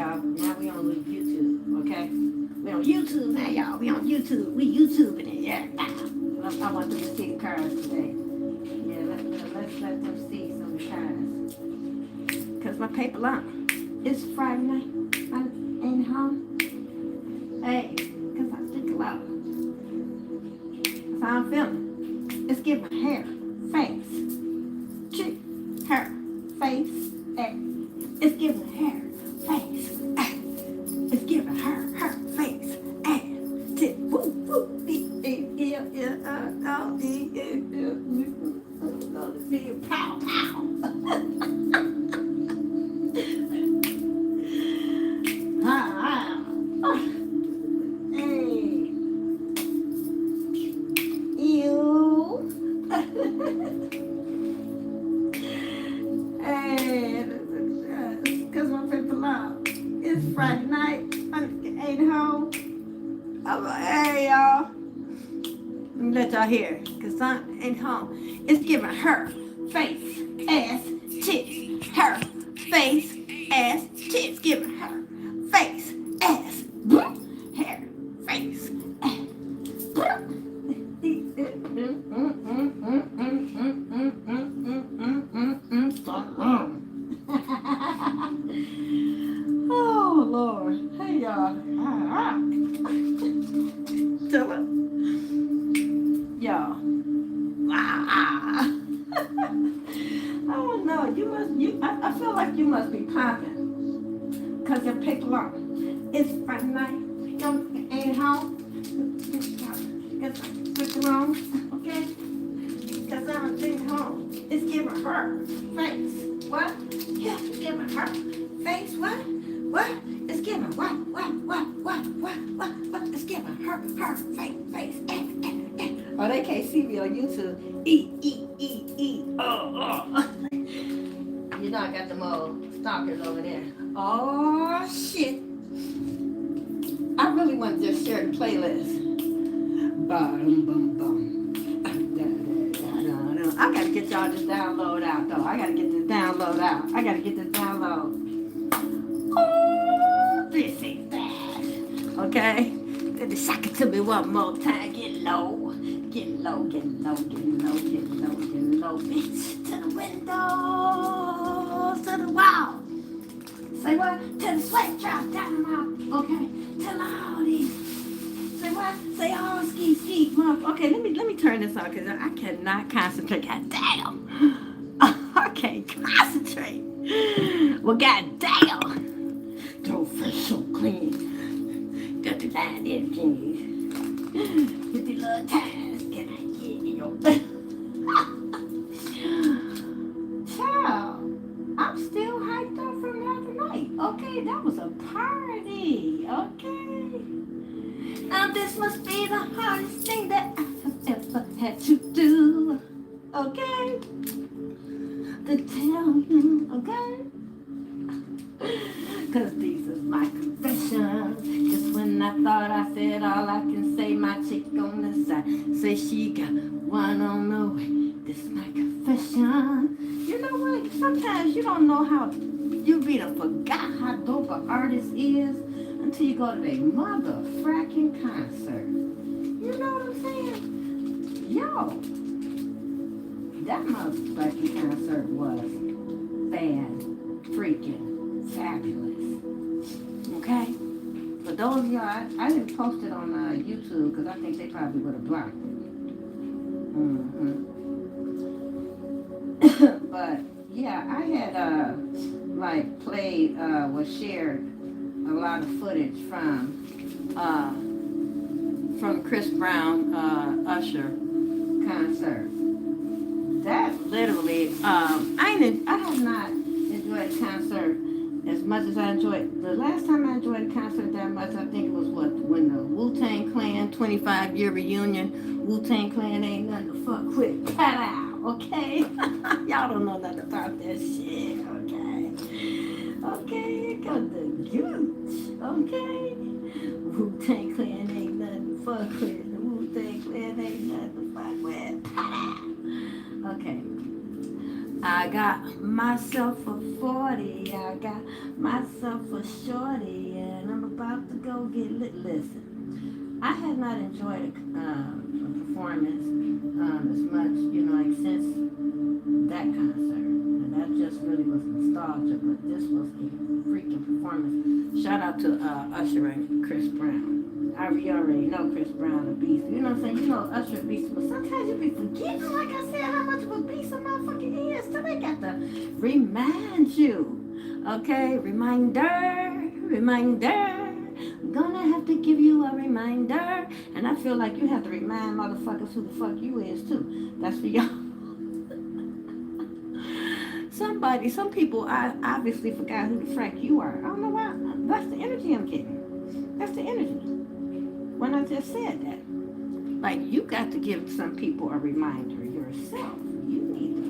y'all. Now we on YouTube, okay? We on YouTube now, y'all. We on YouTube. We YouTubing it, yeah. I want them to see the cars today. Yeah, let's let them see some of the cars. Because my paper long. It's Friday night. I ain't home. Hey, because I think a lot. That's how I'm feeling. It's giving hair, face, cheek, hair, face, it's giving hair, face, it's giving her, face, ass, tip, woo, woo, pow, pow. Because my people out. It's Friday night. I ain't home. I'm like, hey, y'all. Let me let y'all hear it. Because I ain't home. It's giving her face, ass, tits. Her face, ass, tits. Giving her face, ass, hair, face, ass. Oh Lord, hey y'all, tell her, y'all. I don't know. I feel like you must be popping, cause your paper on. It's Friday night. You ain't home. Get wrong, okay? Cause I ain't home. It's giving her face. What? Yeah, it's giving her face. What? What? It's giving what? It's giving her face. Oh, they can't see me on YouTube. Oh. You know I got them old stalkers over there. Oh shit. I really want to just share the playlist. I gotta get y'all this download out though. I gotta get this download out. Oh, this ain't bad. Okay? Then shock it to me one more time. Get low. Bitch, to the windows, to the wall. Say what? Till the sweat drops down out. Okay? Till all these. Say what? Say all ski, motherfucker. Okay, let me turn this on because I cannot concentrate. God damn. I can't concentrate. Well, god damn. Don't feel so clean. Got the line in jeans. With the little ties. Can I get you? Child, I'm still hyped up from the other night. Okay, that was a party. Okay. Now this must be the hardest thing that I have ever had to do. Okay? To tell you, okay? Cause these are my confessions. Just when I thought I said all I can say, my chick on the side say she got one on the way. This is my confession. You know what? Sometimes you don't know how you be done forgot how dope an artist is until you go to a motherfucking concert. You know what I'm saying? Yo, that motherfucking concert was freaking fabulous. Okay? For those of y'all, I didn't post it on YouTube because I think they probably would have blocked it. But yeah, I had shared a lot of footage from Chris Brown Usher concert. That literally, I have not enjoyed a concert as much as I enjoyed. The last time I enjoyed a concert that much, I think it was when the Wu-Tang Clan 25-year reunion. Wu-Tang Clan ain't nothing to fuck with. Cut out, okay? Y'all don't know nothing about that shit, okay? Okay, it got the gooch, okay? Wu-Tang Clan ain't nothing to fuck with. The Wu-Tang Clan ain't nothing to fuck with. Cut out. Okay. I got myself a 40, I got myself a shorty, and I'm about to go get lit. Listen, I have not enjoyed a performance as much, like since that concert. And that just really was nostalgia, but this was a freaking performance. Shout out to Usher and Chris Brown. You already know Chris Brown a beast. You know what I'm saying? You know Usher a beast, but sometimes you be forgetting, like I said, how much of a beast a motherfucker is. So they got to remind you. Okay? Reminder. Gonna have to give you a reminder. And I feel like you have to remind motherfuckers who the fuck you is too. That's for y'all. Some people, I obviously forgot who the frack you are. I don't know why. That's the energy I'm getting. That's the energy. When I just said that. Like, you got to give some people a reminder yourself. You need the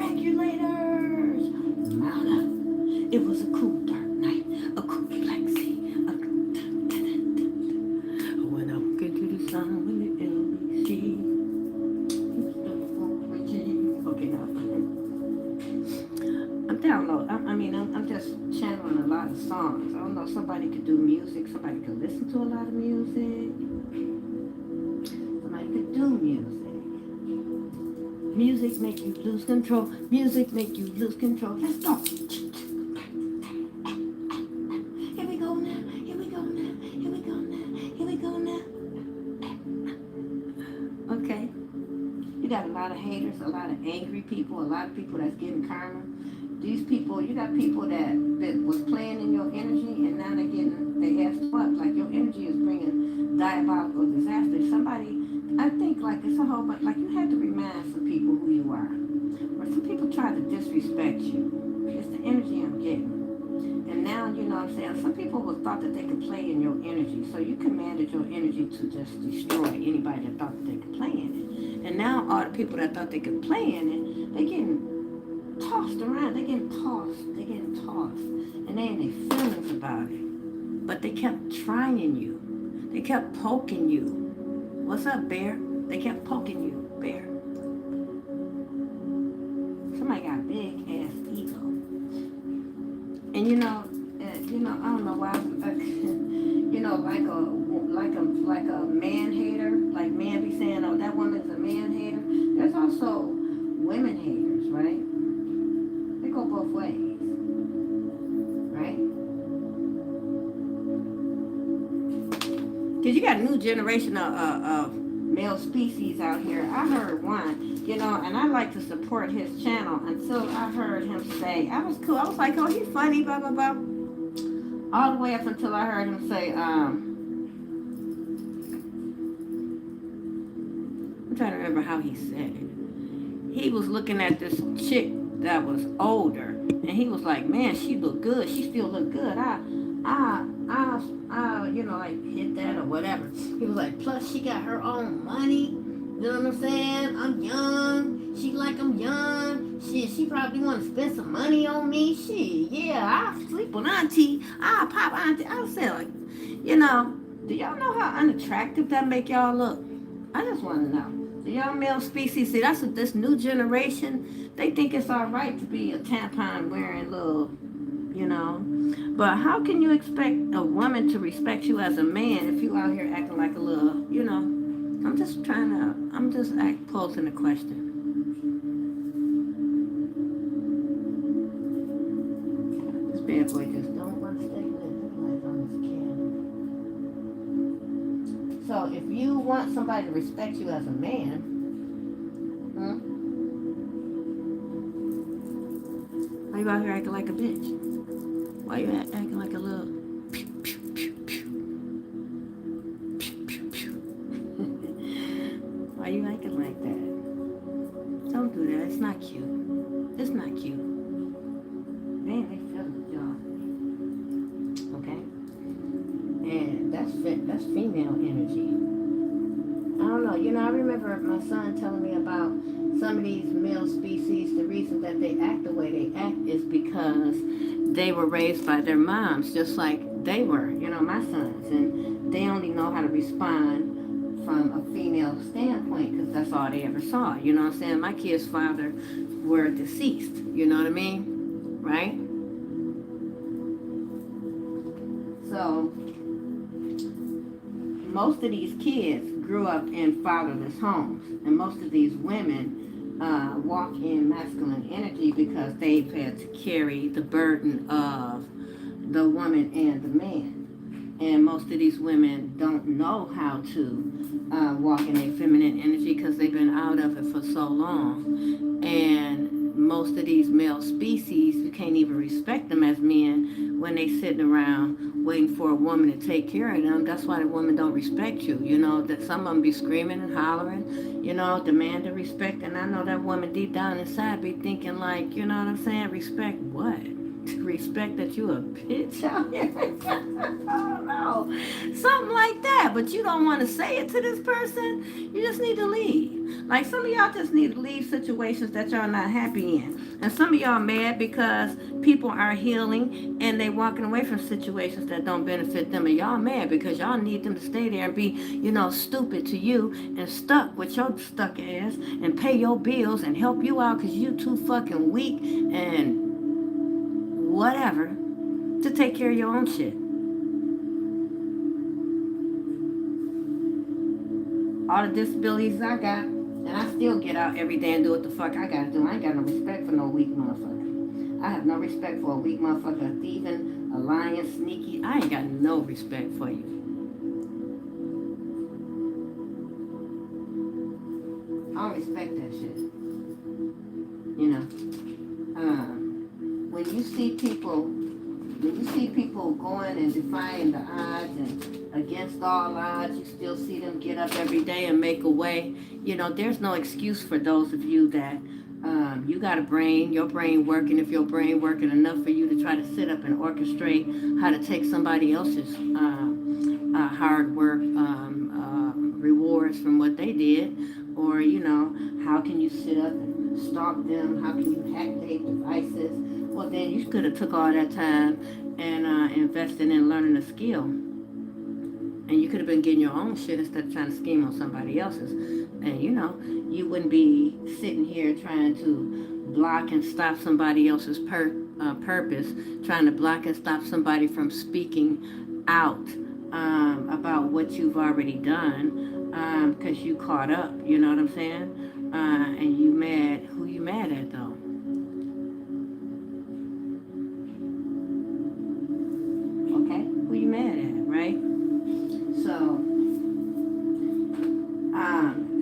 regulators. Mount up. It was a cool dark night. A cool black sea. When I walk into the sun with the LBC. Okay, now. I'm just channeling a lot of songs. I don't know, somebody could do music, somebody could listen to a lot of music, somebody could do music. Music make you lose control, music make you lose control. Let's go. Here we go now, here we go now, here we go now, here we go now. Okay. You got a lot of haters, a lot of angry people, a lot of people that's getting karma. These people, you got people that was playing in your energy, and now they're getting their ass swept. Like, your energy is bringing diabolical disaster. Somebody, I think, like, it's a whole bunch, like, you have to remind some people who you are. Or some people try to disrespect you. It's the energy I'm getting. And now, you know what I'm saying, some people thought that they could play in your energy. So you commanded your energy to just destroy anybody that thought that they could play in it. And now all the people that thought they could play in it, they're getting tossed around. They're getting tossed. And they ain't their feelings about it. But they kept trying you. They kept poking you. What's up, Bear? They kept poking you, Bear. Somebody got a big ass ego. And I don't know why, like a man hater, like man be saying, oh, that woman's a man hater. There's also women haters, right? They go both ways, right? Because you got a new generation of male species out here. I heard one, and I like to support his channel until I heard him say, I was cool. I was like, oh, he's funny, blah, blah, blah. All the way up until I heard him say, I'm trying to remember how he said it. He was looking at this chick that was older, and he was like, man, she look good. She still look good. Like hit that or whatever. He was like, plus she got her own money. You know what I'm saying? I'm young. She like I'm young. She probably want to spend some money on me. I'll sleep on auntie. I'll pop auntie. I'll say, like, do y'all know how unattractive that make y'all look? I just want to know. The young male species, see, that's what this new generation, they think it's all right to be a tampon wearing little, But how can you expect a woman to respect you as a man if you out here acting like a little, I'm just posing a question. This bad boy just don't want to stay lit on this camera. So if you want somebody to respect you as a man, why you out here acting like a bitch? Why you acting like a little pew, pew, pew, pew. Pew, pew, pew. Why you acting like that? Don't do that. It's not cute. It's not cute. Man, they feel it, y'all. Okay? And that's female energy. I don't know. I remember my son telling me about some of these male species. The reason that they act the way they act is because they were raised by their moms, just like they were, my sons. And they only know how to respond from a female standpoint because that's all they ever saw. You know what I'm saying? My kids' father were deceased. You know what I mean? Right? So most of these kids grew up in fatherless homes, and most of these women walk in masculine energy because they've had to carry the burden of the woman and the man. And most of these women don't know how to walk in a feminine energy because they've been out of it for so long. And most of these male species, you can't even respect them as men when they sitting around waiting for a woman to take care of them. That's why the women don't respect you. You know, that some of them be screaming and hollering, you know, demanding respect. And I know that woman deep down inside be thinking like, you know what I'm saying? Respect what? Respect that you a bitch out here. I don't know. Something like that. But you don't want to say it to this person. You just need to leave. Like some of y'all just need to leave situations that y'all not happy in. And some of y'all mad because people are healing and they walking away from situations that don't benefit them. And y'all mad because y'all need them to stay there and be, you know, stupid to you and stuck with your stuck ass and pay your bills and help you out because you too fucking weak and whatever to take care of your own shit. All the disabilities I got, and I still get out every day and do what the fuck I gotta do. I ain't got no respect for no weak motherfucker. I have no respect for a weak motherfucker, a thieving, a lying, sneaky. I ain't got no respect for you. I don't respect that shit. You know. When you see people going and defying the odds and against all odds, you still see them get up every day and make a way. You know, there's no excuse for those of you that you got a brain, your brain working, if your brain working enough for you to try to sit up and orchestrate how to take somebody else's hard work rewards from what they did. Or, you know, how can you sit up and stalk them? How can you hack their devices? Well, then you could have took all that time and invested in learning a skill. And you could have been getting your own shit instead of trying to scheme on somebody else's. And, you know, you wouldn't be sitting here trying to block and stop somebody else's purpose, trying to block and stop somebody from speaking out about what you've already done because you caught up, you know what I'm saying? And you mad. Who you mad at, though? Okay? Who you mad at, right?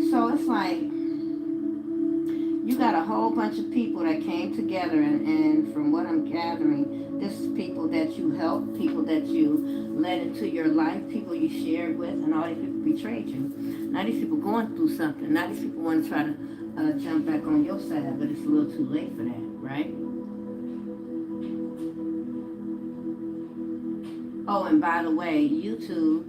So it's like you got a whole bunch of people that came together, and from what I'm gathering, this is people that you helped, people that you led into your life, people you shared with, and all these people betrayed you. Now these people going through something. Now these people want to try to jump back on your side, but it's a little too late for that, right? Oh, and by the way, YouTube,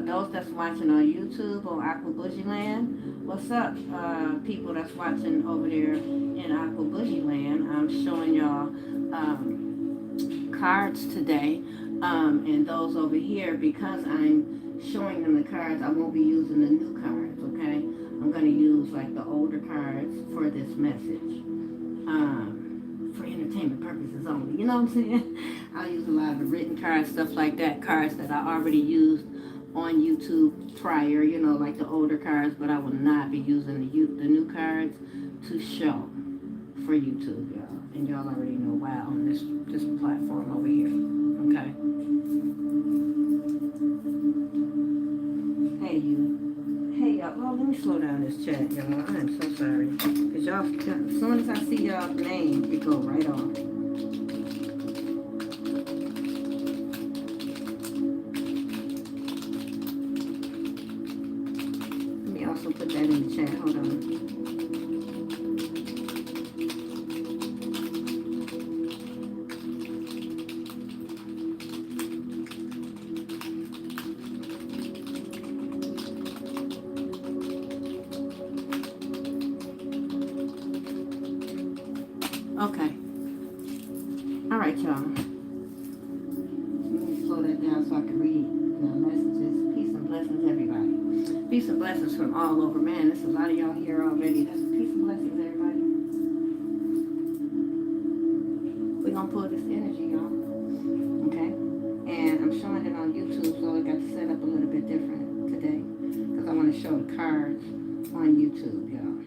those that's watching on YouTube on AQUA BOUGEELAND, what's up, people that's watching over there in AQUA BOUGEELAND? I'm showing y'all cards today, and those over here, because I'm showing them the cards, I won't be using the new cards, okay? I'm going to use like the older cards for this message. For entertainment purposes only, you know what I'm saying? I'll use a lot of the written cards, stuff like that, cards that I already used on YouTube prior, you know, like the older cards, but I will not be using the new cards to show for YouTube, y'all. And y'all already know why on this platform over here, okay? Hey y'all, well, let me slow down this chat, y'all. I am so sorry. Because y'all, as soon as I see y'all's name, it go right on. Let me also put that in the chat. Hold on. Okay. All right, y'all. Let me slow that down so I can read. No messages. Peace and blessings, everybody. Peace and blessings from all over. Man, there's a lot of y'all here already. That's peace and blessings, everybody. We're going to pull this energy, y'all. Okay? And I'm showing it on YouTube, so I got to set up a little bit different today. Because I want to show the cards on YouTube, y'all.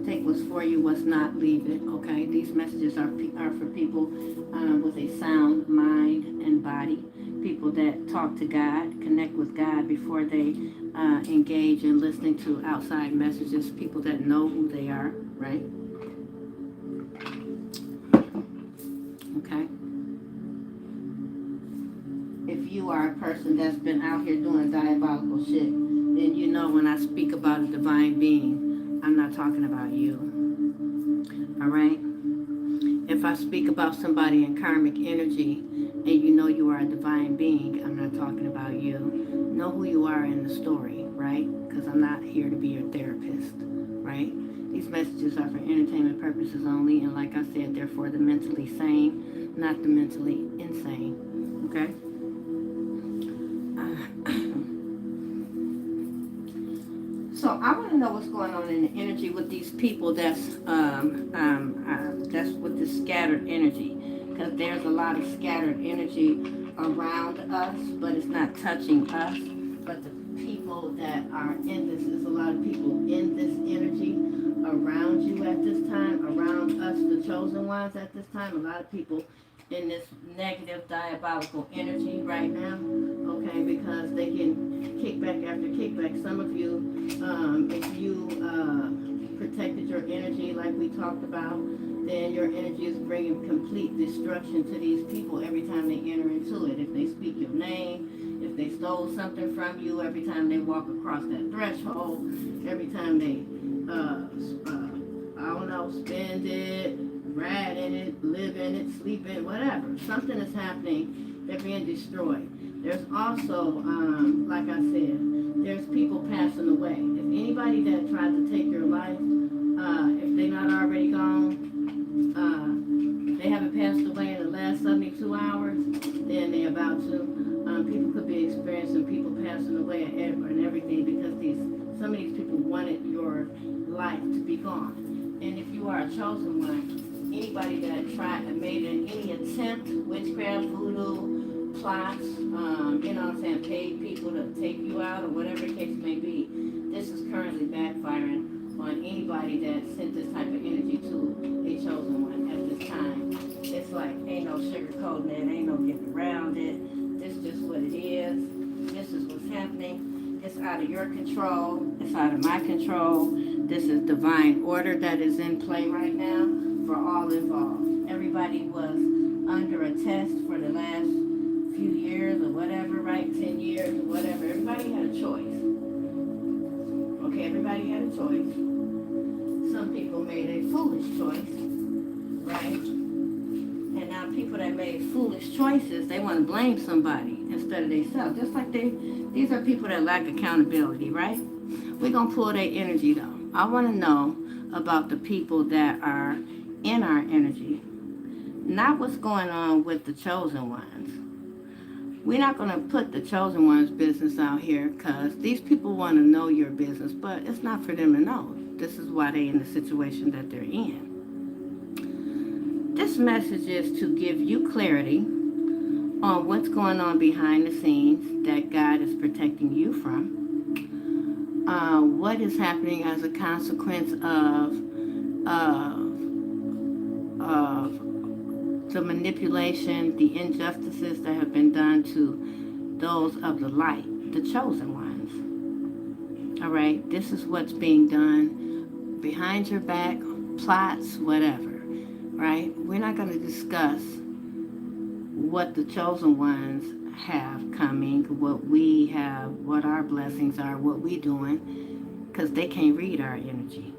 Take what's for you, what's not, leave it. Okay? These messages are for people with a sound mind and body. People that talk to God, connect with God before they engage in listening to outside messages. People that know who they are, right? Okay? If you are a person that's been out here doing diabolical shit, then you know when I speak about a divine being, I'm not talking about you. Alright? If I speak about somebody in karmic energy and you know you are a divine being, I'm not talking about you. Know who you are in the story, right? Because I'm not here to be your therapist, right? These messages are for entertainment purposes only, and like I said, they're for the mentally sane, not the mentally insane, okay? So I want to know what's going on in the energy with these people that's with this scattered energy, because there's a lot of scattered energy around us, but it's not touching us. But the people that are in this, there's a lot of people in this energy around you at this time, around us, the chosen ones at this time. A lot of people in this negative, diabolical energy right now, okay, because they get kickback after kickback. Some of you, if you protected your energy like we talked about, then your energy is bringing complete destruction to these people every time they enter into it. If they speak your name, if they stole something from you, every time they walk across that threshold, every time they, I don't know, spend it, ride in it, live in it, sleep in it, whatever. Something is happening. They're being destroyed. There's also, like I said, there's people passing away. If anybody that tried to take your life, if they're not already gone, they haven't passed away in the last 72 hours, then they're about to. People could be experiencing people passing away and everything because some of these people wanted your life to be gone. And if you are a chosen one, anybody that tried and made any attempt, witchcraft, voodoo, plots, you know what I'm saying, paid people to take you out or whatever the case may be, this is currently backfiring on anybody that sent this type of energy to a chosen one at this time. It's like, ain't no sugarcoating it, ain't no getting around it. This is just what it is. This is what's happening. It's out of your control. It's out of my control. This is divine order that is in play right now for all involved. Everybody was under a test for the last few years or whatever, right? 10 years or whatever. Everybody had a choice. Okay, everybody had a choice. Some people made a foolish choice, right? And now people that made foolish choices, they want to blame somebody instead of themselves. Just like these are people that lack accountability, right? We're going to pull their energy though. I want to know about the people that are in our energy, not what's going on with the chosen ones. We're not going to put the chosen ones' business out here because these people want to know your business, but it's not for them to know. This is why they're in the situation that they're in. This message is to give you clarity on what's going on behind the scenes that God is protecting you from. What is happening as a consequence of the manipulation, the injustices that have been done to those of the light, the chosen ones. All right, this is what's being done behind your back, plots, whatever, right? We're not going to discuss what the chosen ones have coming, what we have, what our blessings are, what we doing, because they can't read our energy.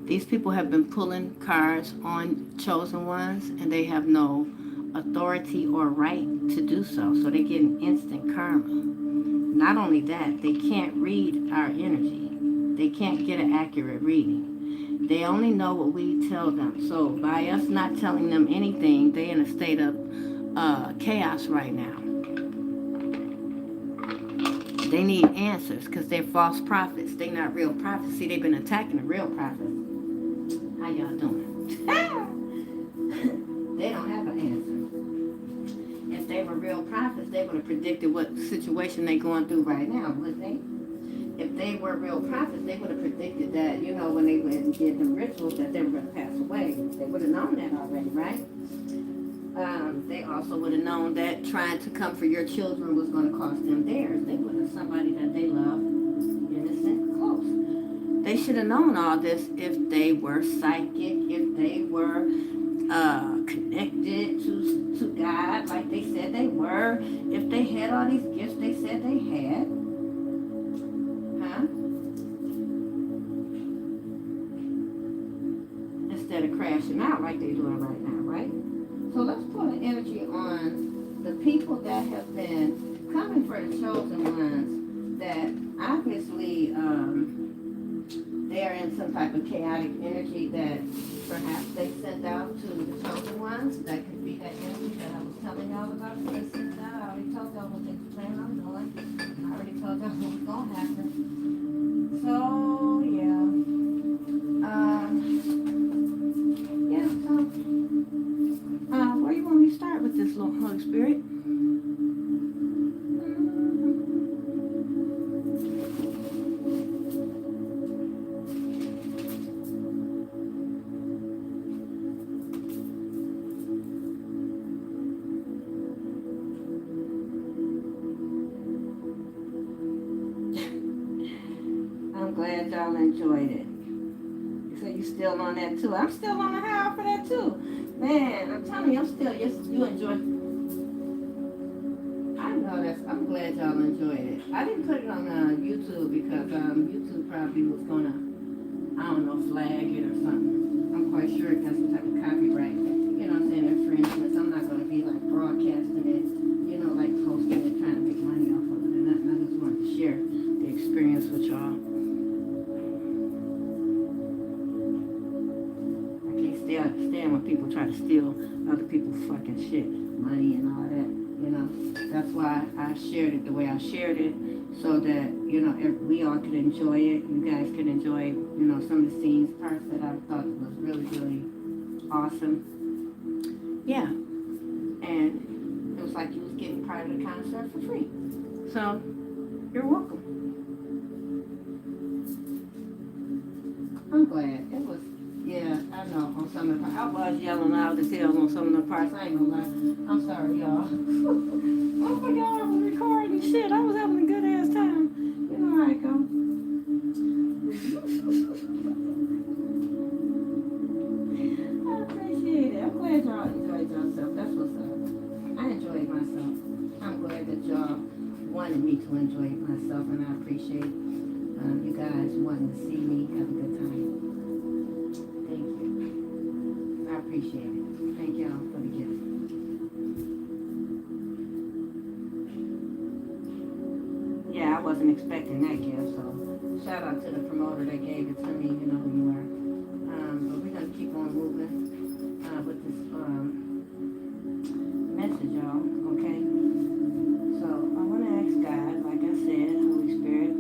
These people have been pulling cards on chosen ones, and they have no authority or right to do so. So they're getting instant karma. Not only that, they can't read our energy. They can't get an accurate reading. They only know what we tell them. So by us not telling them anything, they're in a state of chaos right now. They need answers because they're false prophets. They're not real prophets. See, they've been attacking the real prophets. How y'all doing? They don't have an answer. If they were real prophets, they would have predicted what situation they're going through right now, wouldn't they? If they were real prophets, they would have predicted that, you know, when they went and did the rituals, that they were going to pass away. They would have known that already, right? They also would have known that trying to come for your children was going to cost them theirs. They would have somebody that they love, innocent, close. They should have known all this if they were psychic, if they were connected to God like they said they were, if they had all these gifts they said they had. Huh? Instead of crashing out like they're doing right now, right? So let's put an energy on the people that have been coming for the chosen ones that obviously they're in some type of chaotic energy that perhaps they sent out to the chosen ones. That could be that energy that I was telling y'all about. They sent out. I already told y'all what they plan on doing. I already told y'all what was going to happen. So, yeah. Where you want me to start with this, Lord Holy Spirit? I'm glad y'all enjoyed it. So you still on that too? I'm still on the high for that too. Man, I'm telling you, I'm still, you enjoy. I know that's, I'm glad y'all enjoyed it. I didn't put it on YouTube because YouTube probably was gonna, I don't know, flag it or something. I'm quite sure it got some type of copyright, you know what I'm saying, infringements. I'm not gonna be like broadcasting it, you know, like posting it, trying to make money off of it or nothing. I just wanted to share the experience with y'all. Stand when people try to steal other people's fucking shit, money and all that, you know. That's why I shared it the way I shared it, so that, you know, we all could enjoy it. You guys could enjoy, you know, some of the scenes, parts that I thought was really, really awesome. Yeah. And it was like you was getting part of the concert for free. So, you're welcome. I'm glad. It was. Yeah, I know, on some of the parts. I was yelling loud as hell on some of the parts. I ain't gonna lie. I'm sorry, y'all. Oh my God, I was recording shit. I was having a good ass time. You know how it go. I appreciate it. I'm glad y'all enjoyed yourself. That's what's up. I enjoyed myself. I'm glad that y'all wanted me to enjoy myself, and I appreciate you guys wanting to see me have a good time. Appreciate it. Thank y'all for the gift. Yeah, I wasn't expecting that gift, so shout out to the promoter that gave it to me. You know who you are. But we're gonna keep on moving with this message, y'all. Okay. So I want to ask God, like I said, Holy Spirit.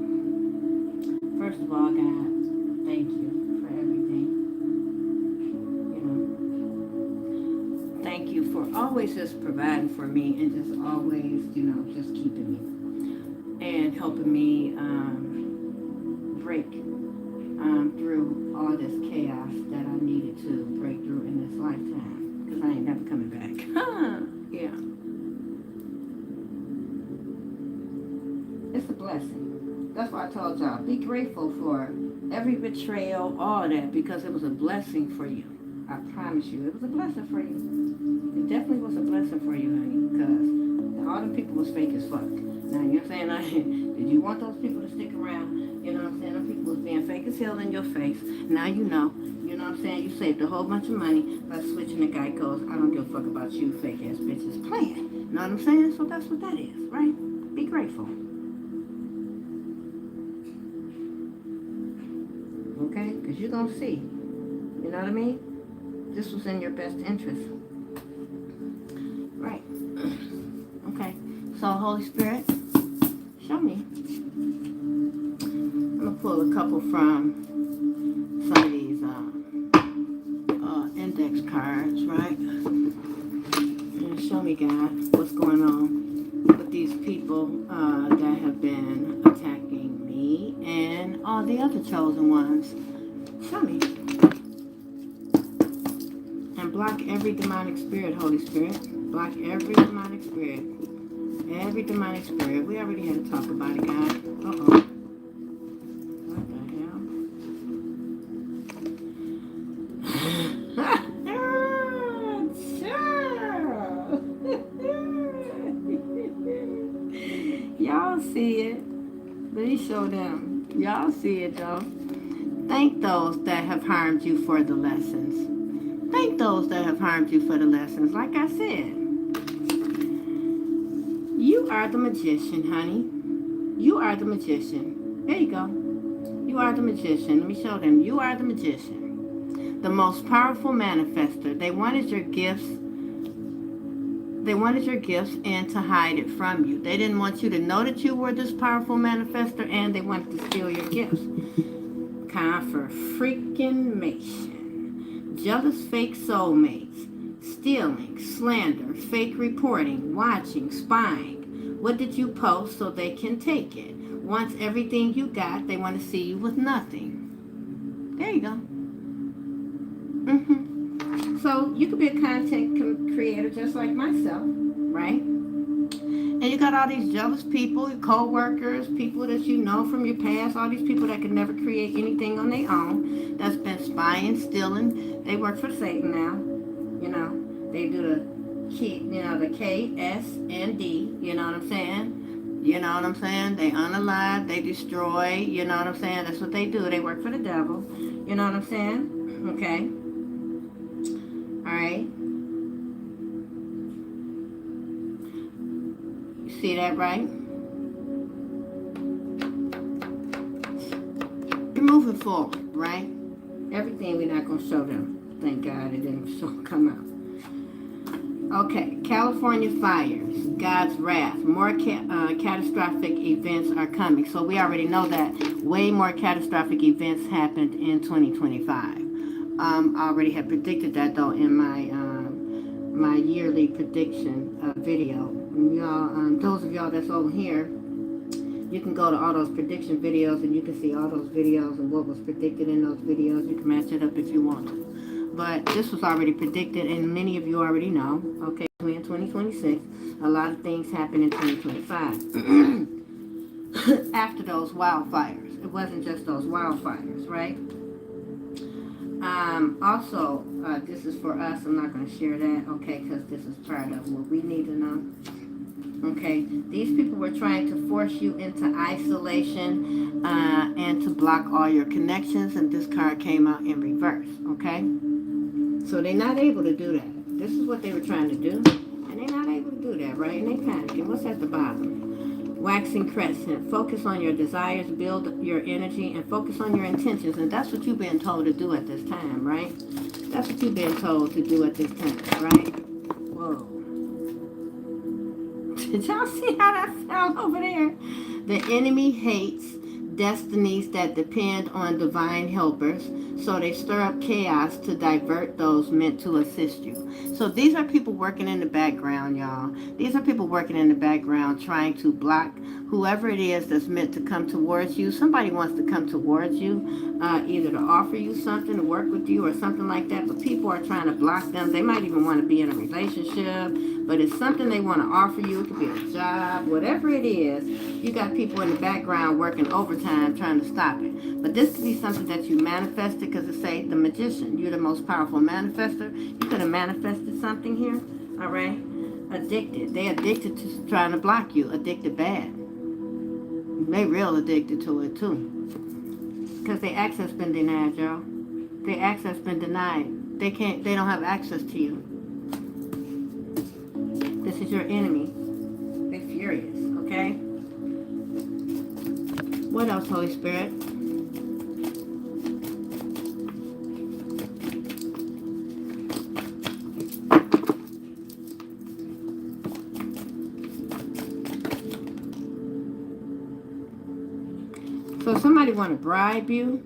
First of all, God, thank you for everything. Thank you for always just providing for me and just always, you know, just keeping me and helping me break through all this chaos that I needed to break through in this lifetime, because I ain't never coming back. Yeah. It's a blessing. That's why I told y'all, be grateful for every betrayal, all that, because it was a blessing for you. I promise you, it was a blessing for you. It definitely was a blessing for you, honey, because all the people was fake as fuck. Now, you know what I'm saying? Did you want those people to stick around? You know what I'm saying? Them people was being fake as hell in your face. Now you know. You know what I'm saying? You saved a whole bunch of money by switching to Geico's. I don't give a fuck about you, fake ass bitches playing. You know what I'm saying? So that's what that is, right? Be grateful. Okay? Because you're going to see. You know what I mean? This was in your best interest. Right. Okay. So, Holy Spirit, show me. I'm going to pull a couple from some of these index cards, right? And show me, God, what's going on with these people that have been attacking me and all the other chosen ones. Show me. And block every demonic spirit, Holy Spirit. Block every demonic spirit. Every demonic spirit. We already had to talk about it, God. Uh-oh. What the hell? Y'all see it. Let me show them. Y'all see it, though. Thank those that have harmed you for the lessons. Thank those that have harmed you for the lessons. Like I said, you are the magician, honey. You are the magician. There you go. You are the magician. Let me show them. You are the magician. The most powerful manifester. They wanted your gifts. They wanted your gifts and to hide it from you. They didn't want you to know that you were this powerful manifester, and they wanted to steal your gifts. Confirmation. Jealous fake soulmates. Stealing, slander, fake reporting, watching, spying. What did you post so they can take it? Once everything you got, they want to see you with nothing. There you go. So you could be a content creator just like myself, right? And you got all these jealous people, co-workers, people that you know from your past, all these people that can never create anything on their own, that's been spying, stealing. They work for Satan now. You know, they do the K, S, and D. You know what I'm saying? You know what I'm saying? They unalive, they destroy. You know what I'm saying? That's what they do. They work for the devil. You know what I'm saying? Okay. All right. You see that, right? You're moving forward, right? Everything we're not going to show them. Thank God it didn't come out. Okay, California fires, God's wrath. More catastrophic events are coming. So we already know that way more catastrophic events happened in 2025. I already had predicted that, though, in my my yearly prediction video. Y'all, those of y'all that's over here, you can go to all those prediction videos and you can see all those videos and what was predicted in those videos. You can match it up if you want to. But this was already predicted, and many of you already know. Okay, in 2026, a lot of things happened in 2025. After those wildfires. It wasn't just those wildfires, right? Also, this is for us. I'm not going to share that, okay, because this is part of what we need to know. Okay, these people were trying to force you into isolation and to block all your connections, and this card came out in reverse, okay? So they're not able to do that. This is what they were trying to do, and they're not able to do that, right? And they panicking. What's at the bottom? Waxing crescent. Focus on your desires, build your energy, and focus on your intentions. And that's what you've been told to do at this time, right? That's what you've been told to do at this time, right? Whoa. Did y'all see how that fell over there? The enemy hates destinies that depend on divine helpers, so they stir up chaos to divert those meant to assist you. So these are people working in the background, y'all. These are people working in the background trying to block whoever it is that's meant to come towards you. Somebody wants to come towards you, either to offer you something, to work with you, or something like that, but people are trying to block them. They might even want to be in a relationship, but it's something they want to offer you. It could be a job, whatever it is. You got people in the background working overtime trying to stop it. But this could be something that you manifested, because it say the magician. You're the most powerful manifester. You could have manifested something here. All right. Addicted. They addicted to trying to block you. Addicted bad. They real addicted to it too. Because their access been denied, y'all. Their access been denied. They don't have access to you. This is your enemy. They're furious, okay? What else, Holy Spirit? So somebody want to bribe you.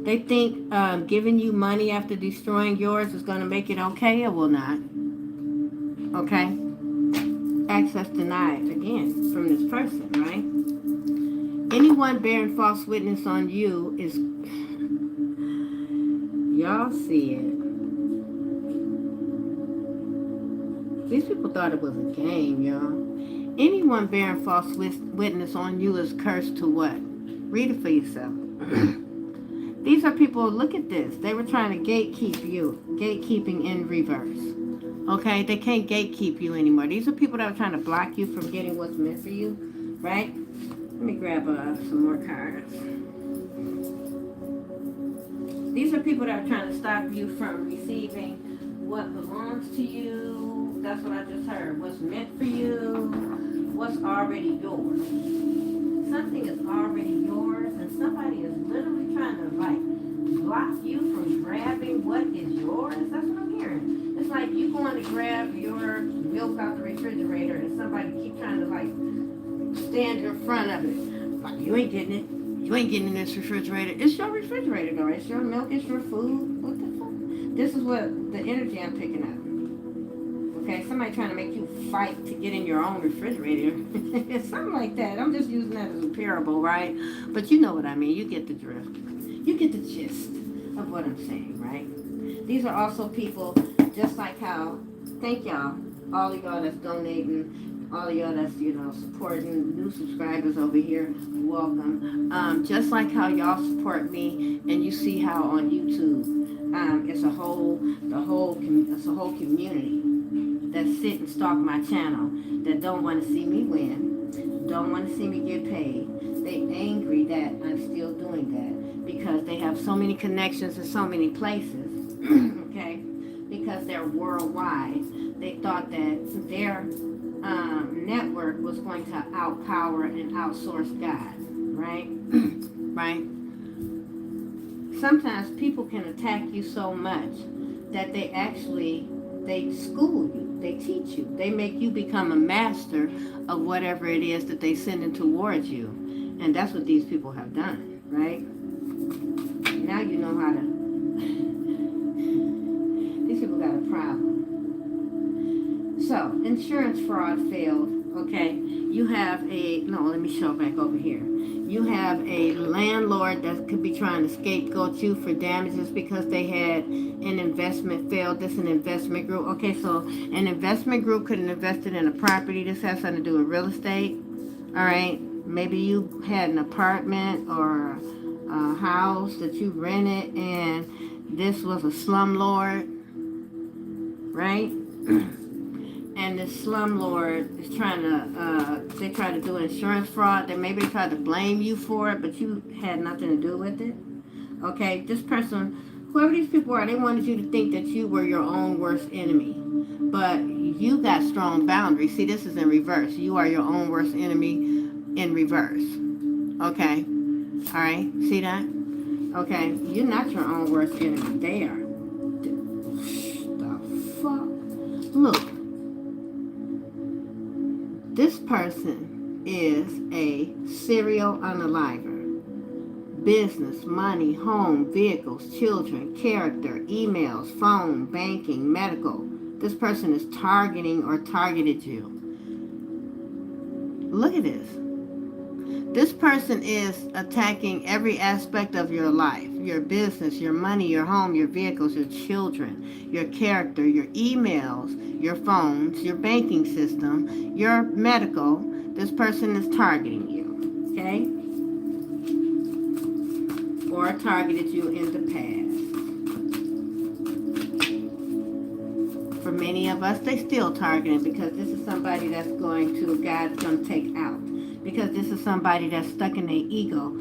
They think giving you money after destroying yours is going to make it okay. It will not. Okay? Access denied again from this person, right? Anyone bearing false witness on you is, y'all see it. These people thought it was a game, y'all. Anyone bearing false witness on you is cursed to what? Read it for yourself. These are people, look at this. They were trying to gatekeep you. Gatekeeping in reverse. Okay? They can't gatekeep you anymore. These are people that are trying to block you from getting what's meant for you. Right? Let me grab some more cards. These are people that are trying to stop you from receiving what belongs to you. That's what I just heard. What's meant for you. What's already yours. Something is already yours, and somebody is literally trying to block you from grabbing what is yours. That's what I'm hearing. It's like you going to grab your milk out the refrigerator, and somebody keep trying to stand in front of it. Like, you ain't getting it. You ain't getting in this refrigerator. It's your refrigerator, though. It's your milk. It's your food. What the fuck? This is what the energy I'm picking up. Okay, somebody trying to make you fight to get in your own refrigerator. It's something like that. I'm just using that as a parable, right? But you know what I mean. You get the drift. You get the gist of what I'm saying, right? These are also people, just like how, thank y'all, all of y'all that's donating, all of y'all that's, supporting new subscribers over here, welcome. Just like how y'all support me, and you see how on YouTube, it's a whole community that sit and stalk my channel, that don't want to see me win, don't want to see me get paid. They angry that I'm still doing that because they have so many connections in so many places, okay? Because they're worldwide. They thought that their network was going to outpower and outsource God, right? Right? Sometimes people can attack you so much that they school you. They teach you. They make you become a master of whatever it is that they sending towards you. And that's what these people have done, right? Now you know how to... These people got a problem. So, insurance fraud failed, okay? You have let me show back over here. You have a landlord that could be trying to scapegoat you for damages because they had an investment failed. This is an investment group. Okay, so an investment group could have invested in a property. This has something to do with real estate. All right. Maybe you had an apartment or a house that you rented, and this was a slumlord, right? And this slumlord is trying to, they try to do insurance fraud. They maybe try to blame you for it, but you had nothing to do with it. Okay, this person, whoever these people are, they wanted you to think that you were your own worst enemy. But you got strong boundaries. See, this is in reverse. You are your own worst enemy in reverse. Okay, all right, see that? Okay, you're not your own worst enemy. They are. The fuck? Look. This person is a serial unaliver. Business, money, home, vehicles, children, character, emails, phone, banking, medical. This person is targeting or targeted you. Look at this. This person is attacking every aspect of your life. Your business, your money, your home, your vehicles, your children, your character, your emails, your phones, your banking system, your medical. This person is targeting you, okay? Or targeted you in the past. For many of us, they still targeting because this is somebody that's God's going to take out. Because this is somebody that's stuck in their ego.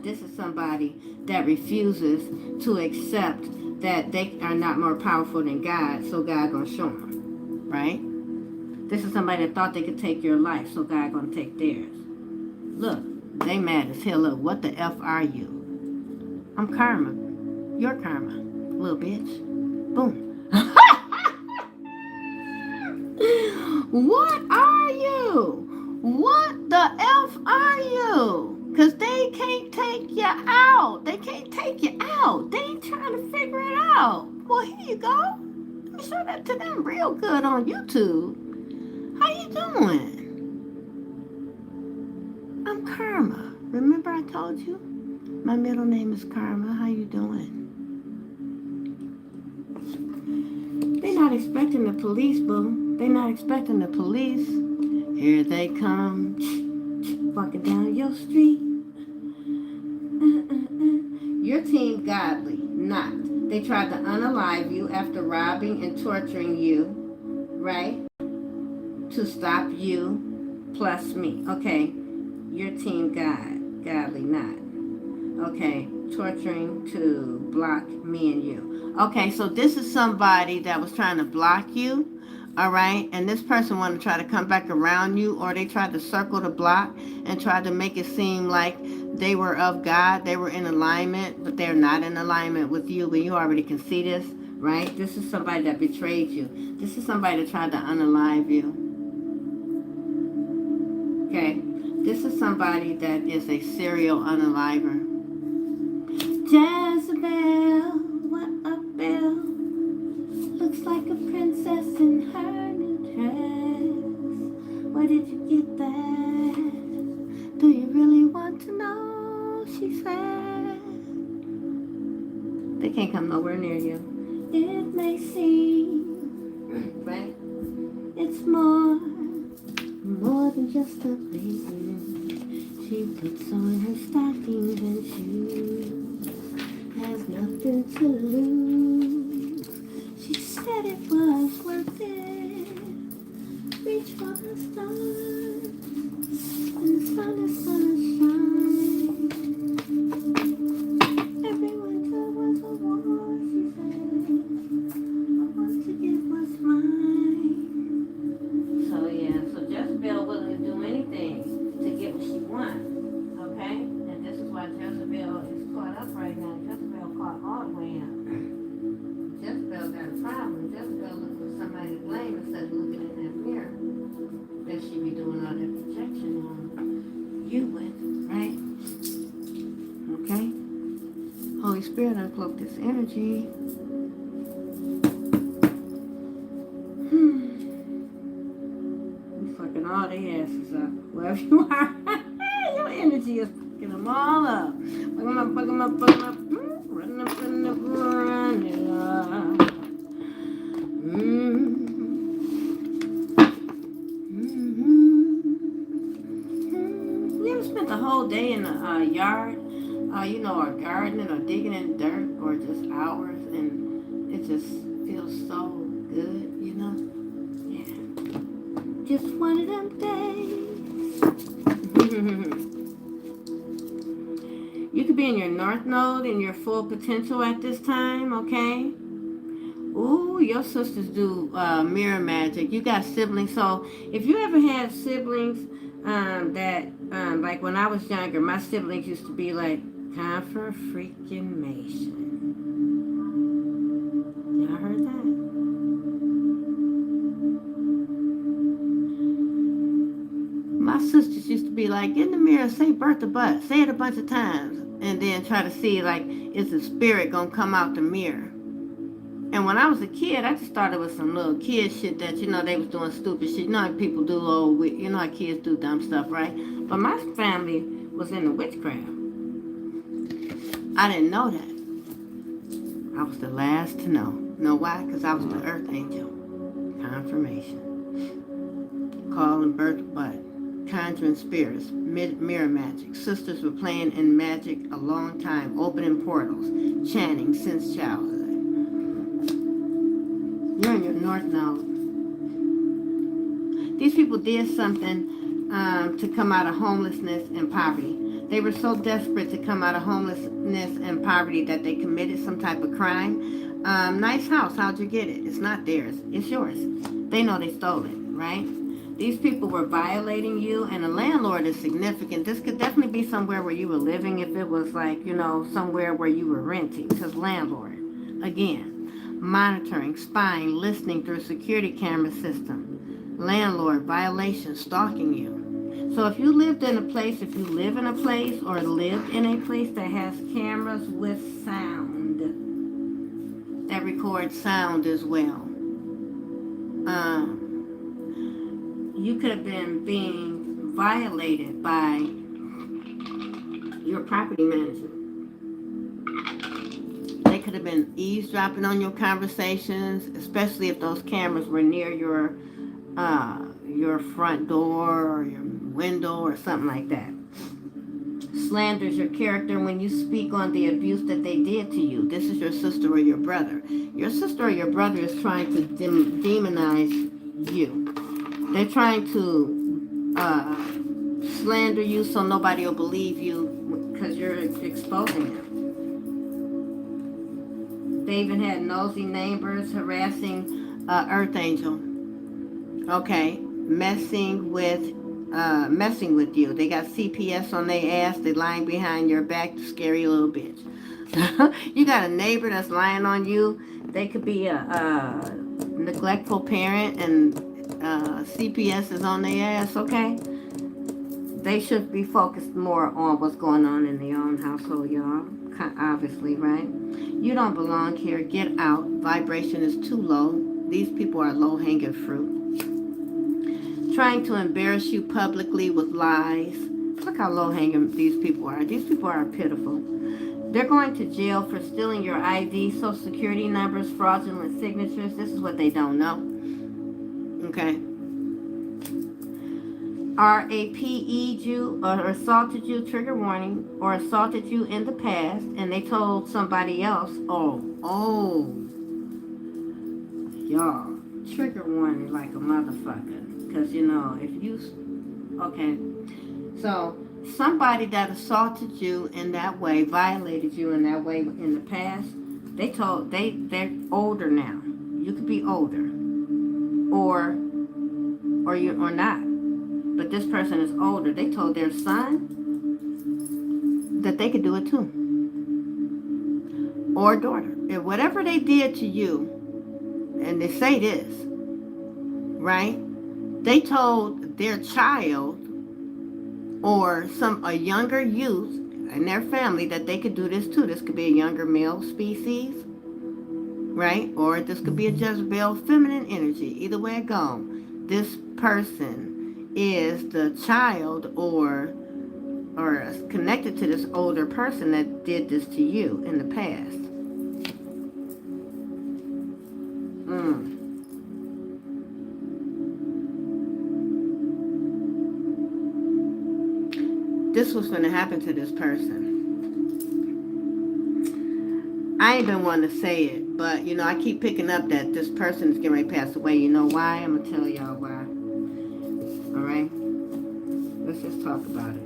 This is somebody that refuses to accept that they are not more powerful than God, so God gonna show them, right? This is somebody that thought they could take your life, so God gonna take theirs. Look, they mad as hell. Look, what the F are you? I'm karma. You're karma, little bitch. Boom. What are you? What the F are you? Because they can't take you out. They can't take you out. They ain't trying to figure it out. Well, here you go. Let me show that to them real good on YouTube. How you doing? I'm Karma. Remember I told you? My middle name is Karma. How you doing? They're not expecting the police, boo. They're not expecting the police. Here they come, walking down your street. Your team godly, not. They tried to unalive you after robbing and torturing you, right? To stop you plus me. Okay, your team godly, not. Okay, torturing to block me and you. Okay, so this is somebody that was trying to block you. All right, and this person wanted to try to come back around you, or they tried to circle the block and tried to make it seem like they were of God, they were in alignment, but they're not in alignment with you. But you already can see this, right? This is somebody that betrayed you. This is somebody that tried to unalive you. Okay, this is somebody that is a serial unaliver. Jezebel, what a bell. Looks like a princess in her new dress. Where did you get that? Do you really want to know? She said. They can't come nowhere near you. It may seem, right? It's more than just a blessing. She puts on her stockings and shoes. Has nothing to lose. She said it was worth it. Reach for the stars, and the sun is gonna shine. Every winter was a war, she said. I want to get what's mine. So yeah, so Jezebel willing to do anything to get what she wants. Okay? And this is why Jezebel is caught up right now. Jezebel caught all the way up. Jezebel got a problem. Jezebel looking for somebody to blame instead of looking in that mirror that she be doing all that projection on you with, right? Okay? Holy Spirit uncloak this energy. You fucking all their asses up. Wherever you are. Your energy is fucking them all up. Fuck them up, fuck them up, fuck them up. Run up, run up, run it up. You ever spent the whole day in the yard, or gardening or digging in dirt or just hours, and it just feels so good, Yeah. Just one of them days. You could be in your north node in your full potential at this time, okay? Ooh, your sisters do mirror magic. You got siblings. So if you ever had siblings like when I was younger, my siblings used to be like, confirmation. Y'all heard that? My sisters used to be like, in the mirror, say Bertha Butt. Say it a bunch of times. And then try to see, like, is the spirit going to come out the mirror? And when I was a kid, I just started with some little kid shit that, they was doing stupid shit. You know how people do how kids do dumb stuff, right? But my family was into witchcraft. I didn't know that. I was the last to know. Know why? Because I was the earth angel. Confirmation. Calling Bertha Butt. Conjuring spirits, mirror magic. Sisters were playing in magic a long time, opening portals, chanting since childhood. You're in your north node. These people did something to come out of homelessness and poverty. They were so desperate to come out of homelessness and poverty that they committed some type of crime. Nice house, how'd you get it? It's not theirs, it's yours. They know they stole it, right? These people were violating you, and a landlord is significant. This could definitely be somewhere where you were living if it was like, somewhere where you were renting. Because landlord, again, monitoring, spying, listening through security camera system. Landlord, violation, stalking you. So if you lived in a place, if you live in a place or lived in a place that has cameras with sound, that records sound as well, you could have been being violated by your property manager. They could have been eavesdropping on your conversations, especially if those cameras were near your front door or your window or something like that. Slanders your character when you speak on the abuse that they did to you. This is your sister or your brother. Your sister or your brother is trying to demonize you. They're trying to slander you so nobody will believe you because you're exposing them. They even had nosy neighbors harassing Earth Angel. Okay, messing with you. They got CPS on their ass. They lying behind your back, scary little bitch. You got a neighbor that's lying on you. They could be a neglectful parent, and CPS is on their ass. Okay, they should be focused more on what's going on in their own household, y'all. Obviously, right? You don't belong here. Get out. Vibration is too low. These people are low-hanging fruit. Trying to embarrass you publicly with lies. Look how low-hanging these people are. These people are pitiful. They're going to jail for stealing your ID, social security numbers, fraudulent signatures. This is what they don't know. Okay. RAPE'd you or assaulted you, trigger warning, or assaulted you in the past, and they told somebody else, y'all, trigger warning like a motherfucker. Because, you know, if you, okay, so somebody that assaulted you in that way, violated you in that way in the past, they're older now. You could be older, or not. But this person is older. They told their son that they could do it too, or daughter. And whatever they did to you, and they say this, right? They told their child or a younger youth in their family that they could do this too. This could be a younger male species, right? Or this could be a Jezebel feminine energy. Either way it goes, this person is the child or connected to this older person that did this to you in the past. This was going to happen to this person. I ain't been wanting to say it, but, you know, I keep picking up that this person is getting ready to pass away. You know why? I'm going to tell y'all why. All right? Let's just talk about it.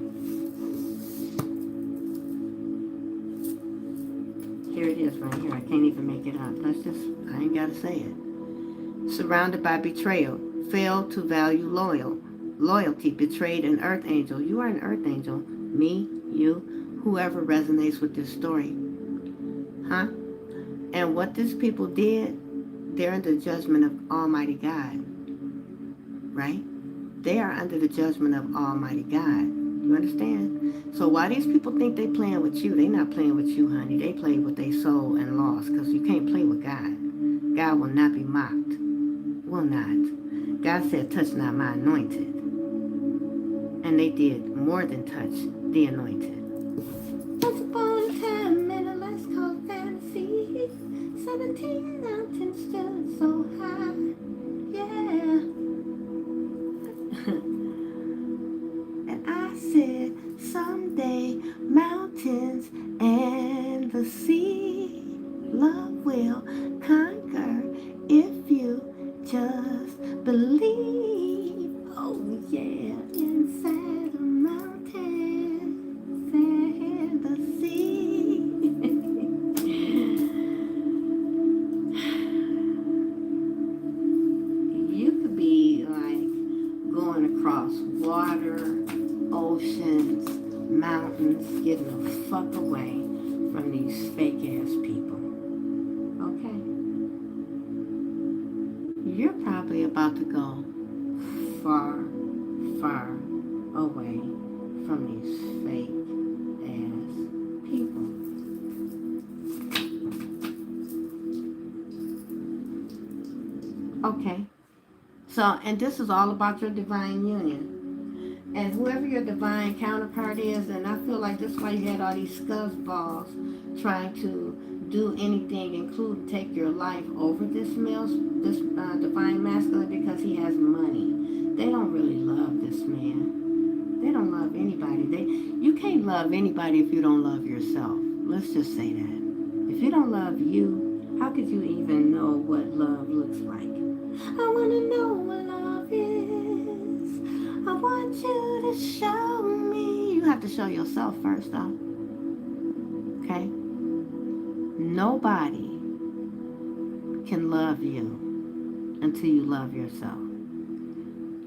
Here it is right here. I can't even make it up. I ain't got to say it. Surrounded by betrayal. Failed to value loyalty. Betrayed an earth angel. You are an earth angel. Me, you, whoever resonates with this story. Huh? And what these people did, they're under the judgment of Almighty God. Right? They are under the judgment of Almighty God. You understand? So why these people think they playing with you, they not playing with you, honey. They play with their soul and lost, because you can't play with God. God will not be mocked. Will not. God said, touch not my anointed. And they did more than touch the anointed. Once upon a time in a place called fantasy, 17 mountains stood so high. Yeah. And I said, someday mountains and the sea, love will conquer if you just believe. Oh yeah, inside the mountains and the sea. You could be like going across water, oceans, mountains, getting the fuck away from these fake ass people. Okay? You're probably about to go far, far away from these fake ass people. Okay. So, and this is all about your divine union. And whoever your divine counterpart is, and I feel like that's why you had all these scuzzballs trying to do anything, including take your life over this divine masculine, because he has money. They don't really love this man. They don't love anybody. You can't love anybody if you don't love yourself. Let's just say that. If you don't love you, how could you even know what love looks like? I want to know what love is. I want you to show me. You have to show yourself first, though. Okay? Nobody can love you until you love yourself.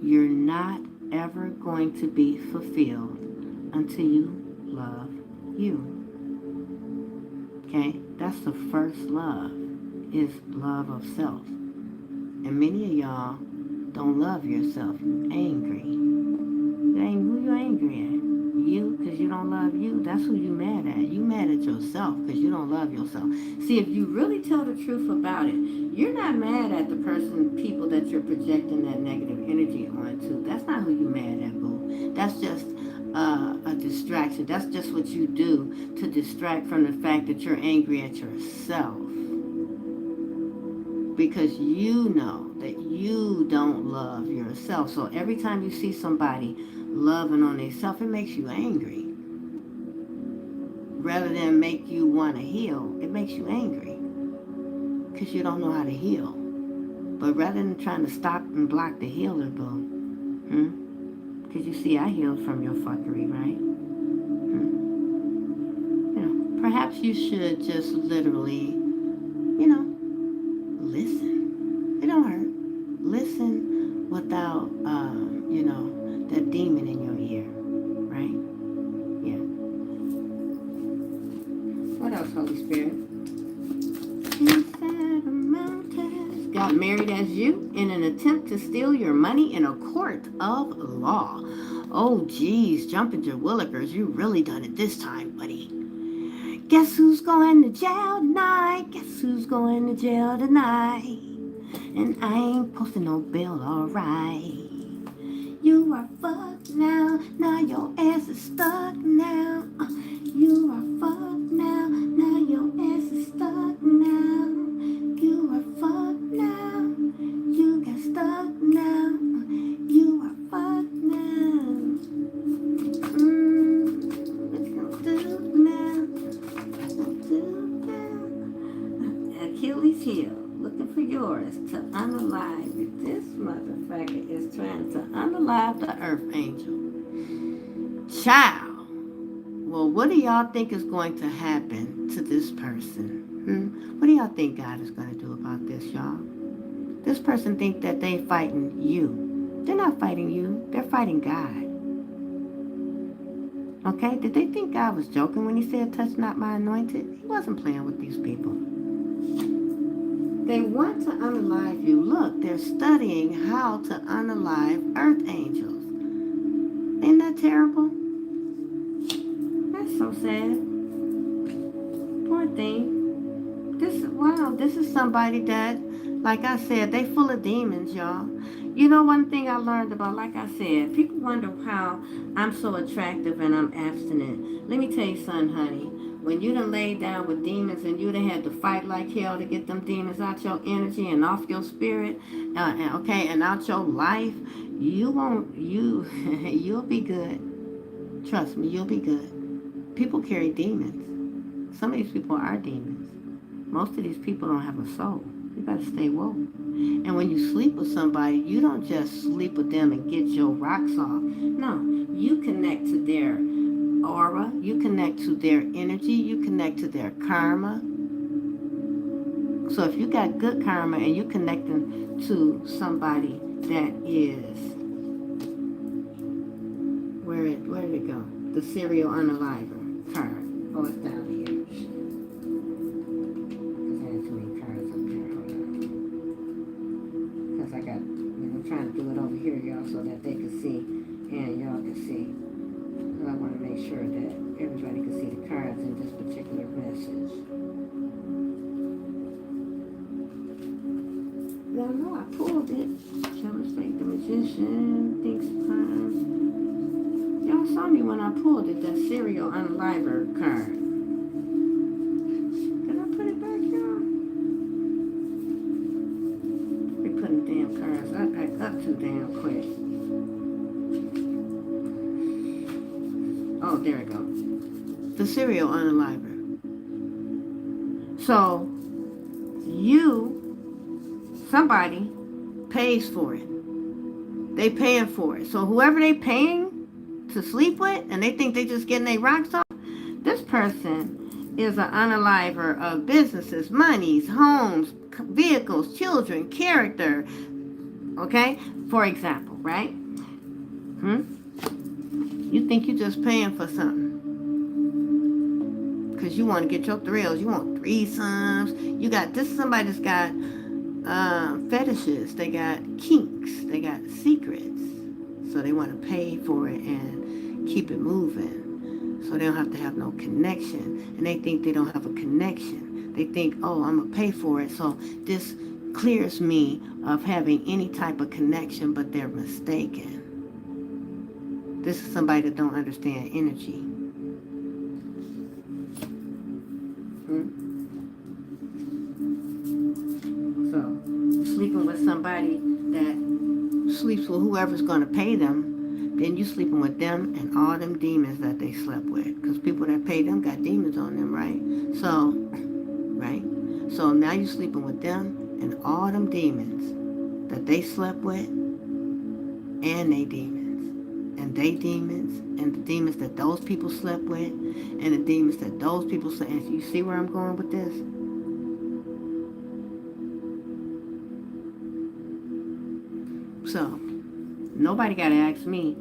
You're not ever going to be fulfilled until you love you. Okay? That's the first love, is love of self. And many of y'all don't love yourself. You're angry. Who you angry at? You, because you don't love you. That's who you mad at. You mad at yourself because you don't love yourself. See, if you really tell the truth about it, you're not mad at the people that you're projecting that negative energy onto. That's not who you mad at, boo. That's just a distraction. That's just what you do to distract from the fact that you're angry at yourself. Because you know that you don't love yourself. So every time you see somebody loving on themselves, it makes you angry. Rather than make you want to heal, it makes you angry. Because you don't know how to heal. But rather than trying to stop and block the healer, boo. Because you see, I healed from your fuckery, right? Perhaps you should just literally, listen. It don't hurt. Listen without, that demon in your ear, right? Yeah. What else, Holy Spirit? Inside the mountains. Got married as you in an attempt to steal your money in a court of law. Oh, geez, jumping your willikers. You really done it this time, buddy. Guess who's going to jail tonight? Guess who's going to jail tonight? And I ain't posting no bail, alright. You are fucked now. Now your ass is stuck now. You are fucked now. Now your ass is stuck now. You are fucked now. You got stuck now. You are fucked now. What you gonna do now? Achilles heel, looking for yours to unalive it. This motherfucker is trying to unalive the earth angel. Child. Well, what do y'all think is going to happen to this person? What do y'all think God is going to do about this, y'all? This person think that they fighting you. They're not fighting you. They're fighting God. Okay? Did they think God was joking when he said, touch not my anointed? He wasn't playing with these people. They want to unalive you. Look, they're studying how to unalive earth angels. Ain't that terrible? That's so sad. Poor thing. This is somebody that, like I said, they full of demons, y'all. You know, one thing I learned about, like I said, people wonder how I'm so attractive and I'm abstinent. Let me tell you something, honey. When you done laid down with demons and you done had to fight like hell to get them demons out your energy and off your spirit, and out your life, you'll be good. Trust me, you'll be good. People carry demons. Some of these people are demons. Most of these people don't have a soul. You gotta stay woke. And when you sleep with somebody, you don't just sleep with them and get your rocks off. No, you connect to their aura, you connect to their energy, you connect to their karma. So if you got good karma and you connecting to somebody that is, where did it go? The serial unaliver card. Oh, it's down here. Because I had too many cards up there. Hold on. Because I got, I'm trying to do it over here, y'all, so that they can see and y'all can see. Because I want to make sure that everybody can see the cards in this particular message. Y'all know I pulled it. Jealous Fake the Magician, Thinks Time. Y'all saw me when I pulled it, that Serial Unliver card. Did I put it back, y'all? We putting damn cards back up too damn quick. Oh, there we go. The Serial Unliver. So, somebody pays for it. They paying for it. So whoever they paying to sleep with, and they think they just getting their rocks off, this person is an unaliver of businesses, monies, homes, vehicles, children, character. Okay? For example, right? You think you just paying for something because you want to get your thrills. You want threesomes. You got this. Somebody that's got fetishes. They got kinks. They got secrets. So they want to pay for it and keep it moving. So they don't have to have no connection. And they think they don't have a connection. They think, oh, I'm going to pay for it. So this clears me of having any type of connection, but they're mistaken. This is somebody that don't understand energy. So, sleeping with somebody that sleeps with whoever's going to pay them, then you sleeping with them and all them demons that they slept with. Because people that pay them got demons on them, right? So, right? So now you sleeping with them and all them demons that they slept with, and they demons, and they demons, and the demons that those people slept with, and the demons that those people slept with. And you see where I'm going with this? So, nobody got to ask me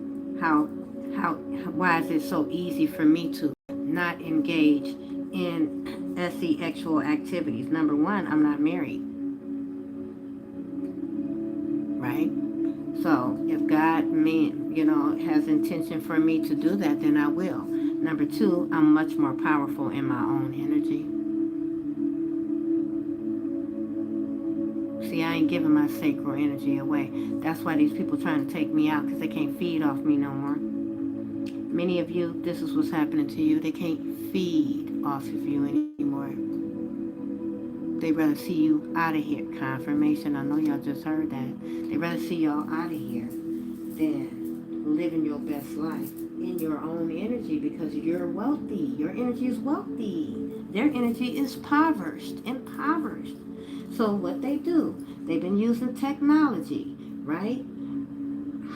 why is it so easy for me to not engage in sexual activities. Number one, I'm not married. Right? So, if God has intention for me to do that, then I will. Number two, I'm much more powerful in my own energy. See, I ain't giving my sacral energy away. That's why these people trying to take me out, because they can't feed off me no more. Many of you, this is what's happening to you. They can't feed off of you anymore. They'd rather see you out of here. Confirmation, I know y'all just heard that. They'd rather see y'all out of here than living your best life in your own energy, because you're wealthy. Your energy is wealthy. Their energy is impoverished. So what they do, they've been using technology, right?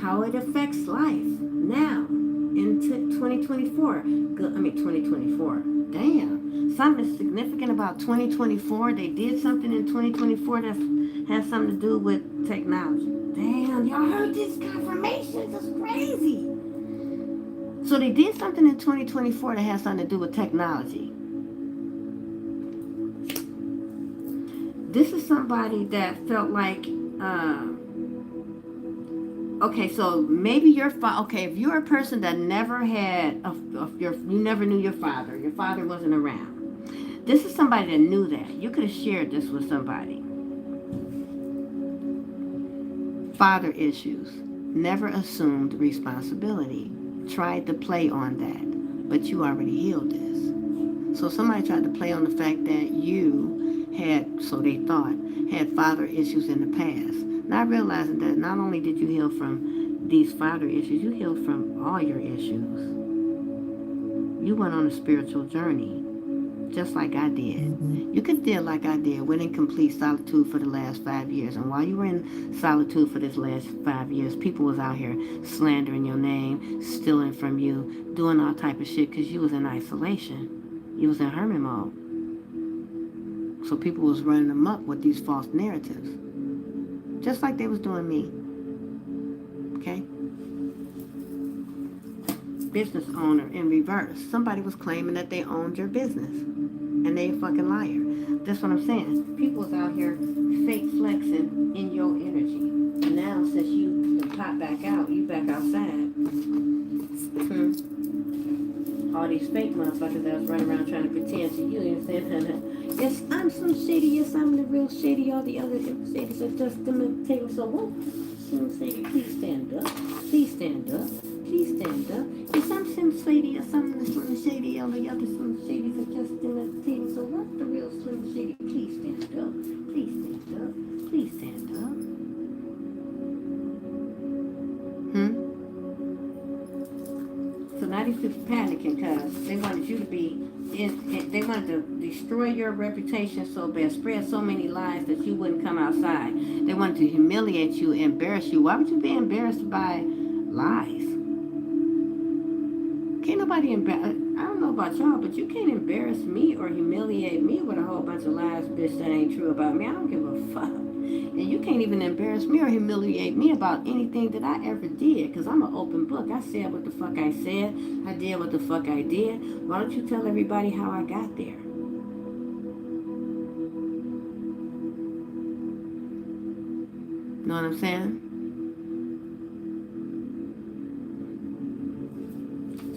How it affects life now in 2024. 2024. Damn. Something significant about 2024. They did something in 2024 that has something to do with technology. Damn, y'all heard this confirmation? That's crazy. So they did something in 2024 that has something to do with technology. This is somebody that felt like, okay, so maybe if you're a person that never had, you never knew your father wasn't around. This is somebody that knew that. You could have shared this with somebody. Father issues. Never assumed responsibility. Tried to play on that, but you already healed this. So somebody tried to play on the fact that you had, so they thought, had father issues in the past. Not realizing that not only did you heal from these father issues, you healed from all your issues. You went on a spiritual journey, just like I did. You could deal like I did, went in complete solitude for the last 5 years. And while you were in solitude for this last 5 years, people was out here slandering your name, stealing from you, doing all type of shit because you was in isolation. You was in hermit mode. So people was running them up with these false narratives. Just like they was doing me. Okay? Business owner in reverse. Somebody was claiming that they owned your business. And they a fucking liar. That's what I'm saying. People was out here fake flexing in your energy. And now since you pop back out, you back outside. All these fake motherfuckers that was running around trying to pretend to you, you understand? Yes, I'm some shady. Yes, I'm the real shady. All the other shadies are just imitating. So what? Slim Shady, please stand up. Please stand up. Please stand up. Yes, I'm Slim Shady. Yes, I'm the Slim Shady. All the other Slim Shadies are just imitating. So what? The real Slim Shady, please stand up. Please stand up. Please stand up. So now these people panicking because they wanted you to be they wanted to destroy your reputation so bad, spread so many lies that you wouldn't come outside. They wanted to humiliate you, embarrass you. Why would you be embarrassed by lies? Can't nobody embarrass. I don't know about y'all, but you can't embarrass me or humiliate me with a whole bunch of lies, bitch, that ain't true about me. I don't give a fuck. And you can't even embarrass me or humiliate me about anything that I ever did, because I'm an open book. I said what the fuck I said. I did what the fuck I did. Why don't you tell everybody how I got there? Know what I'm saying?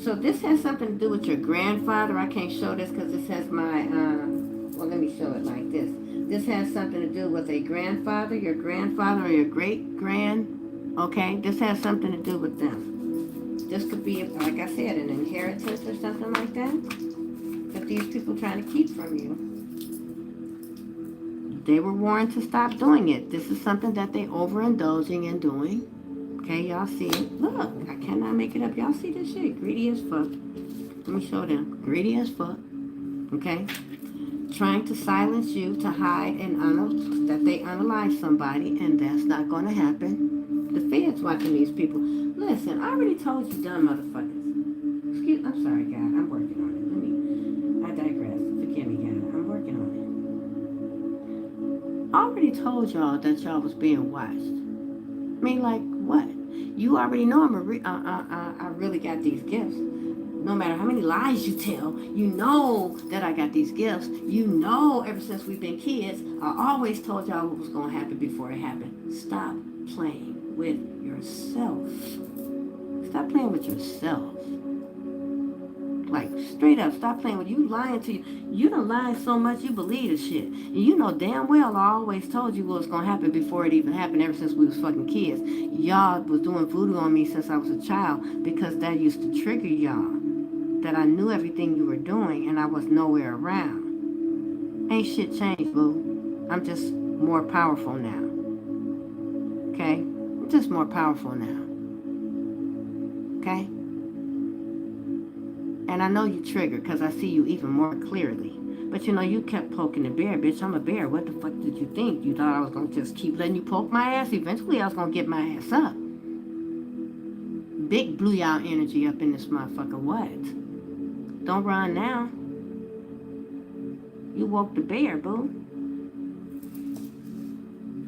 So this has something to do with your grandfather. I can't show this because this has my, well, let me show it like this. This has something to do with a grandfather, your grandfather, or your great-grand, okay? This has something to do with them. This could be, like I said, an inheritance or something like that that these people trying to keep from you. They were warned to stop doing it. This is something that they overindulging in doing. Okay, y'all see it. Look, I cannot make it up. Y'all see this shit? Greedy as fuck. Let me show them. Greedy as fuck. Okay? Trying to silence you, to hide and that they unalive somebody, and that's not going to happen. The Fed's watching these people. Listen, I already told you dumb motherfuckers. I'm sorry, God. I'm working on it. I digress. Forgive me, God. I'm working on it. I already told y'all that y'all was being watched. I mean, like, what? You already know I really got these gifts. No matter how many lies you tell, you know that I got these gifts. You know ever since we've been kids, I always told y'all what was going to happen before it happened. Stop playing with yourself. Stop playing with yourself. Like, straight up, stop playing with you. Lying to you. You done lied so much you believe this shit. And you know damn well I always told you what was going to happen before it even happened, ever since we was fucking kids. Y'all was doing voodoo on me since I was a child because that used to trigger y'all. That I knew everything you were doing and I was nowhere around. Ain't shit changed, boo. I'm just more powerful now. Okay? I'm just more powerful now. Okay? And I know you triggered because I see you even more clearly. But you know, you kept poking the bear, bitch. I'm a bear. What the fuck did you think? You thought I was going to just keep letting you poke my ass? Eventually I was going to get my ass up. Big blew y'all energy up in this motherfucker. What? Don't run now. You woke the bear, boo.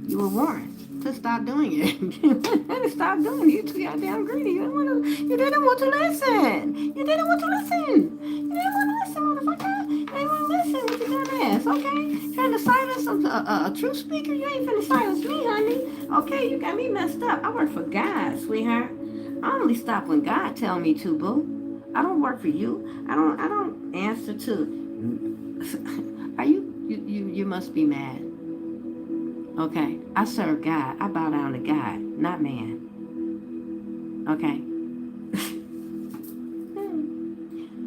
You were warned to stop doing it. To stop doing it. You too goddamn greedy. You didn't want to listen. You didn't want to listen. You didn't want to listen, motherfucker. You didn't want to listen with your dumb ass, okay? Trying to silence a true speaker? You ain't finna silence me, honey. Okay, you got me messed up. I work for God, sweetheart. I only stop when God tell me to, boo. I don't work for you. I don't answer to. Are you must be mad. Okay. I serve God. I bow down to God, not man. Okay.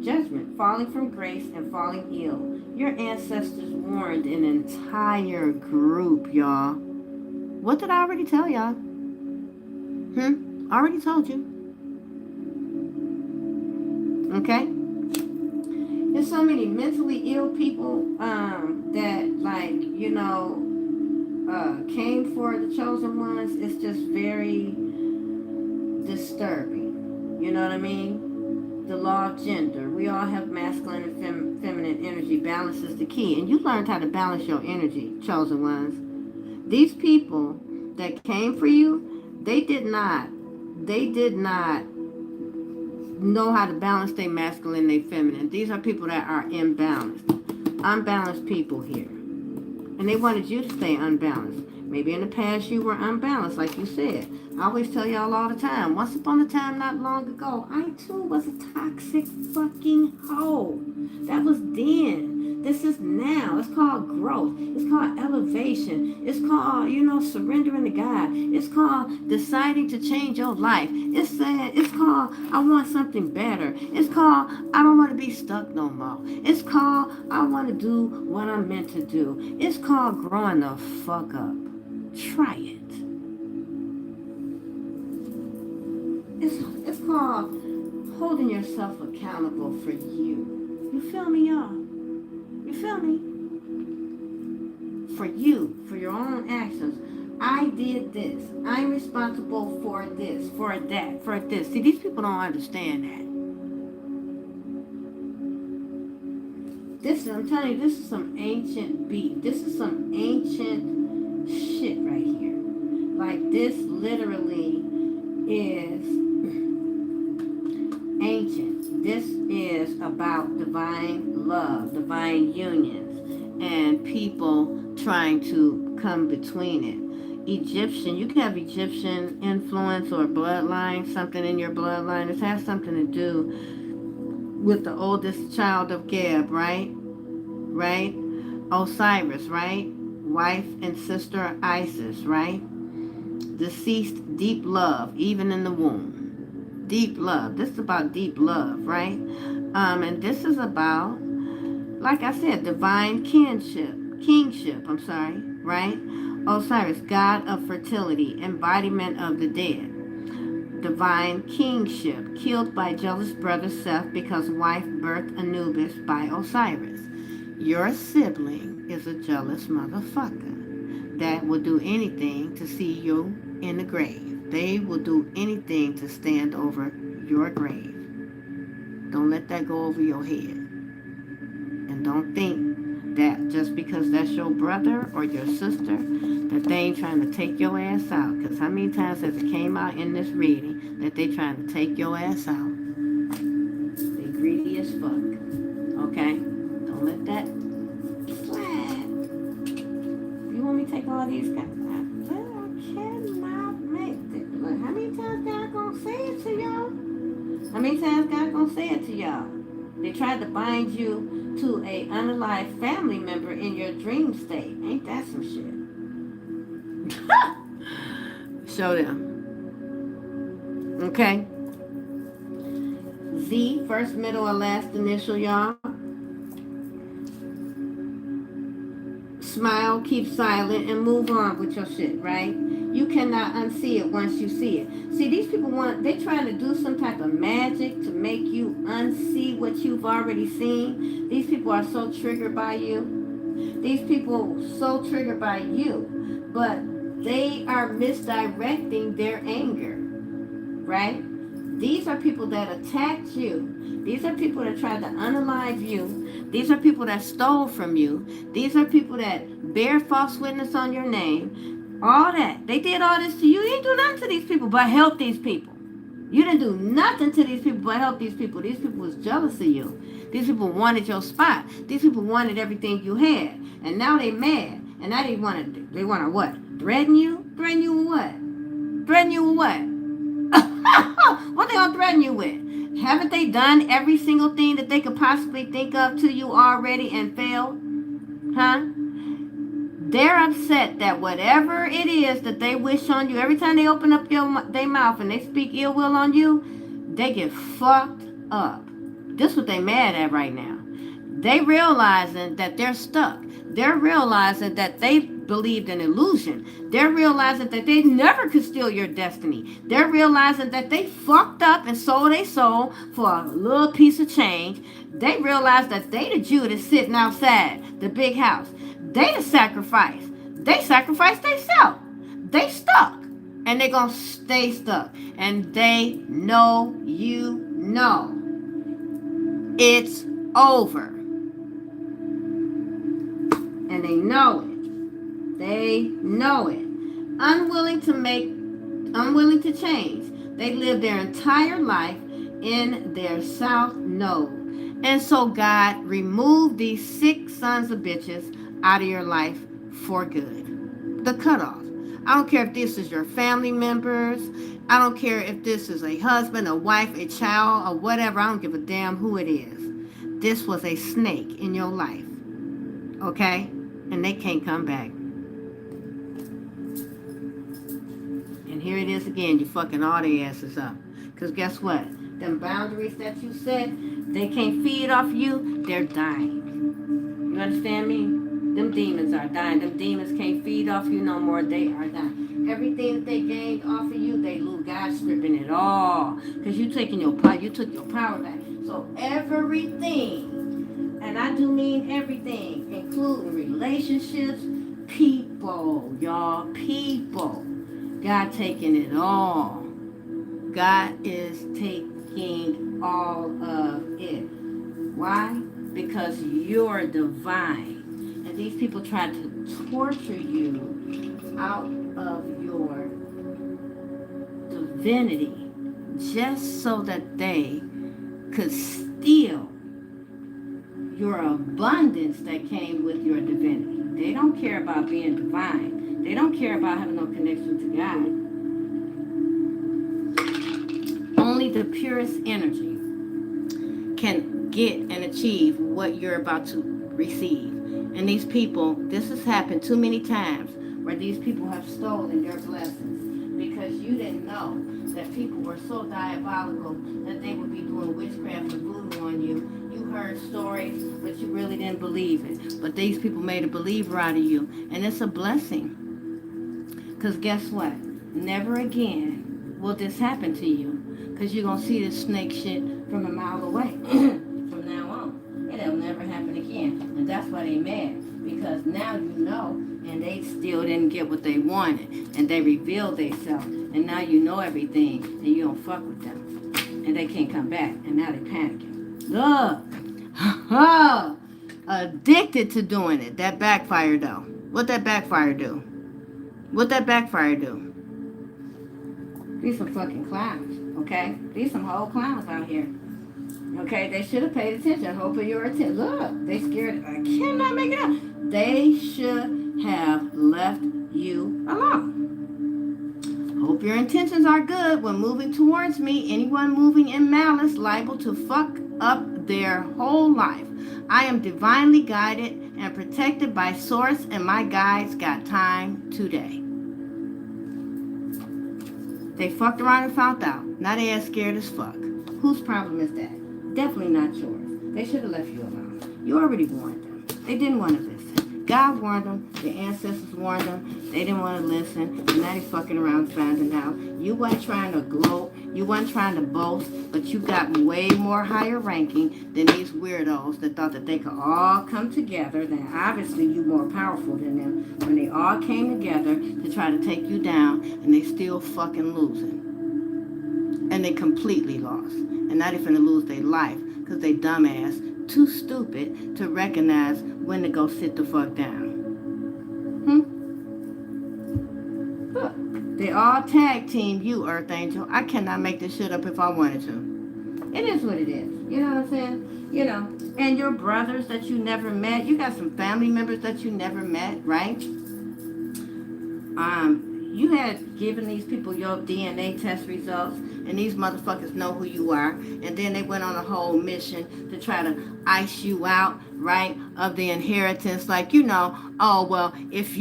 Judgment, falling from grace and falling ill. Your ancestors warned an entire group, y'all. What did I already tell y'all? I already told you. Okay? There's so many mentally ill people that, like, you know, came for the chosen ones. It's just very disturbing. You know what I mean? The law of gender. We all have masculine and feminine energy. Balance is the key. And you learned how to balance your energy, chosen ones. These people that came for you, they did not know how to balance their masculine and their feminine. These are people that are imbalanced. Unbalanced people here. And they wanted you to stay unbalanced. Maybe in the past you were unbalanced, like you said. I always tell y'all all the time, once upon a time not long ago, I too was a toxic fucking hoe. That was then. This is now. It's called growth. It's called elevation. It's called, surrendering to God. It's called deciding to change your life. It's called I want something better. It's called I don't want to be stuck no more. It's called I want to do what I'm meant to do. It's called growing the fuck up. Try it. It's called holding yourself accountable for you. You feel me, y'all? You feel me? For you, for your own actions. I did this. I'm responsible for this, for that, for this. See, these people don't understand that. I'm telling you, this is some ancient beat. This is some ancient shit right here. Like, this literally is ancient. This is about divine love, divine unions, and people trying to come between it. Egyptian, you can have Egyptian influence or bloodline, something in your bloodline. This has something to do with the oldest child of Geb, right? Right? Osiris, right? Wife and sister Isis, right? Deceased, deep love, even in the womb. Deep love. This is about deep love, right? And this is about, like I said, divine kingship, right? Osiris, god of fertility, embodiment of the dead. Divine kingship, killed by jealous brother Seth because wife birthed Anubis by Osiris. Your sibling is a jealous motherfucker that will do anything to see you in the grave. They will do anything to stand over your grave. Don't let that go over your head. And don't think that just because that's your brother or your sister, that they ain't trying to take your ass out. Because how many times has it came out in this reading that they trying to take your ass out? They greedy as fuck. Okay? Don't let that slide. You want me to take all these guys? I cannot make it. Look, how many times God gonna say it to y'all? How many times God gonna say it to y'all? They tried to bind you to a unalive family member in your dream state. Ain't that some shit? Show them. Okay? Z, first, middle, or last initial, y'all. Smile, keep silent, and move on with your shit, right? You cannot unsee it once you see it. See, these people they trying to do some type of magic to make you unsee what you've already seen. These people are so triggered by you. These people so triggered by you. But they are misdirecting their anger, right? These are people that attacked you. These are people that tried to unalive you. These are people that stole from you. These are people that bear false witness on your name. All that. They did all this to you. You didn't do nothing to these people but help these people. You didn't do nothing to these people but help these people. These people was jealous of you. These people wanted your spot. These people wanted everything you had. And now they mad. And now they want to what? Threaten you? Threaten you with what? Threaten you with what? What they gonna threaten you with? Haven't they done every single thing that they could possibly think of to you already and failed? Huh? They're upset that whatever it is that they wish on you, every time they open up their mouth and they speak ill will on you, they get fucked up. This is what they mad at right now. They realizing that they're stuck. They're realizing that they believed in illusion. They're realizing that they never could steal your destiny. They're realizing that they fucked up and sold their soul for a little piece of change. They realize that they the Judas sitting outside the big house. They the sacrifice. They sacrificed themselves. They stuck. And they gonna stay stuck. And they know you know. It's over. And they know it. They know it. Unwilling to change. They live their entire life in their south node. And so God removed these sick sons of bitches out of your life for good. The cutoff. I don't care if this is your family members. I don't care if this is a husband, a wife, a child, or whatever. I don't give a damn who it is. This was a snake in your life. Okay? And they can't come back. And here it is again. You fucking all their asses up. Because guess what? Them boundaries that you set, they can't feed off you. They're dying. You understand me? Them demons are dying. Them demons can't feed off you no more. They are dying. Everything that they gained off of you, they lose. God stripping it all. Because you taking your power. You took your power back. So everything, and I do mean everything, including relationships, people, y'all, people. God taking it all. God is taking all of it. Why? Because you're divine. And these people try to torture you out of your divinity just so that they could steal your abundance that came with your divinity. They don't care about being divine. They don't care about having no connection to God. Only the purest energy can get and achieve what you're about to receive. And these people, this has happened too many times where these people have stolen your blessings because you didn't know that people were so diabolical that they would be doing witchcraft and voodoo on you. You heard stories, but you really didn't believe it. But these people made a believer out of you. And it's a blessing. Because guess what? Never again will this happen to you. Because you're going to see this snake shit from a mile away. From now on. It'll never happen again. And that's why they mad. Because now you know, and they still didn't get what they wanted. And they revealed themselves. And now you know everything. And you don't fuck with them. And they can't come back. And now they're panicking. Look. Addicted to doing it. That backfire though. What that backfire do? What that backfire do? These some fucking clowns. Okay? These some whole clowns out here. Okay, they should have paid attention. Hope for your attention. Look, they scared. I cannot make it up. They should have left you alone. Hope your intentions are good when moving towards me. Anyone moving in malice liable to fuck up their whole life. I am divinely guided and protected by source, and my guides got time today. They fucked around and found out. Now they are scared as fuck. Whose problem is that? Definitely not yours. They should have left you alone. You already warned them. They didn't want to listen. God warned them. The ancestors warned them. They didn't want to listen. And now they fucking around finding out. You weren't trying to gloat. You weren't trying to boast. But you got way more higher ranking than these weirdos that thought that they could all come together. Then obviously you more powerful than them. When they all came together to try to take you down. And they still fucking losing. And they completely lost. And now they're finna lose their life because they dumbass too stupid to recognize when to go sit the fuck down. Look, they all tag team you, Earth Angel. I cannot make this shit up if I wanted to. It is what it is. You know what I'm saying? You know, and your brothers that you never met. You got some family members that you never met, right? You had given these people your DNA test results, and these motherfuckers know who you are, and then they went on a whole mission to try to ice you out, right, of the inheritance, like, you know, oh, well, if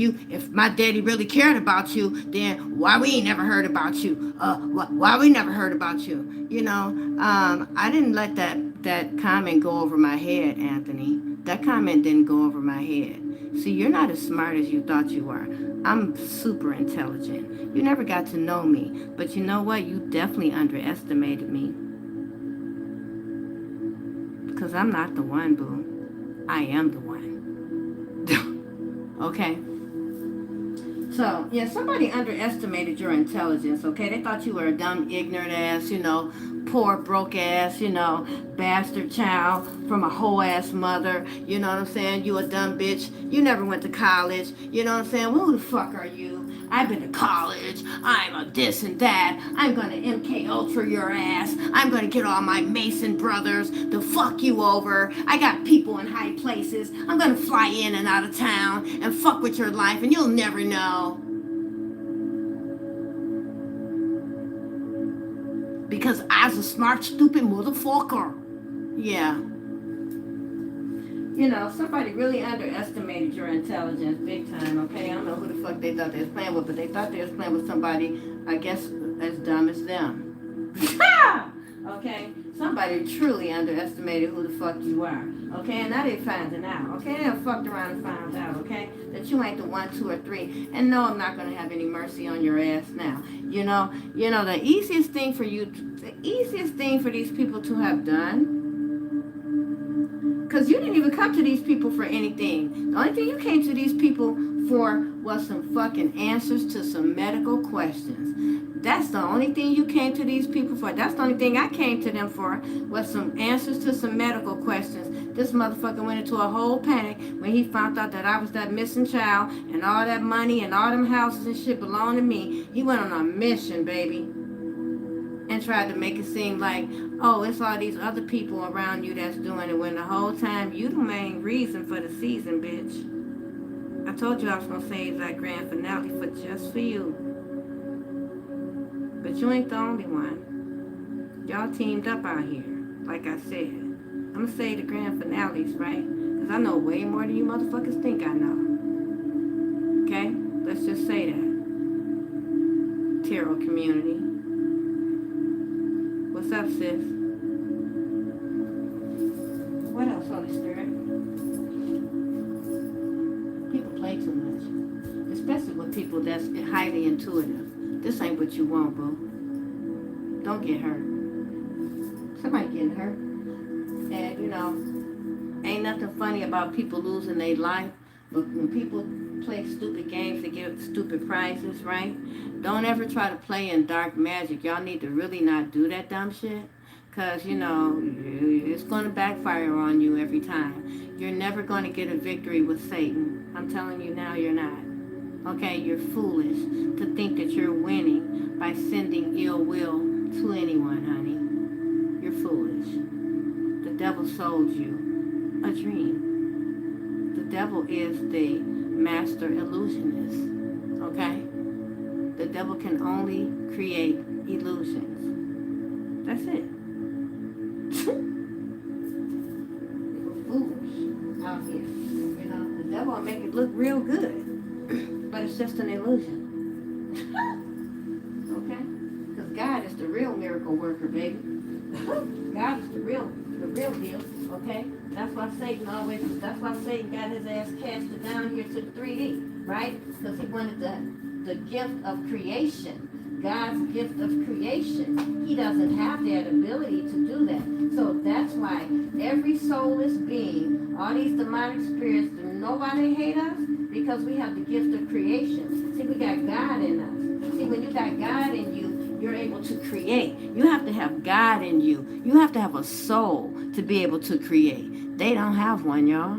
my daddy really cared about you, then why we ain't never heard about you, why we never heard about you, you know. I didn't let that comment go over my head, Anthony. That comment didn't go over my head. See, you're not as smart as you thought you were. I'm super intelligent. You never got to know me. But you know what? You definitely underestimated me. Because I'm not the one, boo. I am the one. Okay? So, yeah, somebody underestimated your intelligence, okay? They thought you were a dumb, ignorant ass, you know, poor, broke ass, you know, bastard child from a whole ass mother. You know what I'm saying? You a dumb bitch. You never went to college. You know what I'm saying? Well, who the fuck are you? I've been to college. I'm a this and that. I'm going to MK Ultra your ass. I'm going to get all my Mason brothers to fuck you over. I got people in high places. I'm going to fly in and out of town and fuck with your life, and you'll never know. Because I's a smart, stupid motherfucker. Yeah. You know, somebody really underestimated your intelligence big time, okay? I don't know who the fuck they thought they was playing with, but they thought they was playing with somebody, I guess, as dumb as them. Okay? Somebody truly underestimated who the fuck you are, okay? And now they finding out, okay? They done fucked around and found out, okay? That you ain't the 1, 2, or 3. And no, I'm not gonna have any mercy on your ass now. You know, the easiest thing for these people to have done, because you didn't even come to these people for anything. The only thing you came to these people for was some fucking answers to some medical questions. That's the only thing you came to these people for. That's the only thing I came to them for, was some answers to some medical questions. This motherfucker went into a whole panic when he found out that I was that missing child and all that money and all them houses and shit belonged to me. He went on a mission, baby. And tried to make it seem like, oh, it's all these other people around you that's doing it, when the whole time you the main reason for the season, bitch. I told you I was going to save that grand finale just for you. But you ain't the only one. Y'all teamed up out here, like I said. I'm going to say the grand finales, right? Because I know way more than you motherfuckers think I know. Okay? Let's just say that. Tarot community. What's up, sis? What else, Holy Spirit? People play too much. Especially with people that's highly intuitive. This ain't what you want, boo. Don't get hurt. Somebody getting hurt. And, you know, ain't nothing funny about people losing their life. But when people play stupid games to get stupid prizes, right? Don't ever try to play in dark magic. Y'all need to really not do that dumb shit. Because, you know, it's going to backfire on you every time. You're never going to get a victory with Satan. I'm telling you now, you're not. Okay, you're foolish to think that you're winning by sending ill will to anyone, honey. You're foolish. The devil sold you a dream. The devil is the master illusionist. Okay? The devil can only create illusions. That's it. Foolish out here. You know, the devil will make it look real good, but it's just an illusion. Okay? Because God is the real miracle worker, baby. God is the real deal. Okay? That's why Satan got his ass casted down here to the 3D, right? Because he wanted the gift of creation. God's gift of creation. He doesn't have that ability to do that. So that's why every soulless being, all these demonic spirits, do know why they hate us? Because we have the gift of creation. See, we got God in us. See, when you got God in you, you're able to create. You have to have God in you. You have to have a soul to be able to create. They don't have one, y'all.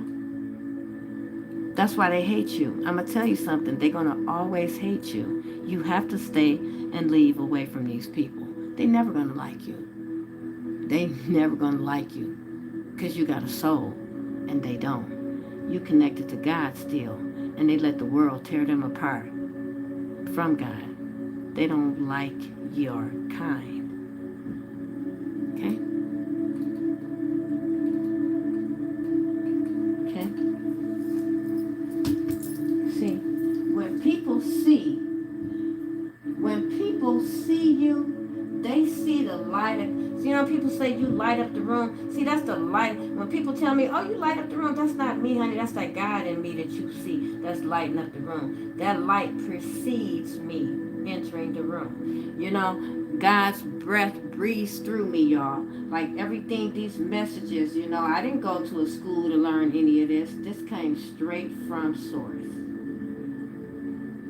That's why they hate you. I'm going to tell you something. They're going to always hate you. You have to stay and leave away from these people. They're never going to like you. They never going to like you because you got a soul and they don't. You connected to God still, and they let the world tear them apart from God. They don't like your kind. Okay? Okay? See, when people see you, they see the light. You know, people say you light up the room. See, that's the light. When people tell me, oh, you light up the room, that's not me, honey. That's that God in me that you see that's lighting up the room. That light precedes me entering the room. You know, God's breath breathes through me, y'all. Like everything, these messages, you know, I didn't go to a school to learn any of this. This came straight from source.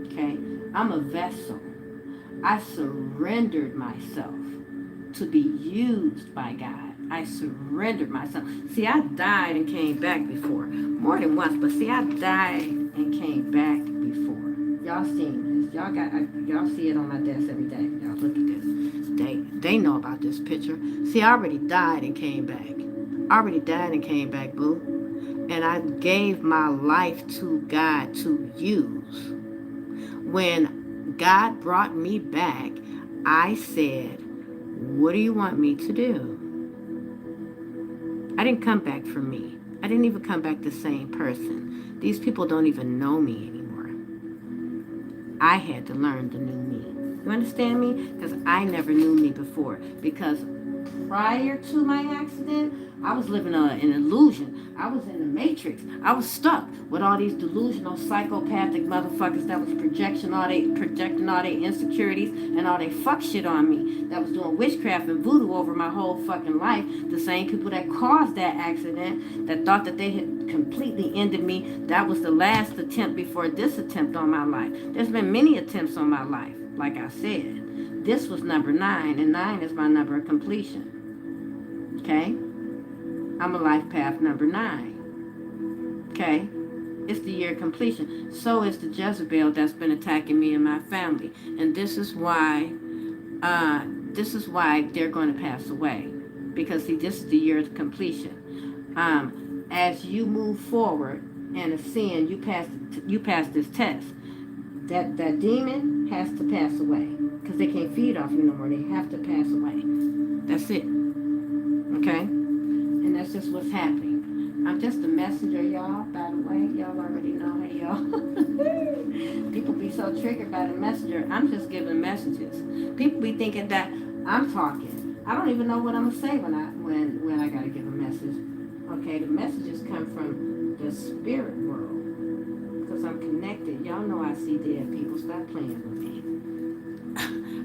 Okay? I'm a vessel. I surrendered myself to be used by God. I surrendered myself. See, I died and came back before. More than once, but see, I died and came back before. Y'all seen this. Y'all see it on my desk every day. Y'all look at this. They know about this picture. See, I already died and came back. I already died and came back, boo. And I gave my life to God to use. When God brought me back, I said, What do you want me to do? I didn't come back for me. I didn't even come back the same person. These people don't even know me anymore. I had to learn the new me. You understand me? Because I never knew me before. Because prior to my accident, I was living an illusion. I was in the matrix. I was stuck with all these delusional, psychopathic motherfuckers that was projecting all their insecurities and all their fuck shit on me. That was doing witchcraft and voodoo over my whole fucking life. The same people that caused that accident, that thought that they had completely ended me. That was the last attempt before this attempt on my life. There's been many attempts on my life, like I said. This was number 9, and 9 is my number of completion. Okay? I'm a life path number 9. Okay? It's the year of completion. So is the Jezebel that's been attacking me and my family. And this is why they're going to pass away. Because see, this is the year of completion. As you move forward and ascend, you pass this test. That demon has to pass away. Because they can't feed off you no more. They have to pass away. That's it. Okay? And that's just what's happening. I'm just a messenger, y'all. By the way, y'all already know. Hey, y'all. People be so triggered by the messenger. I'm just giving messages. People be thinking that I'm talking. I don't even know what I'm gonna say when I gotta give a message. Okay, the messages come from the spirit world. Because I'm connected. Y'all know I see dead people. Stop playing with me.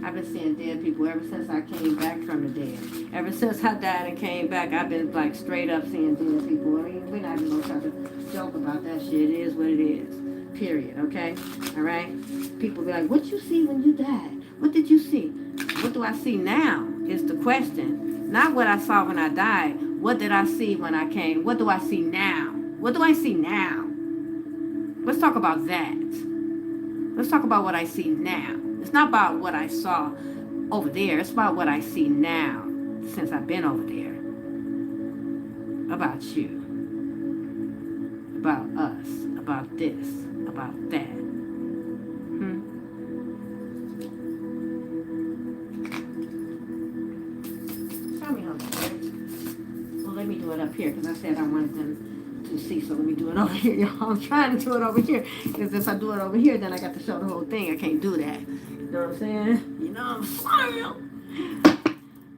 I've been seeing dead people ever since I came back from the dead. Ever since I died and came back, I've been like straight up seeing dead people. I mean, we're not even gonna try to joke about that shit. It is what it is. Period. Okay? Alright? People be like, what you see when you died? What did you see? What do I see now is the question. Not what I saw when I died. What did I see when I came? What do I see now? What do I see now? Let's talk about that. Let's talk about what I see now. It's not about what I saw over there. It's about what I see now since I've been over there. About you. About us. About this. About that. Show me how to do it. Well, let me do it up here because I said I wanted them to see, so let me do it over here, y'all. I'm trying to do it over here because if I do it over here, then I got to show the whole thing. I can't do that. You know what I'm saying? You know what I'm saying?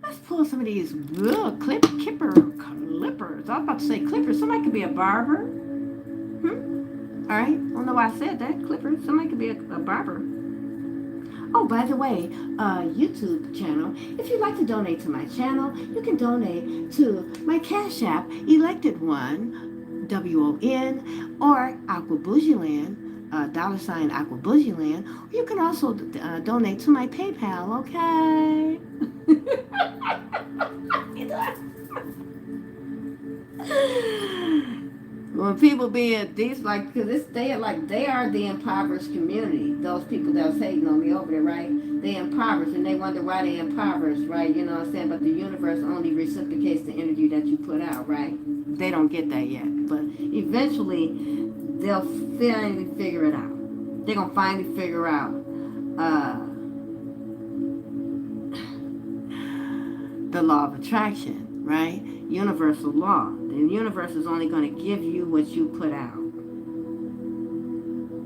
Let's pull some of these clippers. I was about to say clippers. Somebody could be a barber. All right. I don't know why I said that. Clippers. Somebody could be a barber. Oh, by the way, YouTube channel, if you'd like to donate to my channel, you can donate to my Cash App, ELECTEDWON, WON, or AQUA BOUGEELAND, $ AQUA BOUGEELAND. You can also donate to my PayPal, okay? When people be at these, like, because they are the impoverished community. Those people that was hating on me over there, right? They impoverished, and they wonder why they impoverished, right? You know what I'm saying? But the universe only reciprocates the energy that you put out, right? They don't get that yet. But eventually, they'll finally figure it out. They're going to finally figure out the law of attraction, right? Universal law. The universe is only going to give you what you put out.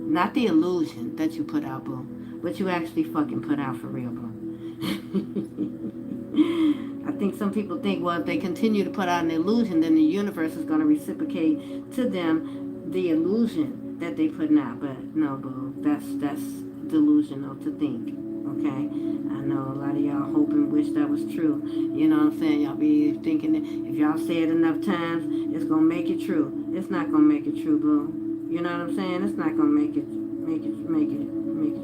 Not the illusion that you put out, boo. What you actually fucking put out for real, boo. I think some people think, well, if they continue to put out an illusion, then the universe is going to reciprocate to them the illusion that they put out. But no, boo. That's delusional to think. Okay? I know a lot of y'all hope and wish that was true. You know what I'm saying? Y'all be thinking that if y'all say it enough times, it's going to make it true. It's not going to make it true, boo. You know what I'm saying? It's not going to make it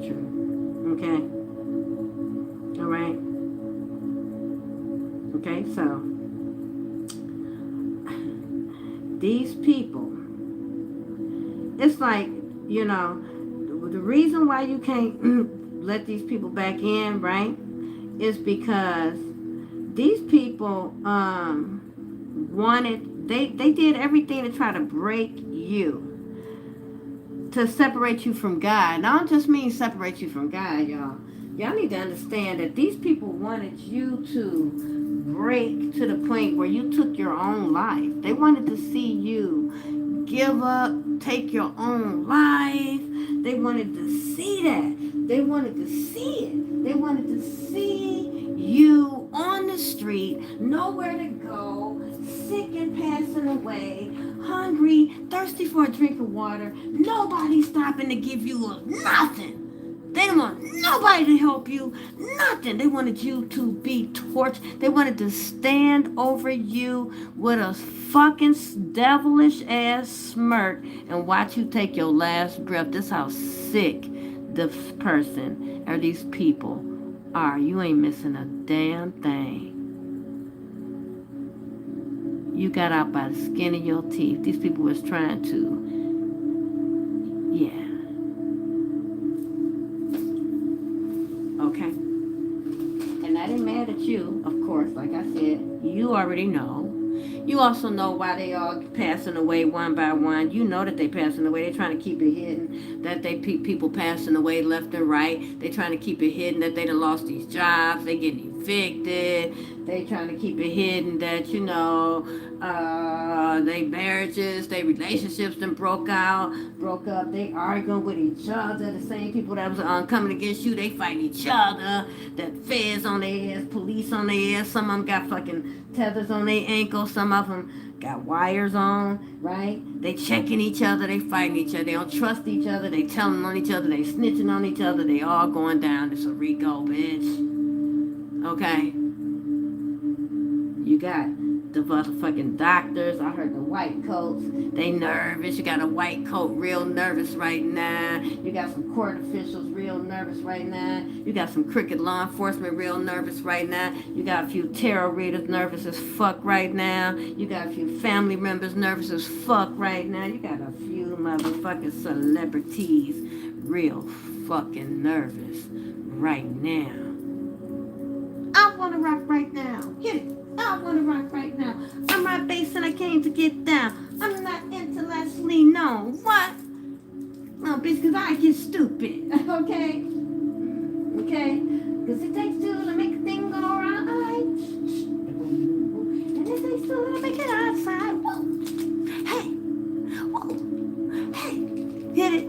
true. Okay? Alright? Okay, so these people, it's like, you know, the reason why you can't let these people back in, right, is because these people they did everything to try to break you, to separate you from God. And I don't just mean separate you from God, y'all. Y'all need to understand that these people wanted you to break to the point where you took your own life. They wanted to see you give up, take your own life. They wanted to see that. They wanted to see it. They wanted to see you on the street, nowhere to go, sick and passing away, hungry, thirsty for a drink of water, nobody stopping to give you nothing. They didn't want nobody to help you, nothing. They wanted you to be tortured. They wanted to stand over you with a fucking devilish ass smirk and watch you take your last breath. This is how sick this person or these people are. You ain't missing a damn thing. You got out by the skin of your teeth. These people was trying to, yeah. Okay. And I didn't mad at you, of course, like I said. You already know. You also know why they all passing away one by one. You know that they passing away. They're trying to keep it hidden that they people passing away left and right. They're trying to keep it hidden that they done lost these jobs. They getting evicted. They trying to keep it hidden that, you know, they marriages, they relationships done broke up. They arguing with each other. The same people that was coming against you, they fighting each other. That feds on their ass, police on their ass. Some of them got fucking tethers on their ankles. Some of them got wires on, right? They checking each other. They fighting each other. They don't trust each other. They telling on each other. They snitching on each other. They all going down. It's a Rico, bitch. Okay? You got the motherfucking doctors. I heard the white coats. They nervous. You got a white coat real nervous right now. You got some court officials real nervous right now. You got some crooked law enforcement real nervous right now. You got a few tarot readers nervous as fuck right now. You got a few family members nervous as fuck right now. You got a few motherfucking celebrities real fucking nervous right now. I want to rock right now. Hit it. I want to rock right now. I'm right bass and I came to get down. I'm not intellectually known. What? No, bitch, because I get stupid. Okay? Okay? Because it takes two to make a thing go right. And it takes two to make it outside. Whoa. Hey. Whoa. Hey. Hit it.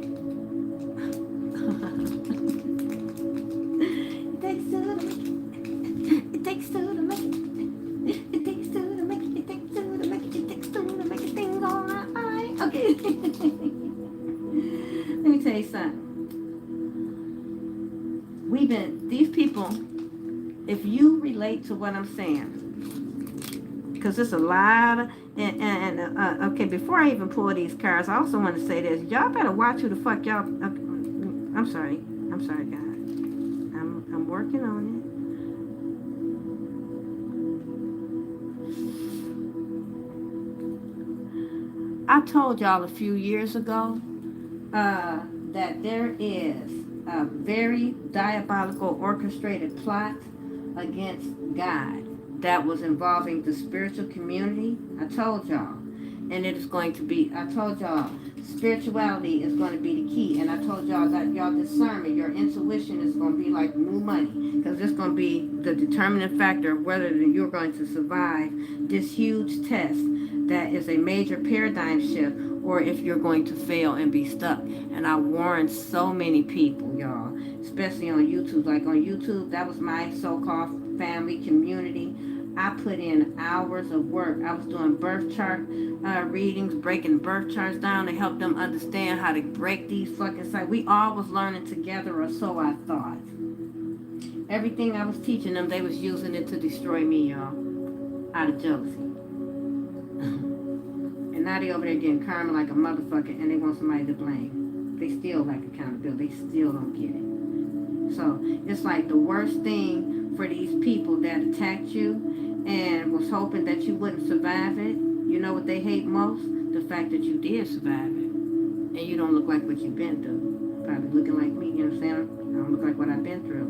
It takes two to make it. It takes two to make it. It takes two to make it. It takes two to make it. It takes two to make a thing go right. Okay. Let me tell you something. These people, if you relate to what I'm saying, because there's a lot of, okay, before I even pull these cards, I also want to say this. Y'all better watch who the fuck y'all, I'm sorry, God. I'm working on it. I told y'all a few years ago that there is a very diabolical orchestrated plot against God that was involving the spiritual community. I told y'all. And it is going to be, I told y'all, spirituality is going to be the key. And I told y'all that y'all discernment, your intuition is going to be like new money. Because it's going to be the determining factor of whether you're going to survive this huge test that is a major paradigm shift, or if you're going to fail and be stuck. And I warned so many people, y'all, especially on YouTube. Like on YouTube, that was my so-called family community. I put in hours of work. I was doing birth chart readings, breaking birth charts down to help them understand how to break these fucking sites. We all was learning together, or so I thought. Everything I was teaching them, they was using it to destroy me, y'all, out of jealousy. And now they over there getting karma like a motherfucker, and they want somebody to blame. They still like accountability. They still don't get it. So it's like the worst thing for these people that attacked you and was hoping that you wouldn't survive it. You know what they hate most? The fact that you did survive it. And you don't look like what you've been through. Probably looking like me, you understand? I don't look like what I've been through.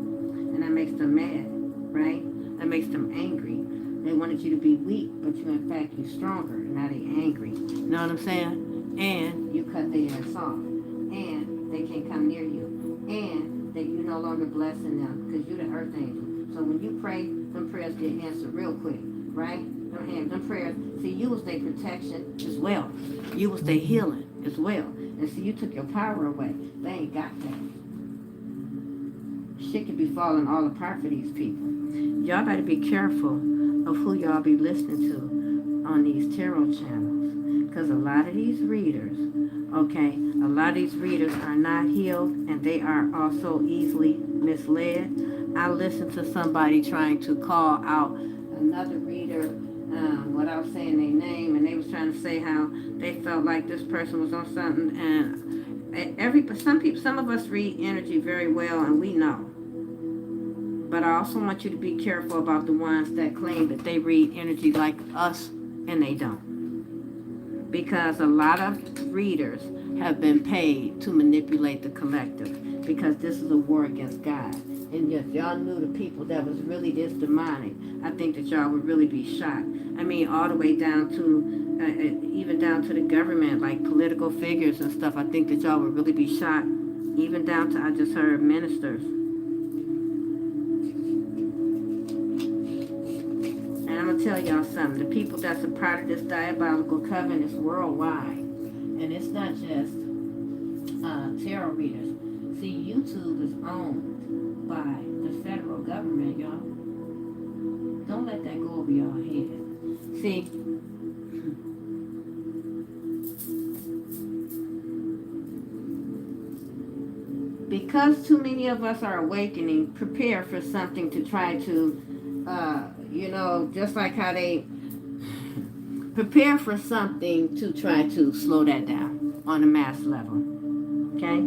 And that makes them mad, right? That makes them angry. They wanted you to be weak, but you in fact you're stronger. And now they angry. You know what I'm saying? And you cut their ass off. And they can't come near you. And that you're no longer blessing them because you're the earth angel. So when you pray, them prayers get answered real quick, right? Them prayers, see, you was their protection as well. You was their healing as well. And see, you took your power away. They ain't got that. Shit could be falling all apart for these people. Y'all better be careful of who y'all be listening to on these tarot channels. Because a lot of these readers, okay, a lot of these readers are not healed and they are also easily misled. I listened to somebody trying to call out another reader without saying their name, and they was trying to say how they felt like this person was on something. And some of us read energy very well, and we know. But I also want you to be careful about the ones that claim that they read energy like us, and they don't. Because a lot of readers have been paid to manipulate the collective, because this is a war against God. And if y'all knew the people that was really this demonic, I think that y'all would really be shocked. I mean, all the way down to, even down to the government, like political figures and stuff. I think that y'all would really be shocked. Even down to, I just heard ministers. And I'm going to tell y'all something. The people that's a part of this diabolical coven is worldwide. And it's not just tarot readers. See, YouTube is owned by the federal government, y'all. Don't let that go over your head. See, because too many of us are awakening, prepare for something to try to, just like how they prepare for something to try to slow that down on a mass level. Okay?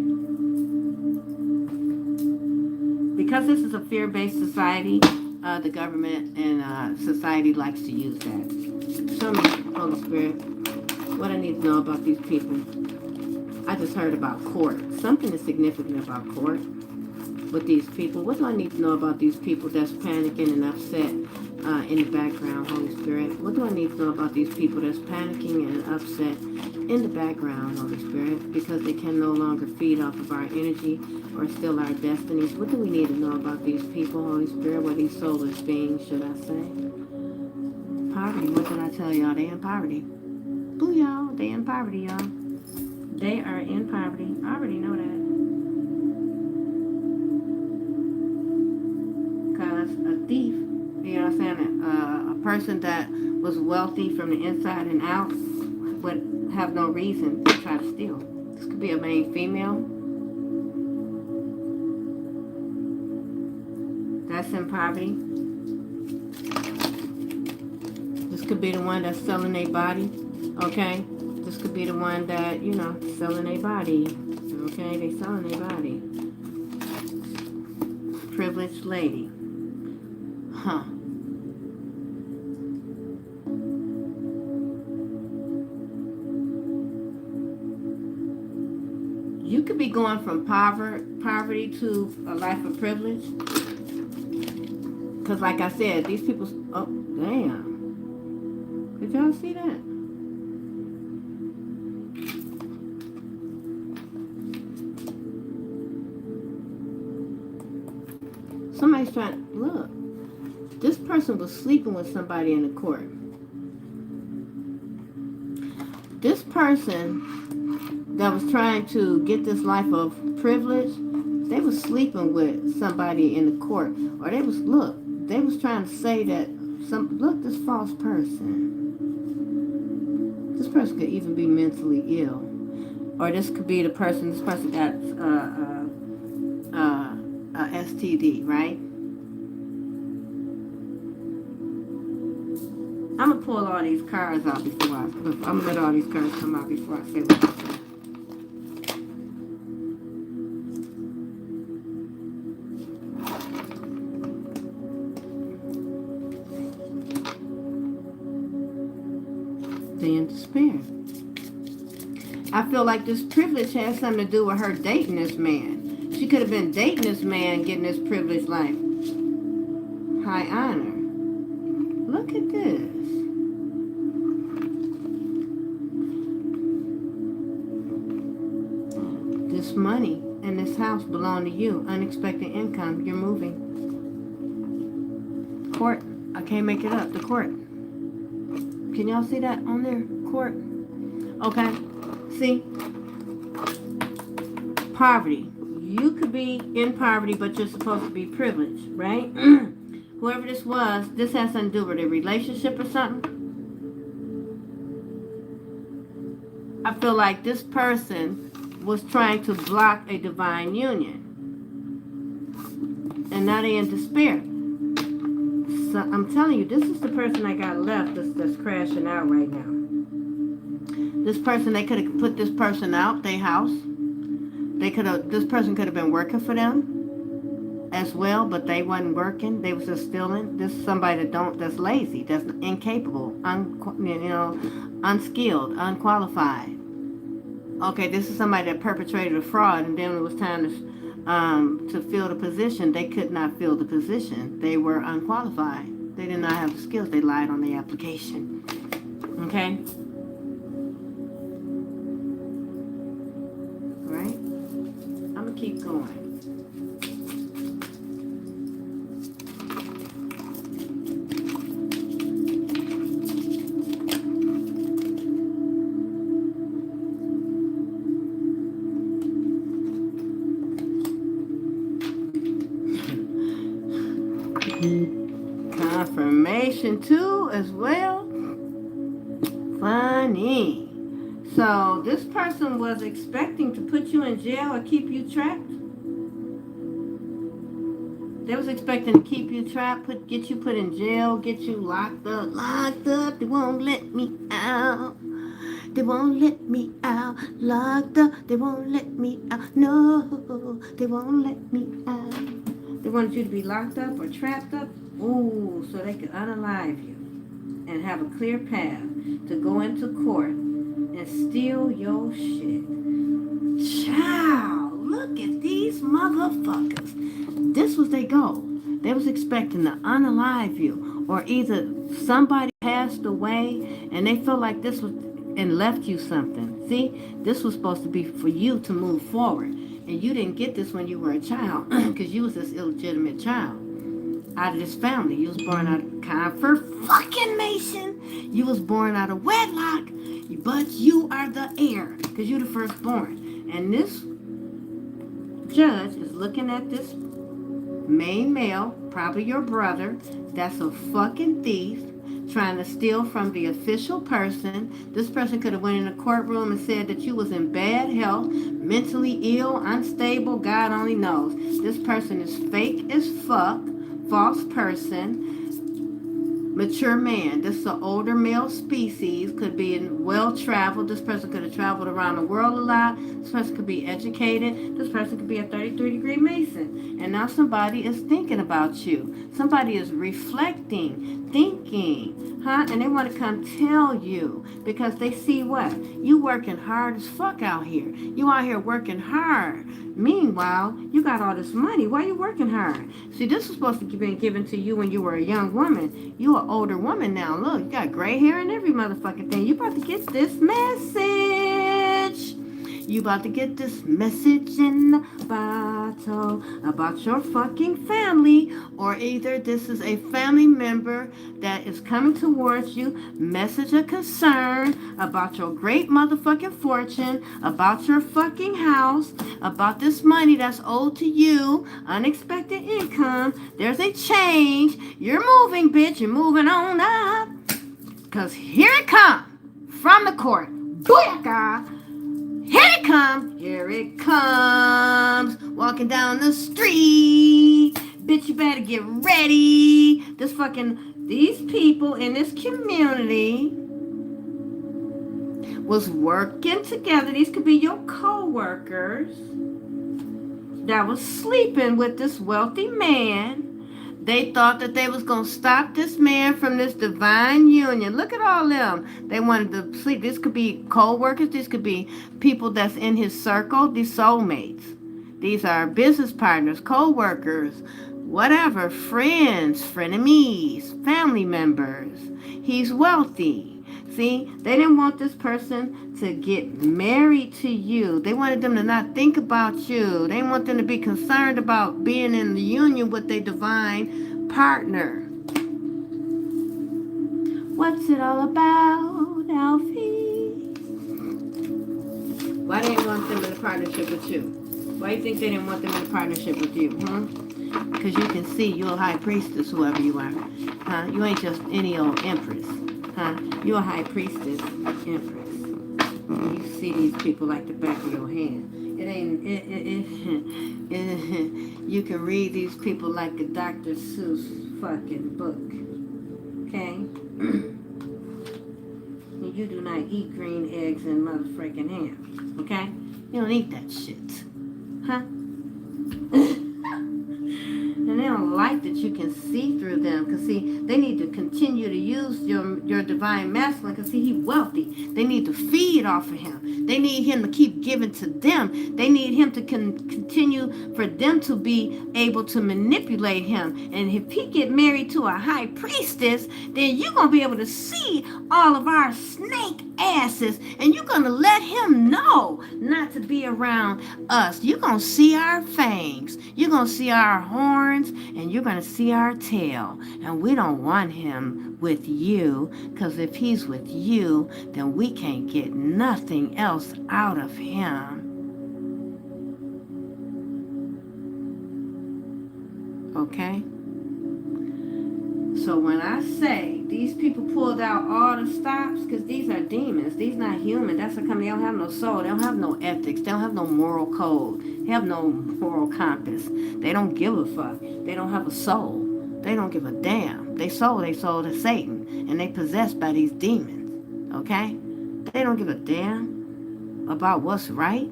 Because this is a fear-based society, the government and society likes to use that. Show me, Holy Spirit, what I need to know about these people. I just heard about court. Something is significant about court with these people. What do I need to know about these people that's panicking and upset in the background, Holy Spirit? What do I need to know about these people that's panicking and upset in the background, Holy Spirit, because they can no longer feed off of our energy or still our destinies? What do we need to know about these people, Holy Spirit, or these soulless beings, should I say? Poverty, what did I tell y'all? They in poverty. Boo, y'all. They in poverty, y'all. They are in poverty. I already know that. Because a thief, you know what I'm saying, a person that was wealthy from the inside and out would have no reason to try to steal. This could be a main female. That's in poverty. This could be the one that's selling their body, okay? This could be the one that, selling their body, okay? They selling their body. Privileged lady. Huh. You could be going from poverty to a life of privilege. Because like I said, these people... Oh, damn. Did y'all see that? Somebody's trying... Look. This person was sleeping with somebody in the court. This person that was trying to get this life of privilege, they was sleeping with somebody in the court. Or they was trying to say that this false person. This person could even be mentally ill. Or this could be this person got STD, right? I'm going to pull all these cards out before I'm going to let all these cards come out before I say what I say. They in despair. I feel like this privilege has something to do with her dating this man. She could have been dating this man, getting this privileged life. High honor. Look at this. This money and this this house belong to you. Unexpected income. You're moving. Court. I can't make it up. The court. Can y'all see that on there? Court. Okay. See? Poverty. You could be in poverty, but you're supposed to be privileged, right? Whoever this was, this has something to do with a relationship or something. I feel like this person was trying to block a divine union. And now they're in despair. So I'm telling you, this is the person I got left that's crashing out right now. This person, they could have put this person out, their house. This person could have been working for them as well, but they wasn't working. They was just stealing. This is somebody that's lazy, that's incapable, unskilled, unqualified. Okay, this is somebody that perpetrated a fraud, and then it was time to fill the position. They could not fill the position. They were unqualified. They did not have the skills. They lied on the application. Okay? Right? I'm going to keep going. Confirmation too as well. Funny. So this person was expecting to put you in jail or keep you trapped. They was expecting to keep you trapped, get you put in jail, get you locked up. They won't let me out. They won't let me out. Locked up. They won't let me out. No, they won't let me out. They wanted you to be locked up or trapped up. Ooh, so they could unalive you and have a clear path to go into court and steal your shit. Child, look at these motherfuckers. This was their goal. They was expecting to unalive you, or either somebody passed away and they felt like this was and left you something. See, this was supposed to be for you to move forward. And you didn't get this when you were a child because you was this illegitimate child out of this family. You was born out of confirmation. You was born out of wedlock, but you are the heir because you're the firstborn. And this judge is looking at this main male, probably your brother, that's a fucking thief, trying to steal from the official person. This person could have went in the courtroom and said that you was in bad health, mentally ill, unstable, God only knows. This person is fake as fuck, false person, mature man. This is an older male species, could be well-traveled. This person could have traveled around the world a lot. This person could be educated. This person could be a 33-degree Mason. And now somebody is thinking about you. Somebody is reflecting, thinking, and they want to come tell you because they see what? You working hard as fuck out here. You out here working hard. Meanwhile, you got all this money. Why you working hard? See, this was supposed to be given to you when you were a young woman. You an older woman now. Look, you got gray hair and every motherfucking thing. You about to get this message. You about to get this message in the bottle about your fucking family, or either this is a family member that is coming towards you, message of concern about your great motherfucking fortune, about your fucking house, about this money that's owed to you, unexpected income, there's a change, you're moving, bitch, you're moving on up, because here it comes from the court, booyaka. Here it comes, walking down the street, bitch, you better get ready, these people in this community was working together, these could be your co-workers, that was sleeping with this wealthy man. They thought that they was going to stop this man from this divine union. Look at all them. They wanted to sleep. This could be co-workers. This could be people that's in his circle. These soulmates. These are business partners, co-workers, whatever, friends, frenemies, family members. He's wealthy. See, they didn't want this person to get married to you. They wanted them to not think about you. They didn't want them to be concerned about being in the union with their divine partner. What's it all about, Alfie? Why they didn't want them in a partnership with you? Why do you think they didn't want them in a partnership with you, Because you can see you're a high priestess, whoever you are. You ain't just any old empress. You're a high priestess, empress. You see these people like the back of your hand. You can read these people like a Dr. Seuss fucking book. Okay? You do not eat green eggs and motherfucking ham. Okay? You don't eat that shit. And they don't like that you can see through them. Because, see, they need to continue to use your divine masculine. Because, see, he's wealthy. They need to feed off of him. They need him to keep giving to them. They need him to continue for them to be able to manipulate him. And if he get married to a high priestess, then you're going to be able to see all of our snake asses. And you're going to let him know not to be around us. You're going to see our fangs. You're going to see our horns. And you're going to see our tail. And we don't want him with you. Because if he's with you, then we can't get nothing else out of him. Okay? So when I say these people pulled out all the stops, because these are demons, these not human. That's how come they don't have no soul. They don't have no ethics. They don't have no moral code. They have no moral compass. They don't give a fuck. They don't have a soul. They don't give a damn. They sold to Satan, and they possessed by these demons. Okay? They don't give a damn about what's right.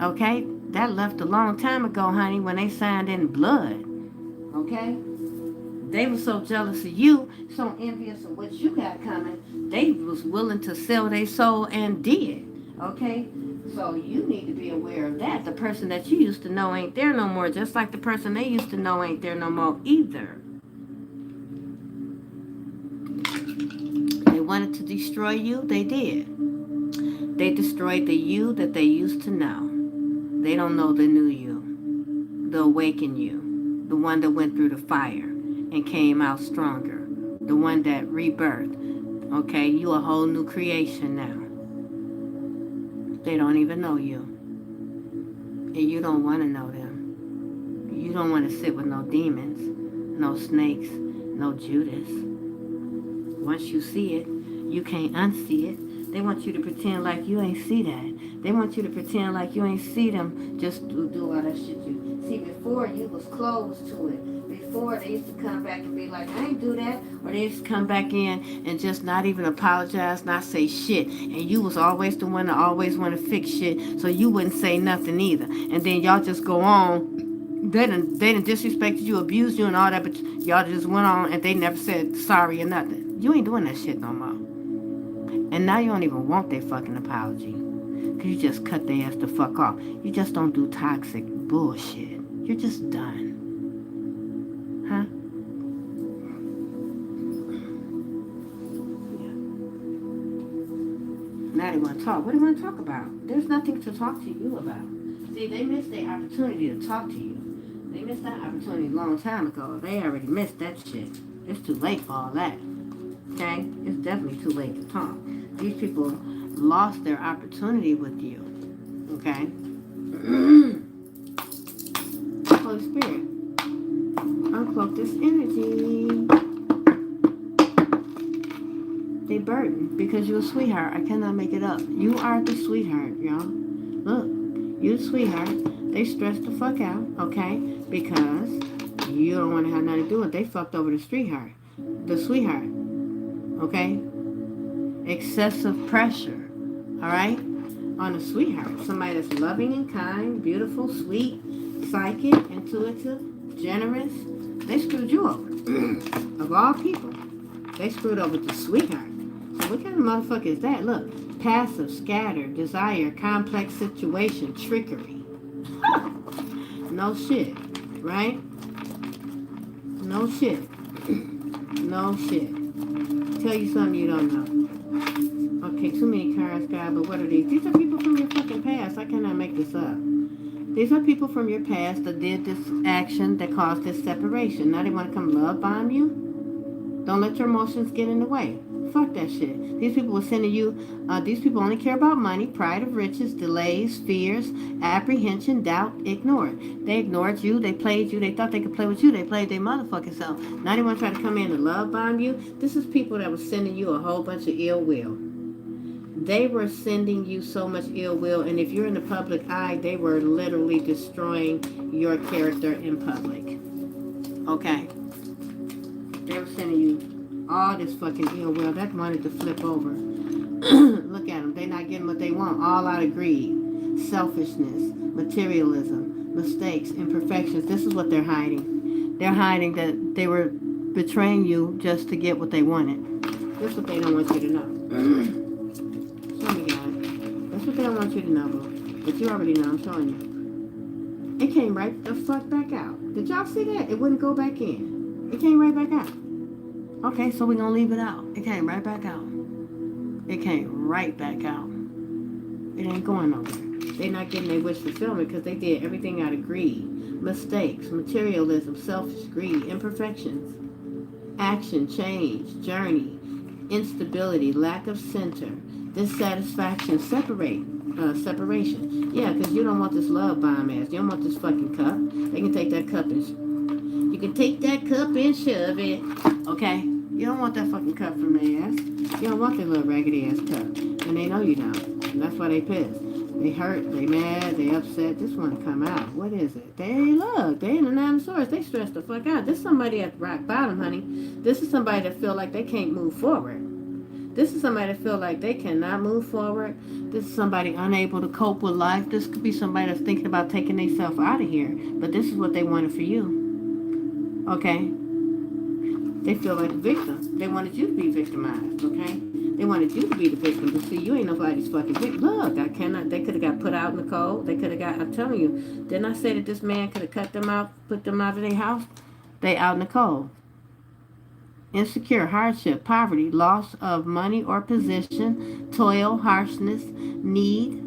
Okay? That left a long time ago, honey, when they signed in blood. Okay? They were so jealous of you, so envious of what you got coming, they was willing to sell their soul and did. Okay? So you need to be aware of that. The person that you used to know ain't there no more, just like the person they used to know ain't there no more either. They wanted to destroy you, they did. They destroyed the you that they used to know. They don't know the new you, the awakened you, the one that went through the fire and came out stronger, the one that rebirthed. Okay, you a whole new creation now. They don't even know you, and you don't want to know them. You don't want to sit with no demons, no snakes, no Judas. Once you see it, you can't unsee it. They want you to pretend like you ain't see that. They want you to pretend like you ain't see them just do all that shit you see. Before, you was closed to it. Before, they used to come back and be like, I ain't do that. Or they used to come back in and just not even apologize, not say shit. And you was always the one that always want to fix shit, so you wouldn't say nothing either. And then y'all just go on. They done disrespected you, abused you and all that, but y'all just went on and they never said sorry or nothing. You ain't doing that shit no more. And now you don't even want their fucking apology. Because you just cut their ass the fuck off. You just don't do toxic bullshit. You're just done. Huh? Yeah. Now they want to talk. What do you want to talk about? There's nothing to talk to you about. See, they missed their opportunity to talk to you. They missed that opportunity a long time ago. They already missed that shit. It's too late for all that. Okay? It's definitely too late to talk. These people lost their opportunity with you. Okay? Holy Spirit, uncloak this energy. They burdened because you're a sweetheart. I cannot make it up. You are the sweetheart, y'all. Look, you're the sweetheart. They stressed the fuck out, okay? Because you don't want to have nothing to do with it. They fucked over the sweetheart. The sweetheart. Okay? Excessive pressure. Alright? On a sweetheart. Somebody that's loving and kind, beautiful, sweet, psychic, intuitive, generous. They screwed you over. Of all people. They screwed over the sweetheart. So what kind of motherfucker is that? Look. Passive, scattered, desire, complex situation, trickery. No shit. Right? No shit. No shit. Tell you something you don't know. Okay, too many cards, God, but what are these? These are people from your fucking past. I cannot make this up. These are people from your past that did this action that caused this separation. Now they want to come love bomb you? Don't let your emotions get in the way. Fuck that shit. These people were sending you, these people only care about money, pride of riches, delays, fears, apprehension, doubt, ignored. They ignored you, they played you, they thought they could play with you, they played their motherfucking self. Now they want to try to come in and love bomb you. This is people that were sending you a whole bunch of ill will. They were sending you so much ill will, and if you're in the public eye, they were literally destroying your character in public. Okay? They were sending you all this fucking ill will. That wanted to flip over. Look at them. They're not getting what they want. All out of greed, selfishness, materialism, mistakes, imperfections. This is what they're hiding. They're hiding that they were betraying you just to get what they wanted. That's what they don't want you to know. Show me, guys. That's what they don't want you to know, boo. But you already know. I'm showing you. It came right the fuck back out. Did y'all see that? It wouldn't go back in. It came right back out. Okay, so we're going to leave it out. It came right back out. It came right back out. It ain't going nowhere. They're not getting their wish fulfillment because they did everything out of greed. Mistakes, materialism, selfish greed, imperfections, action, change, journey, instability, lack of center, dissatisfaction, separation. Yeah, because you don't want this love bomb ass. You don't want this fucking cup. They can take that cup and... You can take that cup and shove it. Okay? You don't want that fucking cup from their ass. You don't want that little raggedy ass cup. And they know you don't. And that's why they pissed. They hurt, they mad, they upset. Just want to come out. What is it? They look. They in the Nanosaurus. They stressed the fuck out. This is somebody at rock bottom, honey. This is somebody that feel like they can't move forward. This is somebody that feel like they cannot move forward. This is somebody unable to cope with life. This could be somebody that's thinking about taking themselves out of here. But this is what they wanted for you. Okay? They feel like a victim. They wanted you to be victimized, okay? They wanted you to be the victim. But see, you ain't nobody's fucking victim. Look, I cannot, they could have got put out in the cold. They could have got, I'm telling you, didn't I say that this man could have cut them out, put them out of their house? They out in the cold. Insecure, hardship, poverty, loss of money or position, toil, harshness, need,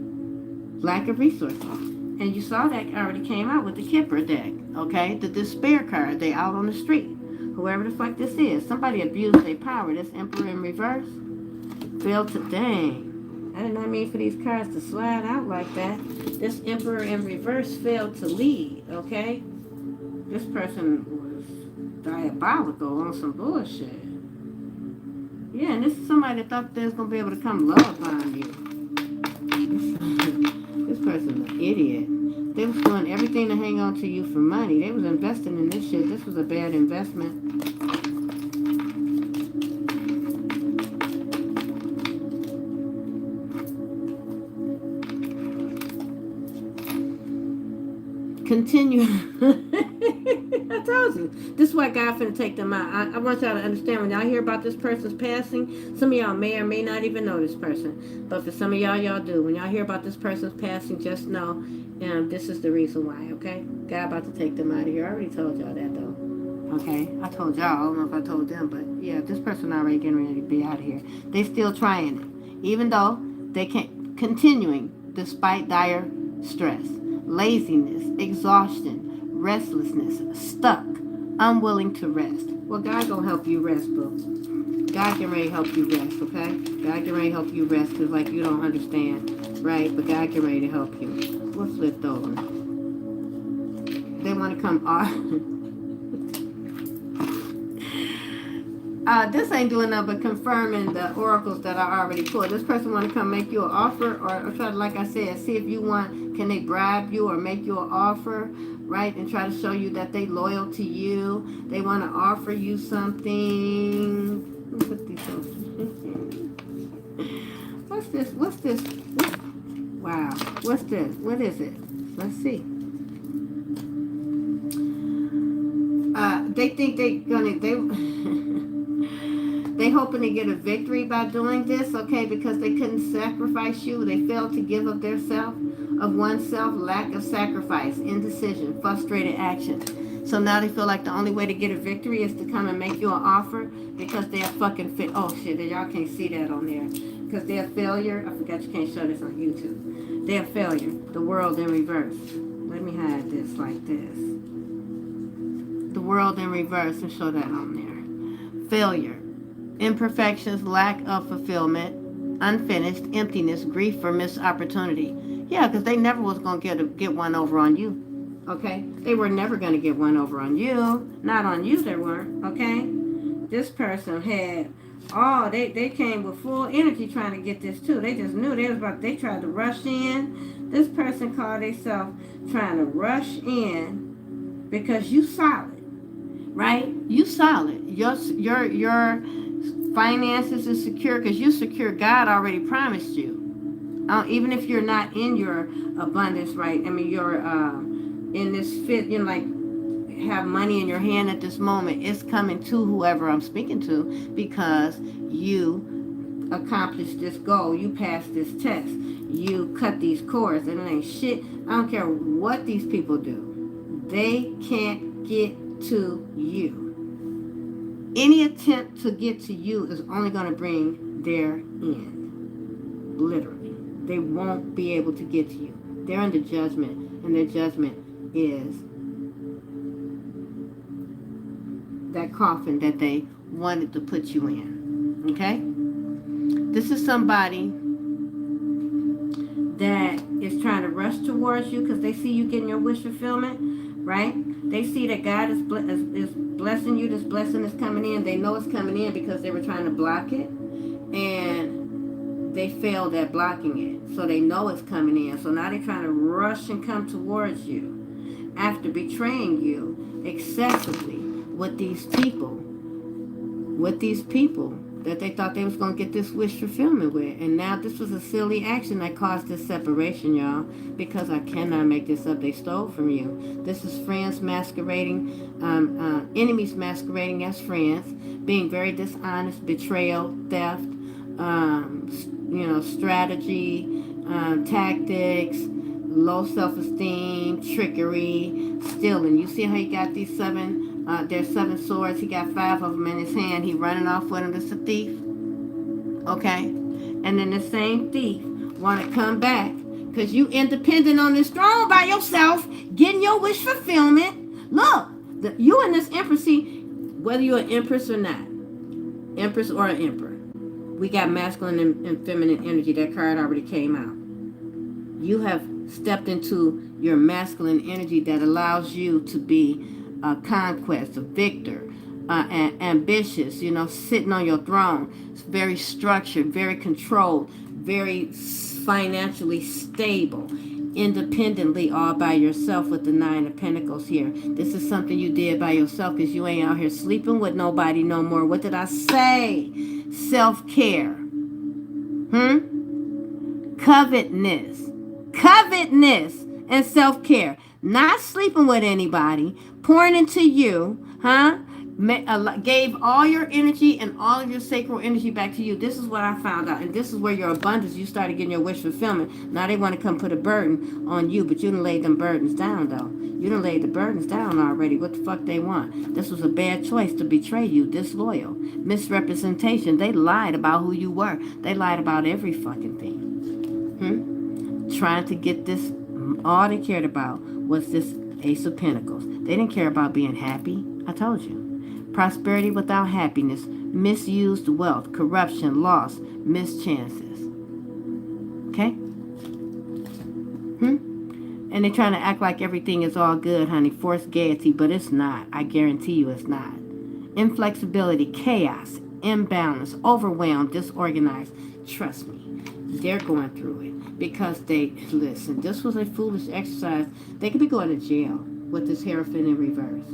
lack of resources. And you saw that already came out with the Kipper deck, okay? The despair card, they out on the street. Whoever the fuck this is, somebody abused their power. This Emperor in reverse failed to, dang. I did not mean for these cards to slide out like that. This Emperor in reverse failed to lead, okay? This person was diabolical on some bullshit. Yeah, and this is somebody that thought they was going to be able to come love on you. This person's an idiot. They was doing everything to hang on to you for money. They was investing in this shit. This was a bad investment. Continue. I told you. This is why God finna take them out. I want y'all to understand, when y'all hear about this person's passing, some of y'all may or may not even know this person. But for some of y'all do. When y'all hear about this person's passing, just know this is the reason why, okay? God about to take them out of here. I already told y'all that, though. Okay? I told y'all. I don't know if I told them, but yeah, this person already getting ready to be out of here. They still trying it. Even though they can't, continuing despite dire stress, laziness, exhaustion, restlessness, stuck, unwilling to rest. Well, God gonna help you rest, boo. God can ready to help you rest, okay? God can ready to help you rest, because like you don't understand, right? But God can ready to help you. We're flipped over. They want to come this ain't doing nothing but confirming the oracles that I already pulled. This person want to come make you an offer, or try to, like I said, see if you want, can they bribe you or make you an offer, right? And try to show you that they loyal to you. They want to offer you something. Let me put these on. What's this? Wow. What's this? What is it? Let's see. They think they hoping to get a victory by doing this, okay, because they couldn't sacrifice you. They failed to give of their self, of oneself, lack of sacrifice, indecision, frustrated action. So now they feel like the only way to get a victory is to come and make you an offer because they're fucking oh shit, y'all can't see that on there. Because they're a failure. I forgot you can't show this on YouTube. They're a failure. The world in reverse. Let me hide this like this. The world in reverse and show that on there. Failure. Imperfections, lack of fulfillment, unfinished, emptiness, grief for missed opportunity. Yeah, because they never was going to get one over on you. Okay? They were never going to get one over on you. Not on you, they weren't. Okay? This person had, they came with full energy trying to get this too. They just knew they tried to rush in. This person called themselves trying to rush in because you solid. Right? You solid. Your finances is secure because you secure. God already promised you. Even if you're not in your abundance, right? I mean, you're in this fit, like have money in your hand at this moment. It's coming to whoever I'm speaking to because you accomplished this goal. You passed this test. You cut these cords, and it ain't shit. I don't care what these people do. They can't get to you. Any attempt to get to you is only going to bring their end. Literally. They won't be able to get to you. They're under judgment, and their judgment is that coffin that they wanted to put you in. Okay? This is somebody that is trying to rush towards you because they see you getting your wish fulfillment, right? They see that God is blessing you. This blessing is coming in. They know it's coming in because they were trying to block it, and they failed at blocking it. So they know it's coming in. So now they're trying to rush and come towards you after betraying you excessively with these people that they thought they was going to get this wish fulfillment with. And now this was a silly action that caused this separation, y'all, because I cannot make this up. They stole from you. This is friends masquerading, enemies masquerading as friends, being very dishonest, betrayal, theft, strategy, tactics, low self-esteem, trickery, stealing. You see how he got these there's 7 swords. He got 5 of them in his hand. He running off with them. This is a thief. Okay? And then the same thief want to come back because you independent on this throne by yourself, getting your wish fulfillment. Look, you and this empress, see, whether you're an empress or not, empress or an emperor, we got masculine and feminine energy. That card already came out. You have stepped into your masculine energy that allows you to be a conquest, a victor, ambitious, sitting on your throne. It's very structured, very controlled, very financially stable, independently all by yourself with the 9 of Pentacles here. This is something you did by yourself because you ain't out here sleeping with nobody no more. What did I say? Self-care. Covetousness and self-care. Not sleeping with anybody, pouring into you, gave all your energy and all of your sacral energy back to you. This is what I found out, and this is where your abundance, you started getting your wish fulfillment. Now they want to come put a burden on you, but you done laid them burdens down, though. You done laid the burdens down already. What the fuck they want? This was a bad choice to betray you, disloyal, misrepresentation. They lied about who you were. They lied about every fucking thing. Trying to get this, all they cared about was this Ace of Pentacles. They didn't care about being happy. I told you. Prosperity without happiness, misused wealth, corruption, loss, missed chances. Okay? And they're trying to act like everything is all good, honey. Forced gaiety, but it's not. I guarantee you it's not. Inflexibility, chaos, imbalance, overwhelmed, disorganized. Trust me, they're going through it because listen, this was a foolish exercise. They could be going to jail with this Hierophant in reverse.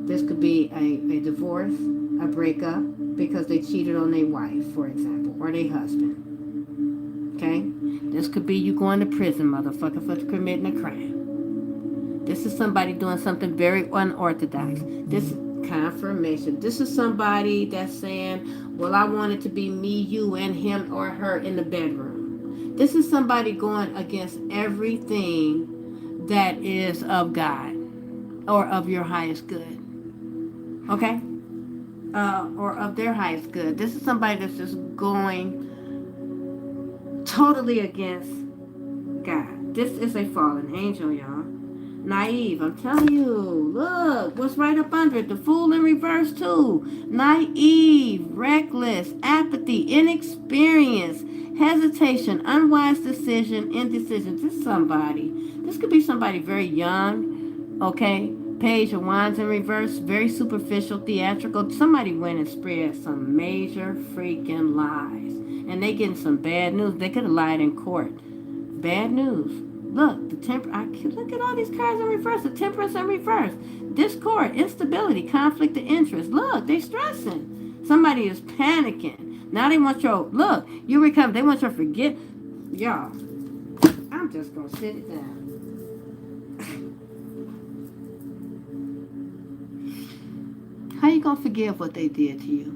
This could be a divorce, a breakup, because they cheated on their wife, for example, or their husband. Okay? This could be you going to prison, motherfucker, for committing a crime. This is somebody doing something very unorthodox. This is confirmation. This is somebody that's saying, well, I want it to be me, you, and him or her in the bedroom. This is somebody going against everything that is of God. or of your highest good. Okay? Or of their highest good. This is somebody that's just going totally against God. This is a fallen angel, y'all. Naive, I'm telling you. Look, what's right up under it? The fool in reverse, too. Naive, reckless, apathy, inexperience, hesitation, unwise decision, indecision. This is somebody. This could be somebody very young, okay? Page of Wands in reverse, very superficial, theatrical. Somebody went and spread some major freaking lies. And they getting some bad news. They could have lied in court. Bad news. Look, look at all these cards in reverse. The Temperance in reverse. Discord, instability, conflict of interest. Look, they stressing. Somebody is panicking. Now they want your, look, you recover. They want your forget. Y'all, I'm just going to sit it down. How you going to forgive what they did to you?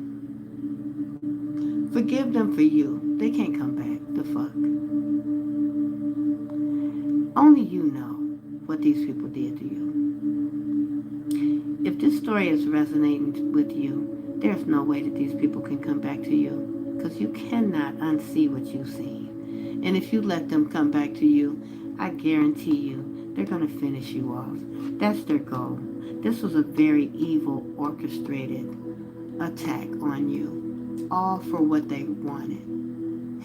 Forgive them for you. They can't come back. The fuck? Only you know what these people did to you. If this story is resonating with you, there's no way that these people can come back to you, because you cannot unsee what you've seen. And if you let them come back to you, I guarantee you, they're going to finish you off. That's their goal. This was a very evil, orchestrated attack on you, all for what they wanted.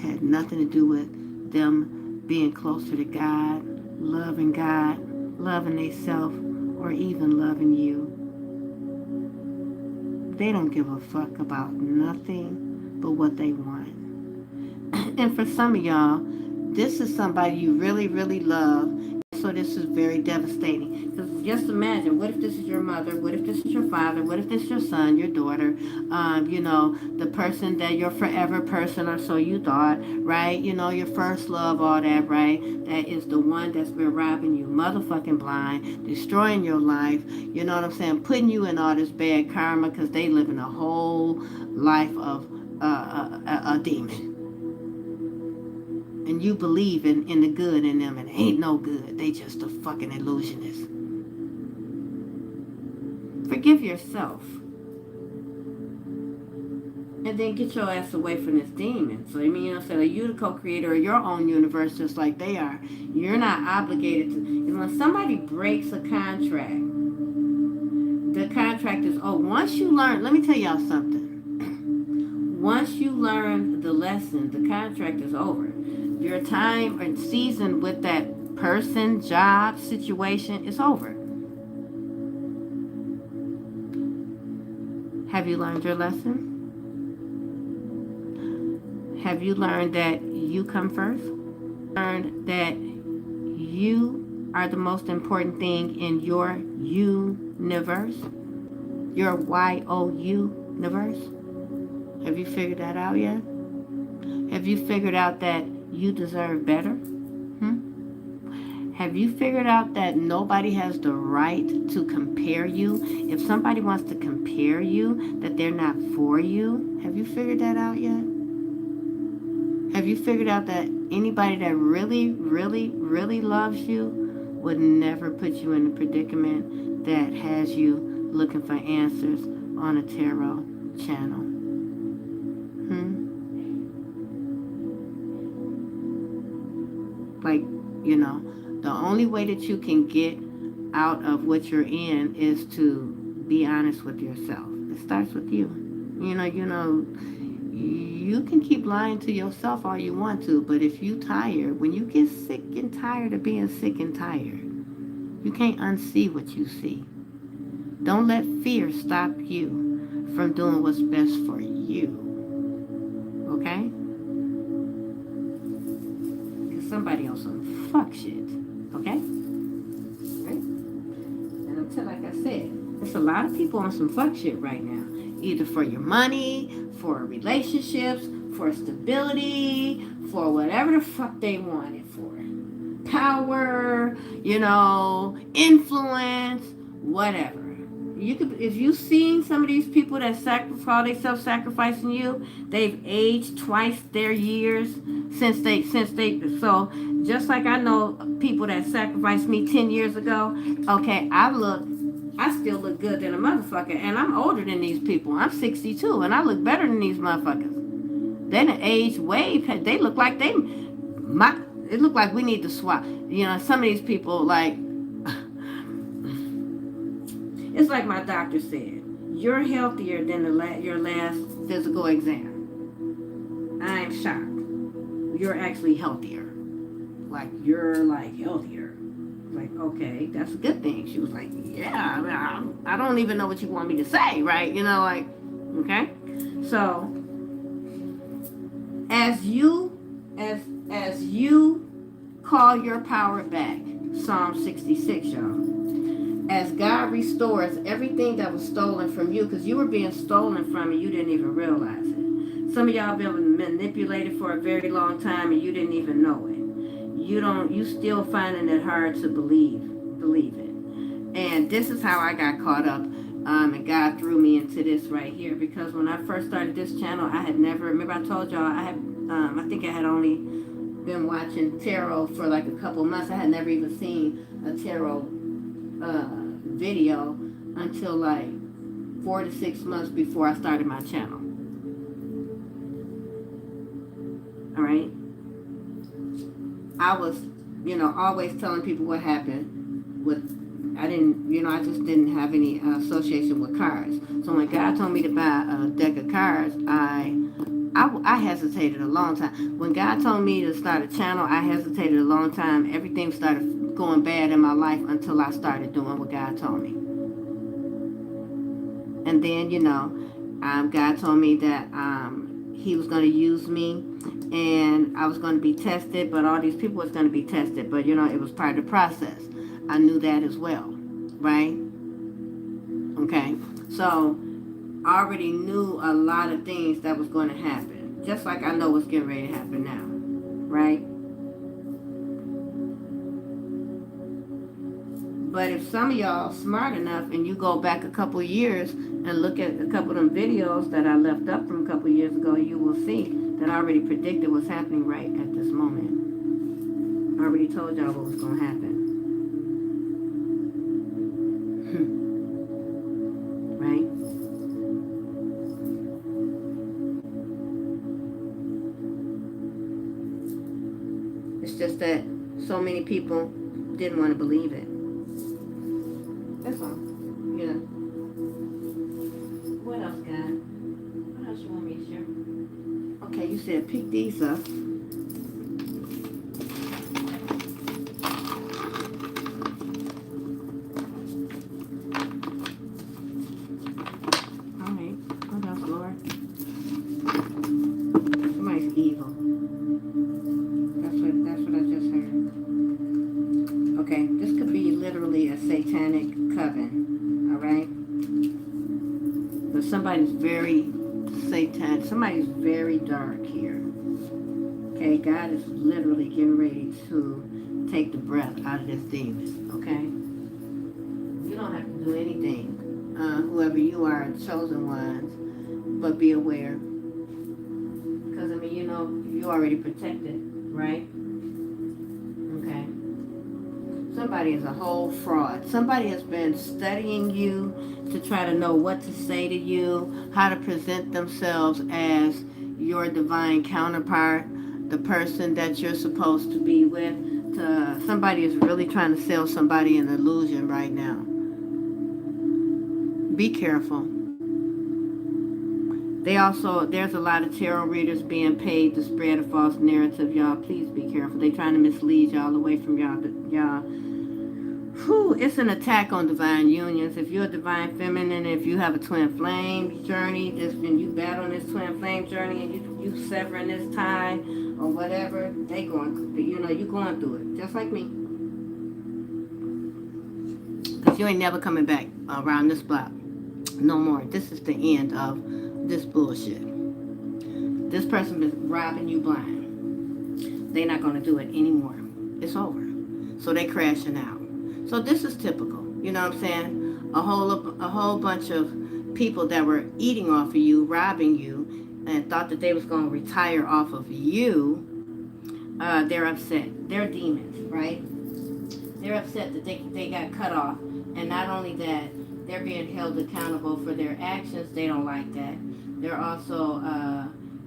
Had nothing to do with them being closer to God, loving themselves, or even loving you. They don't give a fuck about nothing but what they want. And for some of y'all, this is somebody you really, really love. So this is very devastating. Because just imagine, what if this is your mother? What if this is your father? What if this is your son, your daughter? The person that your forever person, or so you thought, right? Your first love, all that, right? That is the one that's been robbing you motherfucking blind, destroying your life, you know what I'm saying? Putting you in all this bad karma because they live in a whole life of a demon. And you believe in the good in them, and ain't no good. They just a fucking illusionist. Forgive yourself. And then get your ass away from this demon. So, you're the co-creator of your own universe just like they are. You're not obligated to. And when somebody breaks a contract, the contract is, once you learn, let me tell y'all something. Once you learn the lesson, the contract is over. Your time and season with that person, job, situation is over. Have you learned your lesson? Have you learned that you come first? Learned that you are the most important thing in your universe? Your Y-O-U universe? Have you figured that out yet? Have you figured out that you deserve better? Have you figured out that nobody has the right to compare you? If somebody wants to compare you, that they're not for you. Have you figured that out yet? Have you figured out that anybody that really, really, really loves you would never put you in a predicament that has you looking for answers on a tarot channel? The only way that you can get out of what you're in is to be honest with yourself. It starts with you. You can keep lying to yourself all you want to, but if you tired, when you get sick and tired of being sick and tired, you can't unsee what you see. Don't let fear stop you from doing what's best for you. Okay? Somebody on some fuck shit. Okay? Right? And like I said, there's a lot of people on some fuck shit right now. Either for your money, for relationships, for stability, for whatever the fuck they want it for. Power, influence, whatever. If you've seen some of these people that self-sacrificing you, they've aged twice their years since they, so just like I know people that sacrificed me 10 years ago, okay, I look I still look good than a motherfucker, and I'm older than these people. I'm 62, and I look better than these motherfuckers. They done aged way. They look like they. It look like we need to swap. You know, some of these people like. It's like my doctor said. You're healthier than your last physical exam. I'm shocked. You're actually healthier. Like, you're like healthier. Like, okay, that's a good thing. She was like, yeah, I mean, I don't even know what you want me to say, right? You know, like, okay. So, as you call your power back, Psalm 66, y'all. As God restores everything that was stolen from you, because you were being stolen from and you didn't even realize it. Some of y'all been manipulated for a very long time and you didn't even know it. You still finding it hard to believe it. And this is how I got caught up, and God threw me into this right here, because when I first started this channel, I had never, remember I told y'all I think I had only been watching tarot for like a couple months. I had never even seen a tarot video until like 4 to 6 months before I started my channel. All right. I was, always telling people what happened with, I just didn't have any association with cards. So when God told me to buy a deck of cards, I hesitated a long time. When God told me to start a channel, I hesitated a long time. Everything started going bad in my life until I started doing what God told me. And then, God told me that He was going to use me and I was going to be tested, but all these people was going to be tested. But, it was part of the process. I knew that as well, right? Okay, so I already knew a lot of things that was going to happen, just like I know what's getting ready to happen now, right? But if some of y'all smart enough and you go back a couple years and look at a couple of them videos that I left up from a couple years ago, you will see that I already predicted what's happening right at this moment. I already told y'all what was going to happen. Right? It's just that so many people didn't want to believe it. That's all. What else, God? What else you want me to share? Okay, you said pick these up. All right. What else, Lord? Somebody's evil. That's what I just heard. Okay, this could be literally a satanic coven, all right? But somebody's very satanic, somebody's very dark here. Okay, God is literally getting ready to take the breath out of this demon, okay? You don't have to do anything, whoever you are, chosen ones, but be aware. Because, you're already protected, right? Okay. Somebody is a whole fraud. Somebody has been studying you to try to know what to say to you, how to present themselves as your divine counterpart, the person that you're supposed to be with. Somebody is really trying to sell somebody an illusion right now. Be careful. There's a lot of tarot readers being paid to spread a false narrative, y'all. Please be careful. They're trying to mislead y'all away from y'all. It's an attack on divine unions. If you're a divine feminine, if you have a twin flame journey, and you battle this twin flame journey, and you severing this tie or whatever, you're going through it, just like me. Because you ain't never coming back around this block no more. This is the end of this bullshit. This person is robbing you blind. They're not going to do it anymore. It's over. So they crashing out. So this is typical. You know what I'm saying? A whole bunch of people that were eating off of you, robbing you, and thought that they was going to retire off of you. They're upset. They're demons, right? They're upset that they got cut off. And not only that, they're being held accountable for their actions. They don't like that. They're also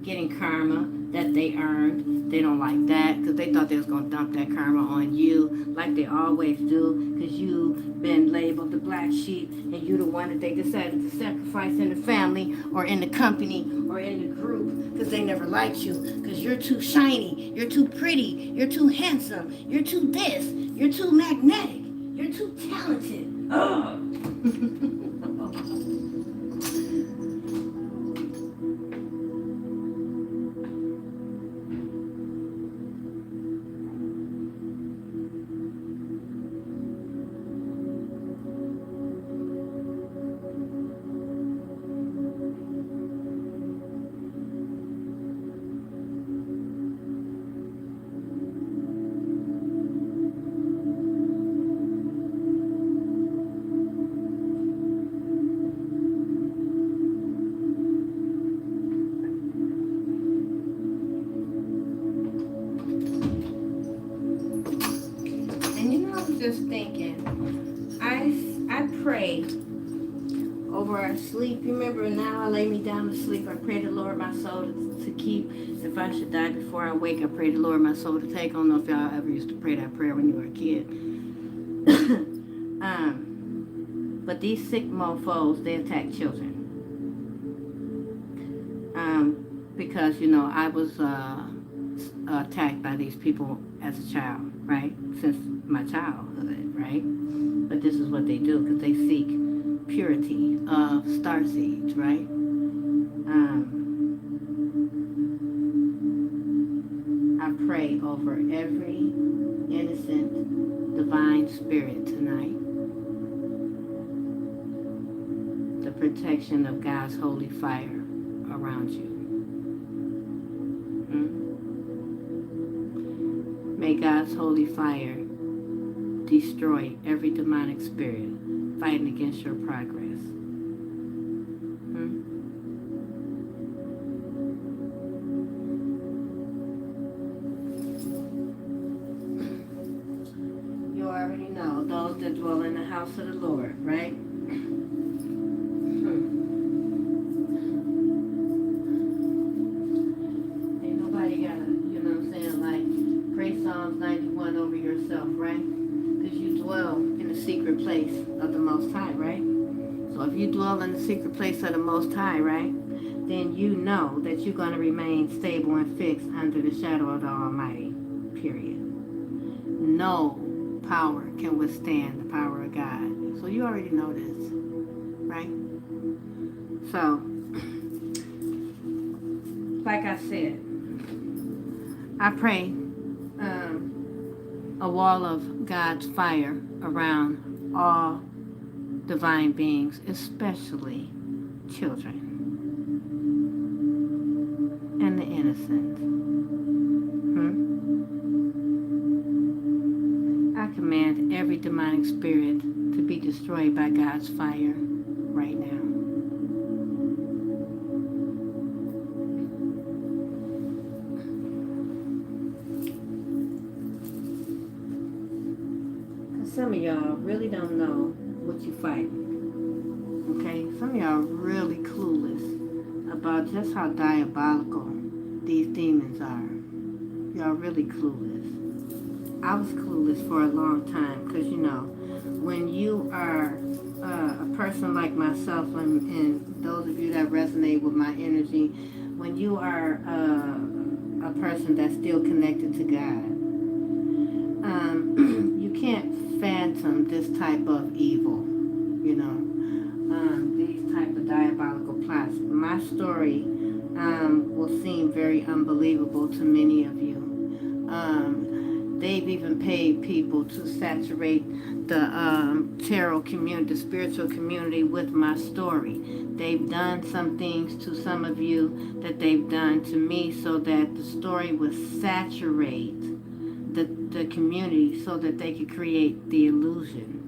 getting karma that they earned. They don't like that because they thought they was going to dump that karma on you like they always do, because you've been labeled the black sheep and you the one that they decided to sacrifice in the family or in the company or in the group because they never liked you, because you're too shiny, you're too pretty, you're too handsome, you're too this, you're too magnetic, you're too talented. Ugh. Just thinking, I pray over our sleep. Remember, now I lay me down to sleep. I pray the Lord my soul to keep. If I should die before I wake, I pray the Lord my soul to take. I don't know if y'all ever used to pray that prayer when you were a kid. But these sick mofos, they attack children. Because, I was attacked by these people as a child, right? Since my childhood, right? But this is what they do, because they seek purity of starseeds, right? I pray over every innocent divine spirit tonight, the protection of God's holy fire around you. May God's holy fire destroy every demonic spirit fighting against your progress. You already know those that dwell in the house of the Lord, right? Ain't nobody gotta, Psalms 91 over yourself, right? Because you dwell in the secret place of the Most High, right? So if you dwell in the secret place of the Most High, right, then you know that you're going to remain stable and fixed under the shadow of the Almighty, period. No power can withstand the power of God. So you already know this, right? So, like I said, I pray a wall of God's fire around all divine beings, especially children and the innocent. I command every demonic spirit to be destroyed by God's fire right now. Some of y'all really don't know what you fight. Okay? Some of y'all really clueless about just how diabolical these demons are. Y'all really clueless. I was clueless for a long time because, when you are a person like myself, and those of you that resonate with my energy, when you are a person that's still connected to God, you can't phantom this type of evil, these type of diabolical plots. My story will seem very unbelievable to many of you. They've even paid people to saturate the tarot community, the spiritual community, with my story. They've done some things to some of you that they've done to me so that the story would saturate the community so that they could create the illusion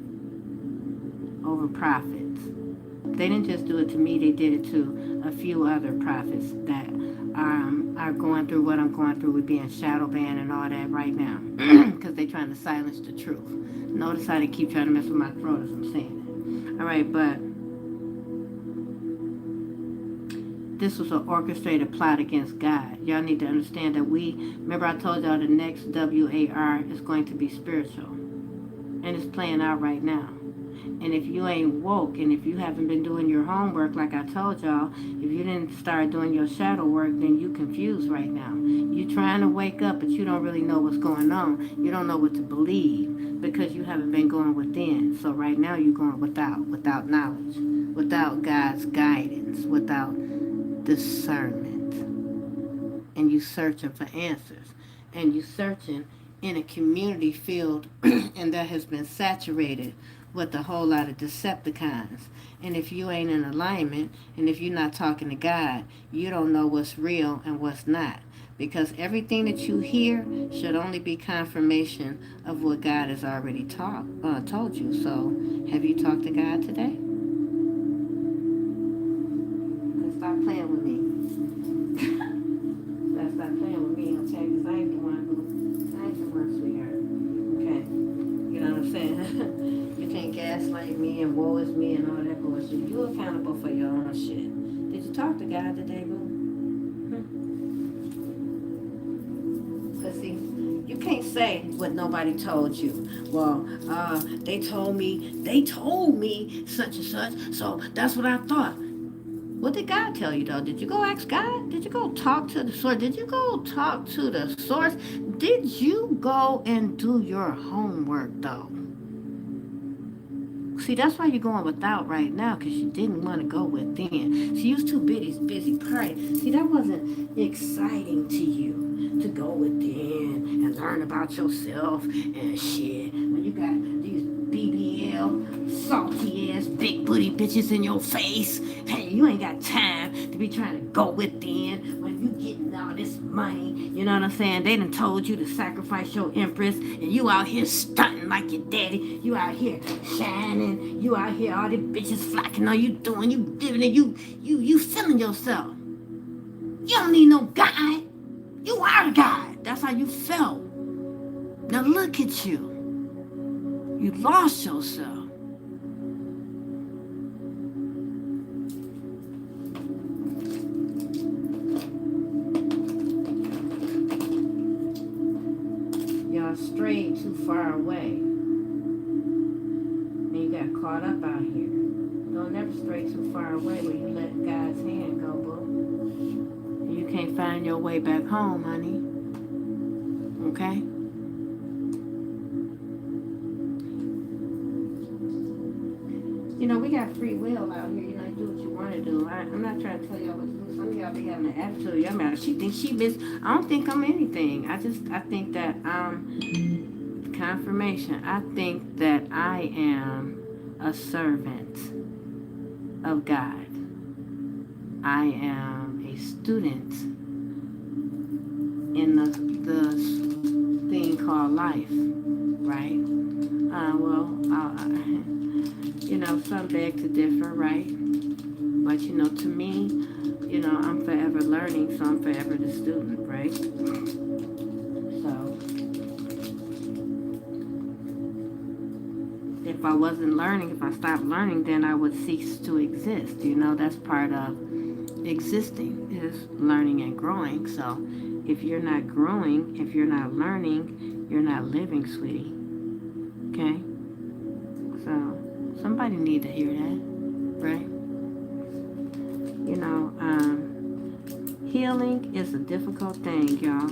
over prophets. They didn't just do it to me, they did it to a few other prophets that are going through what I'm going through with being shadow banned and all that right now because they're trying to silence the truth. Notice how they keep trying to mess with my throat as I'm saying it. All right, but this was an orchestrated plot against God. Y'all need to understand that remember I told y'all the next WAR is going to be spiritual. And it's playing out right now. And if you ain't woke, and if you haven't been doing your homework like I told y'all, if you didn't start doing your shadow work, then you confused right now. You trying to wake up, but you don't really know what's going on. You don't know what to believe because you haven't been going within. So right now you're going without knowledge, without God's guidance, without discernment. And you searching for answers. And you searching in a community field and that has been saturated with a whole lot of Decepticons. And if you ain't in alignment, and if you're not talking to God, you don't know what's real and what's not. Because everything that you hear should only be confirmation of what God has already told you. So, have you talked to God today? Stop playing with me. Stop playing with me, okay? Because I ain't the one, sweetheart. Okay? You know what I'm saying? You can't gaslight me and woe is me and all that bullshit. You're accountable for your own shit. Did you talk to God today, boo? Because see, you can't say what nobody told you. Well, they told me such and such, so that's what I thought. What did God tell you, though? Did you go ask God? Did you go talk to the source? Did you go talk to the source? Did you go and do your homework, though? See, that's why you're going without right now, because you didn't want to go within. See, you was too busy partying. See, that wasn't exciting to you to go within and learn about yourself and shit. When you got these BBL, salty ass, big booty bitches in your face, hey, you ain't got time to be trying to go within when you getting all this money. You know what I'm saying? They done told you to sacrifice your empress, and you out here stunting like your daddy. You out here shining. You out here, all the bitches flocking on you, doing, you giving it, you feeling yourself. You don't need no guy. You are the guy. That's how you felt. Now look at you. You lost yourself. Y'all strayed too far away. And you got caught up out here. Don't never stray too far away where you let God's hand go, boo. You can't find your way back home, honey. Okay? You know, we got free will out here. You know, you do what you want to do. I'm not trying to tell y'all what to do. Some of y'all be having an attitude. Y'all matter. She thinks she miss. I don't think I'm anything. I think that confirmation. I think that I am a servant of God. I am a student in the thing called life, right? You know, some beg to differ, right? But, you know, to me, you know, I'm forever learning, so I'm forever the student, right? So, if I wasn't learning, if I stopped learning, then I would cease to exist. You know, that's part of existing, is learning and growing. So, if you're not growing, if you're not learning, you're not living, sweetie. Okay? So, somebody need to hear that, right? You know, healing is a difficult thing, y'all.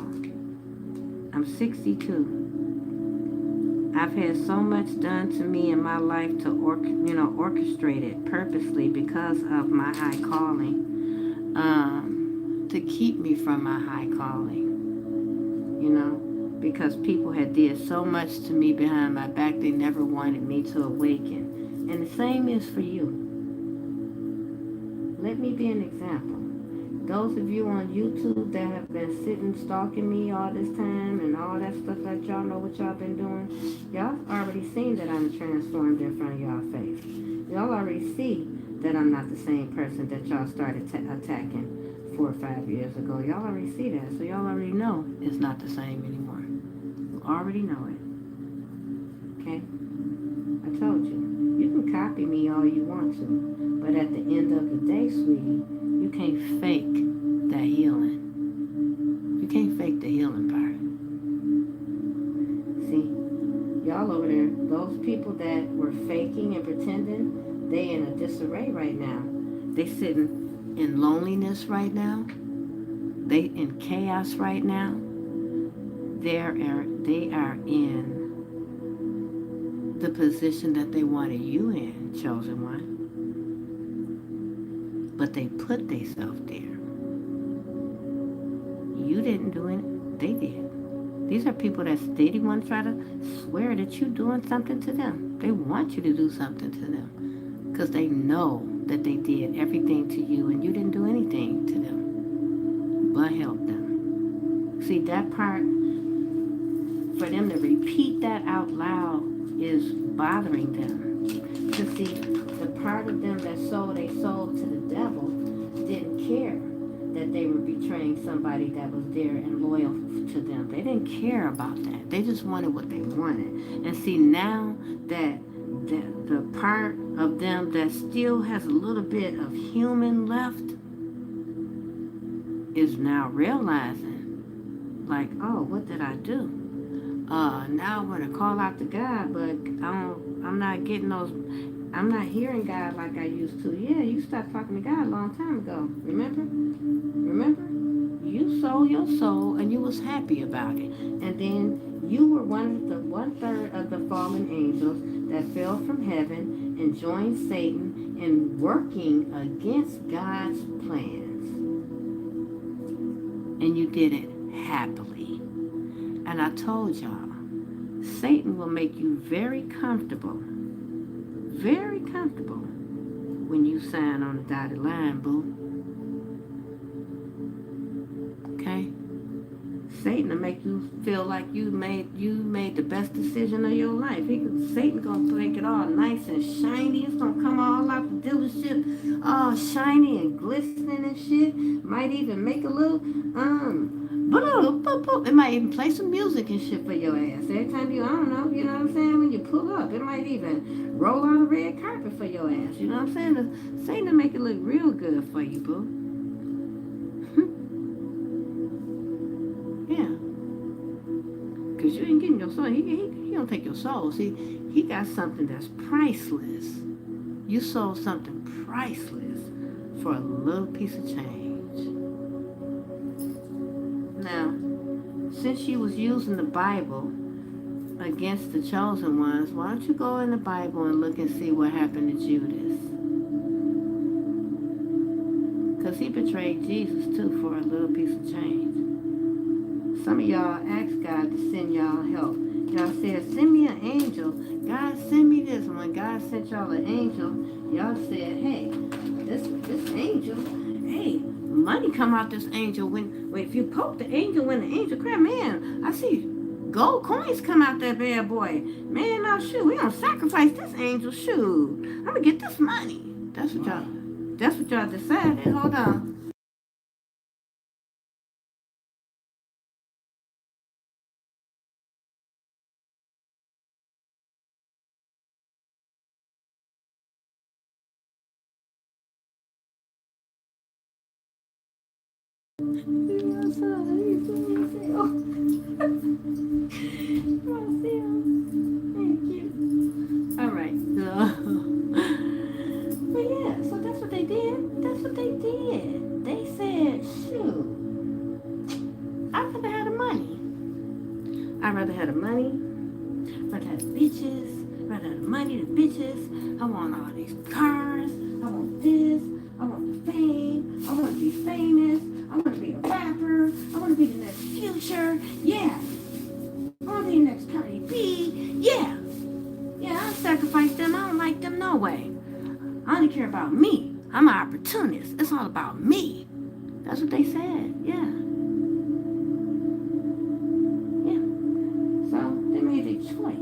I'm 62. I've had so much done to me in my life to orchestrate it purposely because of my high calling, to keep me from my high calling, you know, because people had did so much to me behind my back, they never wanted me to awaken. And the same is for you. Let me be an example. Those of you on YouTube that have been sitting stalking me all this time and all that stuff that y'all know what y'all been doing, y'all already seen that I'm transformed in front of y'all face. Y'all already see that I'm not the same person that y'all started attacking 4 or 5 years ago. Y'all already see that, so y'all already know it's not the same anymore. You already know it. Okay? I told you. You can can copy me all you want to, but at the end of the day, sweetie, you can't fake that healing. You can't fake the healing part. See, y'all over there, those people that were faking and pretending, they in a disarray right now. They sitting in loneliness right now. They in chaos right now. They are in the position that they wanted you in, chosen one. But they put themselves there. You didn't do it, they did. These are people that steady want to try to swear that you're doing something to them. They want you to do something to them because they know that they did everything to you and you didn't do anything to them but help them. See, that part, for them to repeat that out loud is bothering them. Because see, the part of them that sold their soul to the devil didn't care that they were betraying somebody that was there and loyal to them. They didn't care about that. They just wanted what they wanted. And see, now that the part of them that still has a little bit of human left is now realizing, like, oh, what did I do? Now I want to call out to God, but I'm not getting those, I'm not hearing God like I used to. Yeah, you stopped talking to God a long time ago. Remember? You sold your soul and you was happy about it. And then you were one third of the fallen angels that fell from heaven and joined Satan in working against God's plans. And you did it happily. And I told y'all, Satan will make you very comfortable when you sign on the dotted line, boo. Okay? Satan will make you feel like you made the best decision of your life. Satan gonna make it all nice and shiny. It's gonna come all out the dealership, all shiny and glistening and shit. Might even make a little it might even play some music and shit for your ass. Every time you, I don't know, you know what I'm saying? When you pull up, it might even roll out a red carpet for your ass. You know what I'm saying? Satan to make it look real good for you, boo. Yeah. Because you ain't getting your soul. He don't take your soul. See, he got something that's priceless. You sold something priceless for a little piece of change. Now, since she was using the Bible against the chosen ones, why don't you go in the Bible and look and see what happened to Judas? Because he betrayed Jesus too for a little piece of change. Some of y'all asked God to send y'all help. Y'all said, send me an angel. God, send me this. And when God sent y'all an angel, y'all said, hey, this angel, hey, money come out this angel if you poke the angel when the angel cry, man, I see gold coins come out that bad boy. Man, no, shoot, we don't sacrifice this angel, shoot. I'm gonna get this money. That's what y'all decided. Hold on. Alright, but yeah, so that's what they did. They said, shoot, I'd rather have the money. I'd rather have the money, rather have the bitches, rather have the money, the bitches. I want all these cars, I want this, I want the fame, I want to be famous, I want to be a rapper, I want to be the next Future, yeah. I want to be the next Cardi B, yeah. Yeah, I'll sacrifice them, I don't like them no way. I only care about me. I'm an opportunist. It's all about me. That's what they said, yeah. Yeah. So, they made a choice.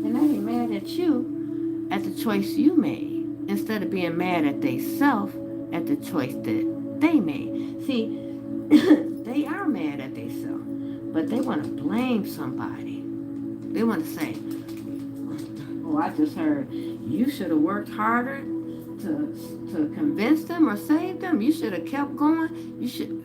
And they ain't mad at you at the choice you made, instead of being mad at theyself at the choice that they made. See, they are mad at themselves, but they want to blame somebody. They want to say, Oh, I just heard you should have worked harder to convince them or save them. You should have kept going. You should.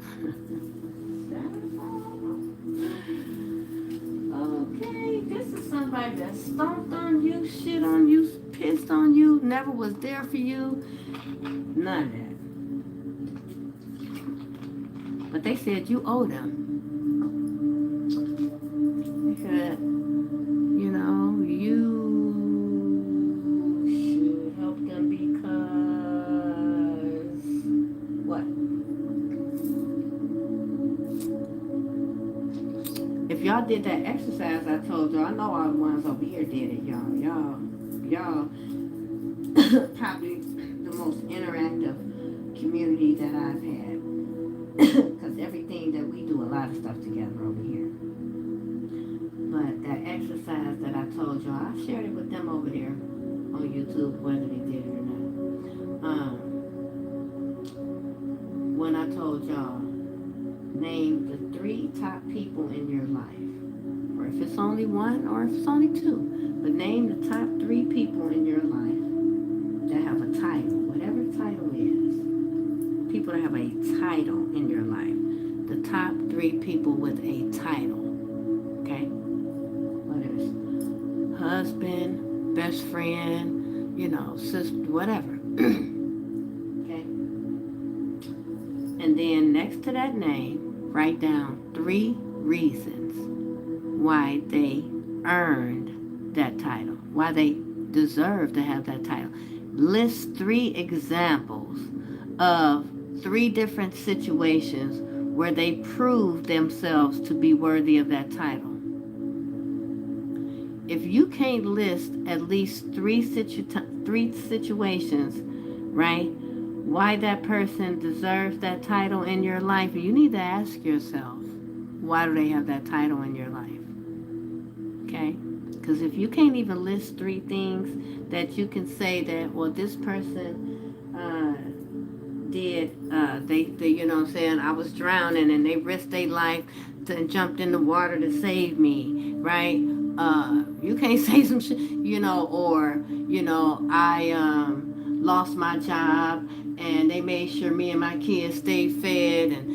Okay, this is somebody that stomped on you, shit on you, pissed on you, never was there for you. None of that. But they said you owe them. They said, you know, you should help them because what? If y'all did that exercise I told y'all, I know all the ones over here did it, y'all. Y'all probably the most interactive community that I've had. Because everything that we do, a lot of stuff together over here. But that exercise that I told y'all, I shared it with them over there on YouTube, whether they did it or not. When I told y'all, name the 3 top people in your life. Or if it's only one, or if it's only 2. But name the top 3 people in your life that have a title, whatever the title is. People that have a title in your life. The top 3 people with a title. Okay? Whether it's husband, best friend, you know, sister, whatever. Okay? And then next to that name, write down 3 reasons why they earned that title, why they deserve to have that title. List 3 examples of 3 different situations where they proved themselves to be worthy of that title. If you can't list at least 3 situations, right, why that person deserves that title in your life, you need to ask yourself, why do they have that title in your life? Okay? Because if you can't even list 3 things that you can say that, well, this person did, they, you know what I'm saying, I was drowning and they risked their life and jumped in the water to save me, right? You can't say some shit, you know, or, you know, I lost my job and they made sure me and my kids stayed fed and,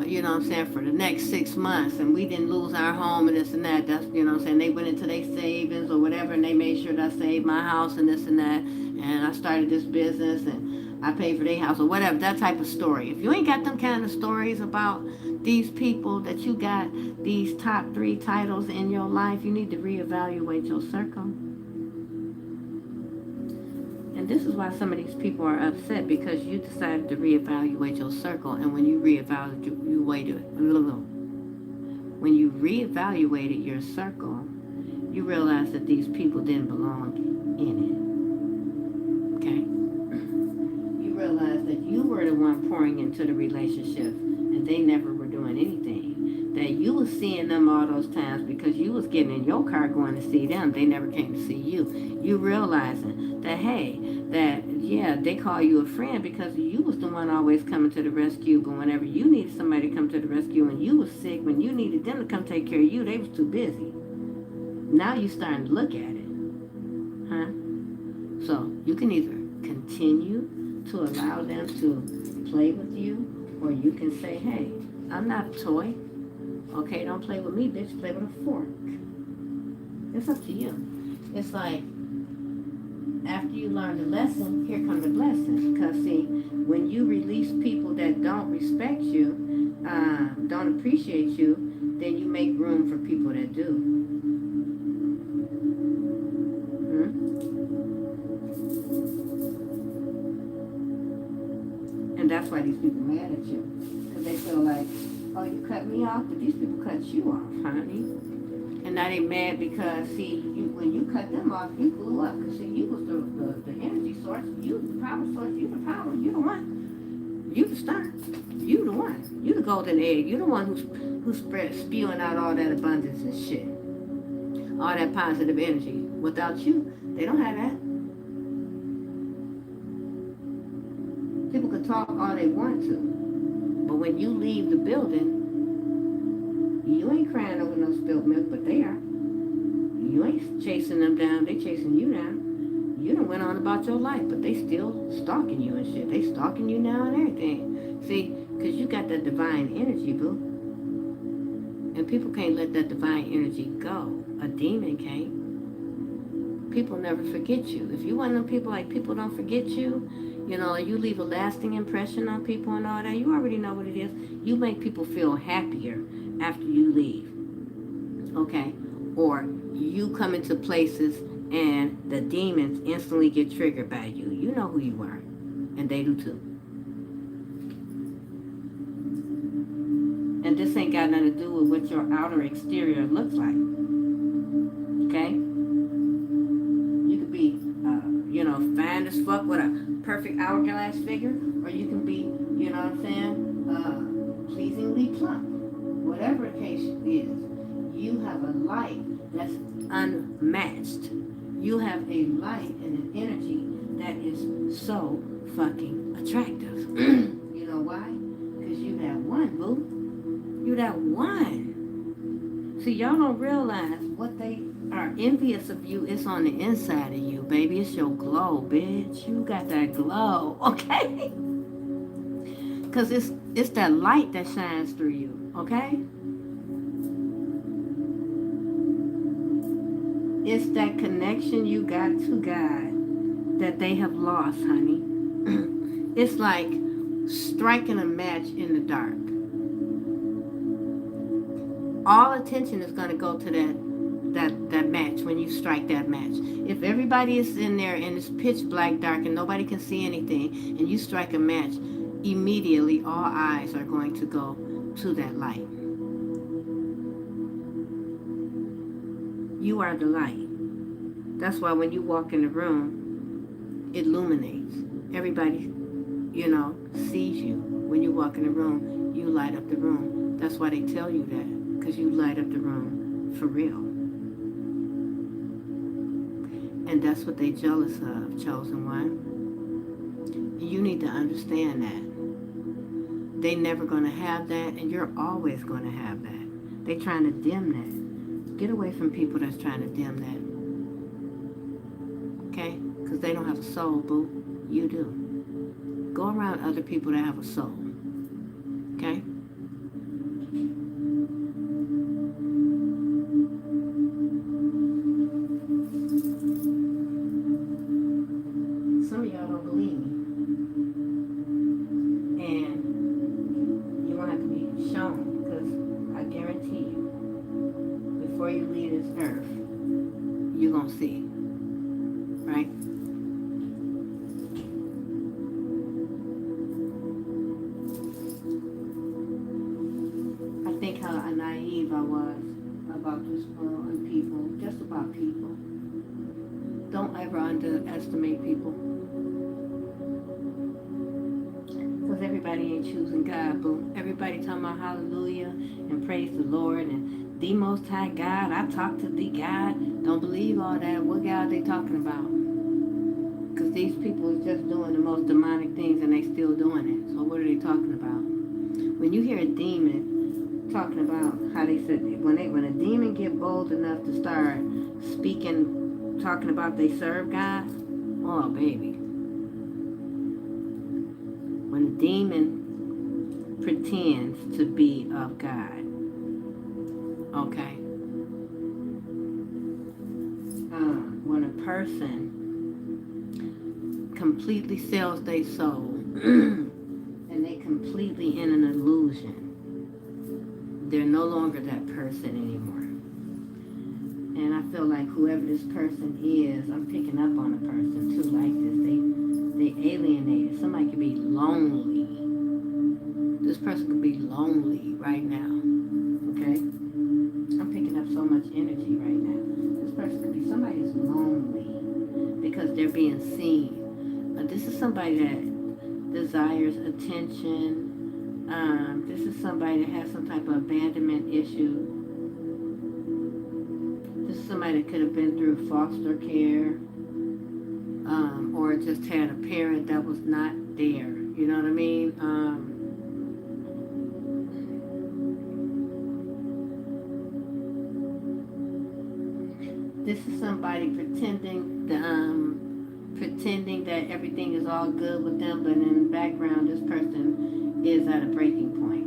you know what I'm saying, for the next 6 months and we didn't lose our home and this and that. That's, you know what I'm saying, they went into their savings or whatever and they made sure that I saved my house and this and that. And I started this business and I paid for their house or whatever, that type of story. If you ain't got them kind of stories about these people that you got these top 3 titles in your life, you need to reevaluate your circle. And this is why some of these people are upset, because you decided to reevaluate your circle, and when you reevaluated your circle, you realize that these people didn't belong in it. Okay? You realize that you were the one pouring into the relationship and they never were doing anything. That you was seeing them all those times because you was getting in your car going to see them. They never came to see you. You realizing that, hey, that, yeah, they call you a friend because you was the one always coming to the rescue, but whenever you needed somebody to come to the rescue and you was sick, when you needed them to come take care of you, they was too busy. Now you starting to look at it. Huh? So you can either continue to allow them to play with you, or you can say, hey, I'm not a toy. Okay, don't play with me, bitch, play with a fork. It's up to you. It's like, after you learn the lesson, here comes the blessing. Because, see, when you release people that don't respect you, don't appreciate you, then you make room for people that do. And that's why these people are mad at you. Because they feel like, oh, you cut me off, but these people cut you off, honey. And now they mad because, see, when you cut them off, you blew up. Because, see, you was the energy source, you the power source, you the power, you the one. You the star. You the one. You the golden egg. You the one who's spewing out all that abundance and shit. All that positive energy. Without you, they don't have that. People can talk all they want to, but when you leave the building, you ain't crying over no spilled milk, but they are. You You ain't chasing them down, they chasing you down. You done went on about your life, but they still stalking you and shit. They stalking you now and everything. See, because you got that divine energy, boo. And people can't let that divine energy go. A demon can't. People never forget you. If you one of them people like people don't forget you, you leave a lasting impression on people and all that, you already know what it is. You make people feel happier after you leave. Okay? Or you come into places and the demons instantly get triggered by you. You know who you are. And they do too. And this ain't got nothing to do with what your outer exterior looks like. Okay? You could be, fine as fuck with a perfect hourglass figure, or you can be, you know what I'm saying, pleasingly plump. Whatever the case is, you have a light that's unmatched. You have a light and an energy that is so fucking attractive. You know why? Because you that one, boo. You that one. See, y'all don't realize what they are envious of you is on the inside of you, baby. It's your glow, bitch. You got that glow, okay? Because it's that light that shines through you, okay? It's that connection you got to God that they have lost, honey. It's like striking a match in the dark. All attention is going to go to that match when you strike that match. If everybody is in there and it's pitch black dark and nobody can see anything and you strike a match, immediately all eyes are going to go to that light. You are the light. That's why when you walk in the room, it illuminates. Everybody, sees you. When you walk in the room, you light up the room. That's why they tell you that, because you light up the room for real. And that's what they jealous of, chosen one. You need to understand that. They never going to have that, and you're always going to have that. They trying to dim that. Get away from people that's trying to dim that. Okay? Because they don't have a soul, boo. You do. Go around other people that have a soul. Okay? Some of y'all don't believe me. And you won't have to be shown, because I guarantee you, before you leave this earth, you're going to see. Right? I think how naive I was about this world and people, just about people. Don't ever underestimate people. Because everybody ain't choosing God, boo. Everybody talking about hallelujah and praise the Lord and the Most High God. I talk to the God. Don't believe all that. What God they talking about? Because these people is just doing the most demonic things and they still doing it. So what are they talking about? When you hear a demon talking about how they said when a demon get bold enough to start speaking, talking about they serve God, oh baby. When a demon pretends to be of God, okay. When a person completely sells their soul and they completely in an illusion, they're no longer that person anymore. And I feel like whoever this person is, I'm picking up on a person too like this. They alienated. Somebody could be lonely. This person could be lonely right now. Okay? I'm picking up so much energy right now. This person could be somebody that's lonely because they're being seen. This is somebody that desires attention. This is somebody that has some type of abandonment issue. This is somebody that could have been through foster care, or just had a parent that was not there. You know what I mean? This is somebody pretending that everything is all good with them, but in the background, this person is at a breaking point.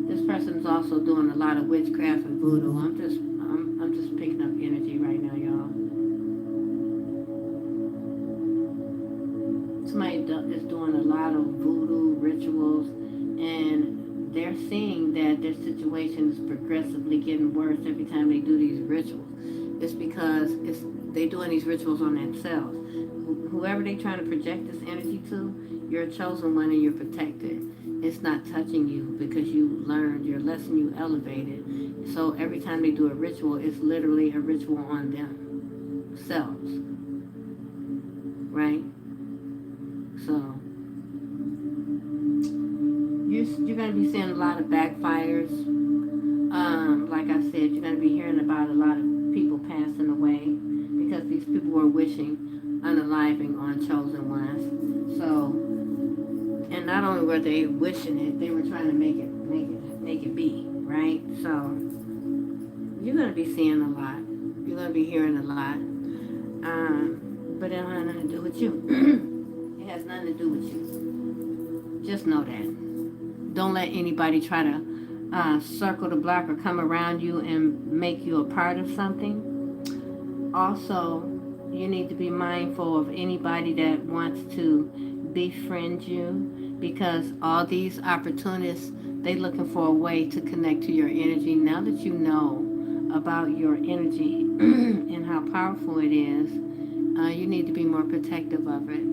This person is also doing a lot of witchcraft and voodoo. I'm just picking up energy right now, y'all. Somebody is doing a lot of voodoo rituals, and they're seeing that their situation is progressively getting worse every time they do these rituals. It's because they're doing these rituals on themselves. Whoever they're trying to project this energy to, you're a chosen one and you're protected. It's not touching you because you learned your lesson, you elevated. So every time they do a ritual, it's literally a ritual on themselves. Right? So you're going to be seeing a lot of backfires. Like I said, you're going to be hearing about a lot of people passing away because these people were wishing unaliving on chosen ones. So, and not only were they wishing it, they were trying to make it be, right? So you're going to be seeing a lot. You're going to be hearing a lot. But it don't have nothing to do with you. It has nothing to do with you. Just know that. Don't let anybody try to circle the block or come around you and make you a part of something. Also, you need to be mindful of anybody that wants to befriend you, because all these opportunists, they're looking for a way to connect to your energy. Now that you know about your energy and how powerful it is, you need to be more protective of it.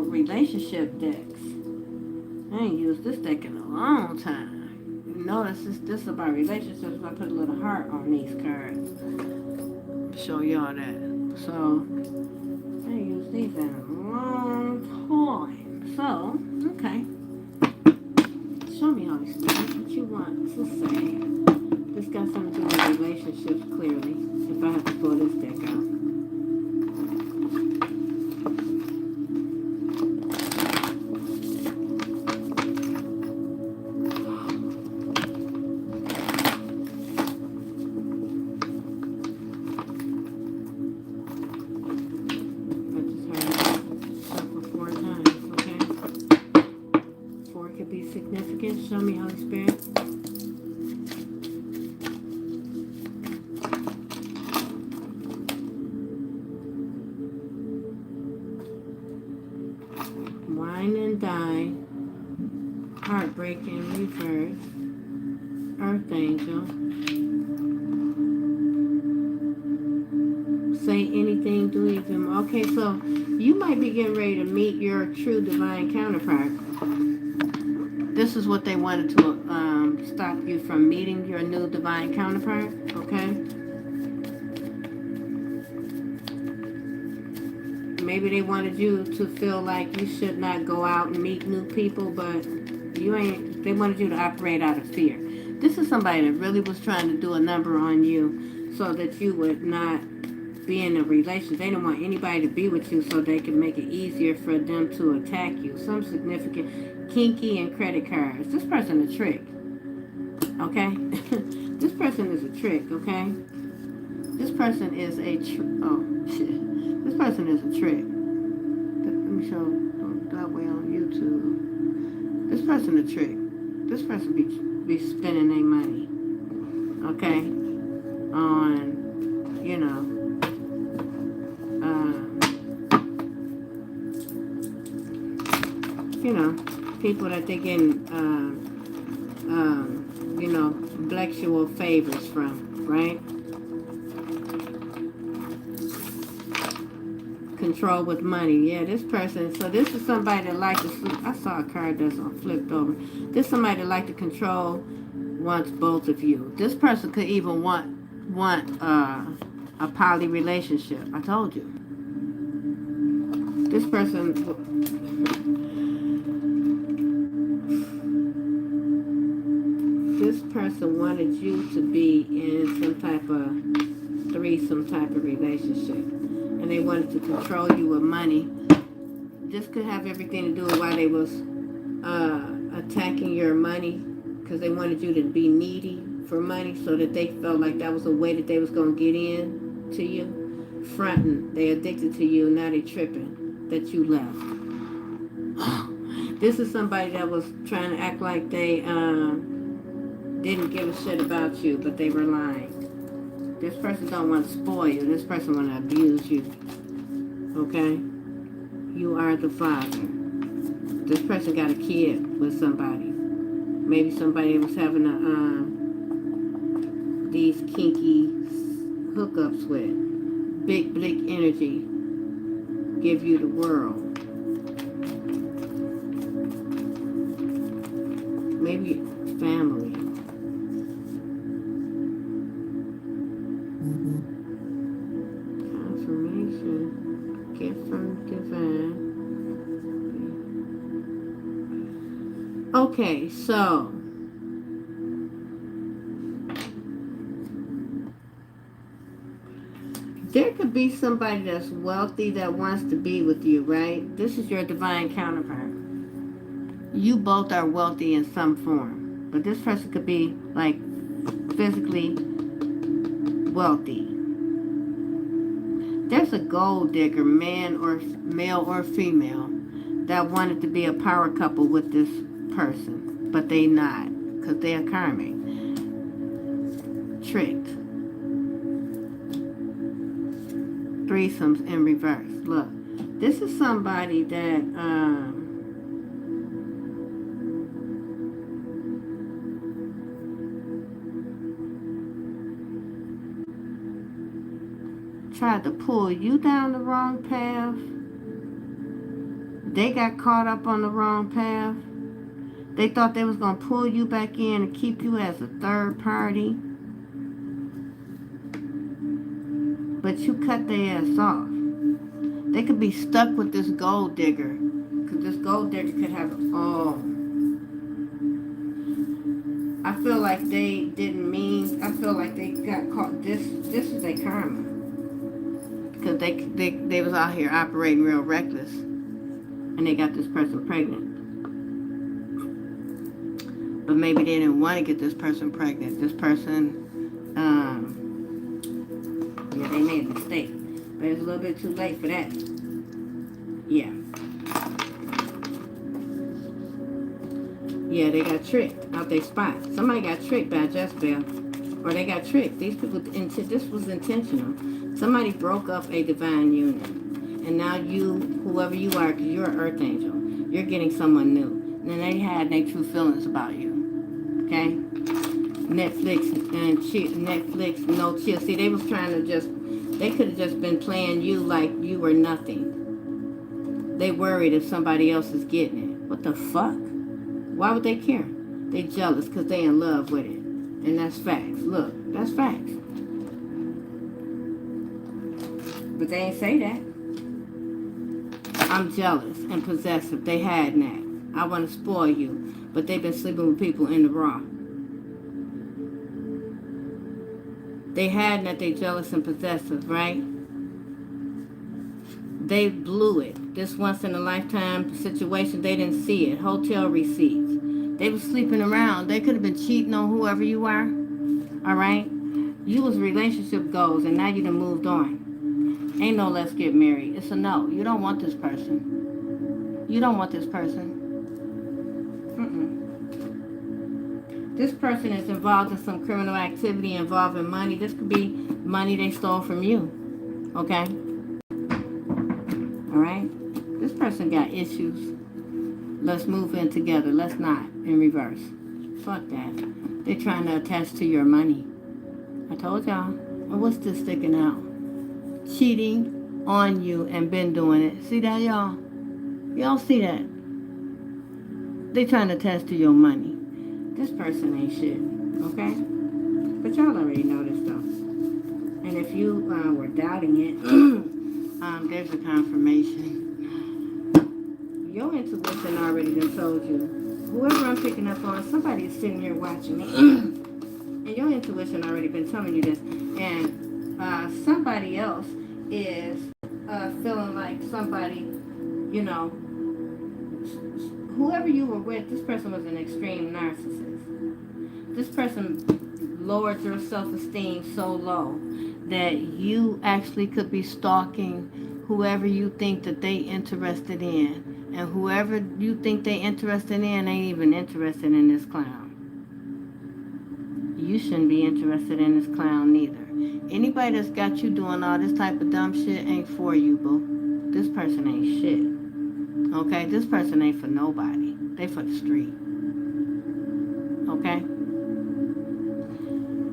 Relationship decks. I ain't used this deck in a long time. You notice this is about relationships. I put a little heart on these cards. Show y'all that. So I ain't used these in a long time. So, okay. Show me, Holy Spirit, what you want to say. This got something to do with relationships, clearly. If I have to pull this deck out. Show me, Holy Spirit. Wine and dine. Heartbreak in reverse. Earth angel. Say anything, do even. Okay, so you might be getting ready to meet your true divine counterpart. This is what they wanted to stop you from meeting your new divine counterpart, okay? maybe they wanted you to feel like you should not go out and meet new people, but you ain't. They wanted you to operate out of fear. This is somebody that really was trying to do a number on you so that you would not be in a relationship. They don't want anybody to be with you so they can make it easier for them to attack you. Some significant kinky and credit cards. This person a trick. Okay? This person is a trick, okay? This person is a oh shit. This person is a trick. Let me show that way on YouTube. This person a trick. This person be spending their money. Okay? On, you know, people that they getting, you know, intellectual favors from, right? Control with money. Yeah, this person, so this is somebody that like to, I saw a card that's on flipped over. This is somebody that like to control, wants both of you. This person could even want a poly relationship. I told you. This person wanted you to be in some type of threesome type of relationship, and they wanted to control you with money. This could have everything to do with why they was attacking your money, because they wanted you to be needy for money, so that they felt like that was a way that they was going to get in to you. Fronting, they addicted to you, now they tripping that you left. This is somebody that was trying to act like they didn't give a shit about you, but they were lying. This person don't want to spoil you. This person want to abuse you. Okay? You are the father. This person got a kid with somebody. Maybe somebody was having these kinky hookups with. Big blick energy. Give you the world. Maybe family. Confirmation. Gift from divine. Okay, so there could be somebody that's wealthy that wants to be with you, right? This is your divine counterpart. You both are wealthy in some form, but this person could be like physically wealthy. There's a gold digger, man or male or female, that wanted to be a power couple with this person, but they not, because they are karmic. Tricked. Threesomes in reverse. Look, this is somebody that tried to pull you down the wrong path. They got caught up on the wrong path. They thought they was going to pull you back in and keep you as a third party. But you cut their ass off. They could be stuck with this gold digger. Because this gold digger could have, I feel like they didn't mean, I feel like they got caught. This is their karma. Because they was out here operating real reckless. And they got this person pregnant. But maybe they didn't want to get this person pregnant. This person, yeah, they made a mistake. But it's a little bit too late for that. Yeah. Yeah, they got tricked out their spot. Somebody got tricked by Jezebel. Or they got tricked. These people, this was intentional. Somebody broke up a divine union. And now you, whoever you are, because you're an earth angel, you're getting someone new. And they had their true feelings about you. Okay? Netflix, no chill. See, they was trying to they could have just been playing you like you were nothing. They worried if somebody else is getting it. What the fuck? Why would they care? They jealous because they in love with it. And that's facts. Look, that's facts. But they ain't say that. I'm jealous and possessive. They had that. I want to spoil you. But they've been sleeping with people in the raw. They had that. They jealous and possessive, right? They blew it. This once in a lifetime situation, they didn't see it. Hotel receipts. They were sleeping around. They could have been cheating on whoever you are. All right? You was relationship goals, and now you done moved on. Ain't no let's get married. It's a no. You don't want this person. You don't want this person. This person is involved in some criminal activity involving money. This could be money they stole from you. Okay? Alright? This person got issues. Let's move in together. Let's not. In reverse. Fuck that. They're trying to attach to your money. I told y'all. And what's this sticking out? Cheating on you and been doing it. See that, y'all? Y'all see that? They trying to attach to your money. This person ain't shit, okay? But y'all already know this, though. And if you were doubting it, there's a confirmation. Your intuition already done told you. Whoever I'm picking up on, somebody is sitting here watching me. And your intuition already been telling you this. And somebody else is feeling like somebody, you know, whoever you were with, this person was an extreme narcissist. This person lowered your self-esteem so low that you actually could be stalking whoever you think that they interested in. And whoever you think they interested in ain't even interested in this clown. You shouldn't be interested in this clown neither. Anybody that's got you doing all this type of dumb shit ain't for you, boo. This person ain't shit. Okay? This person ain't for nobody. They for the street. Okay?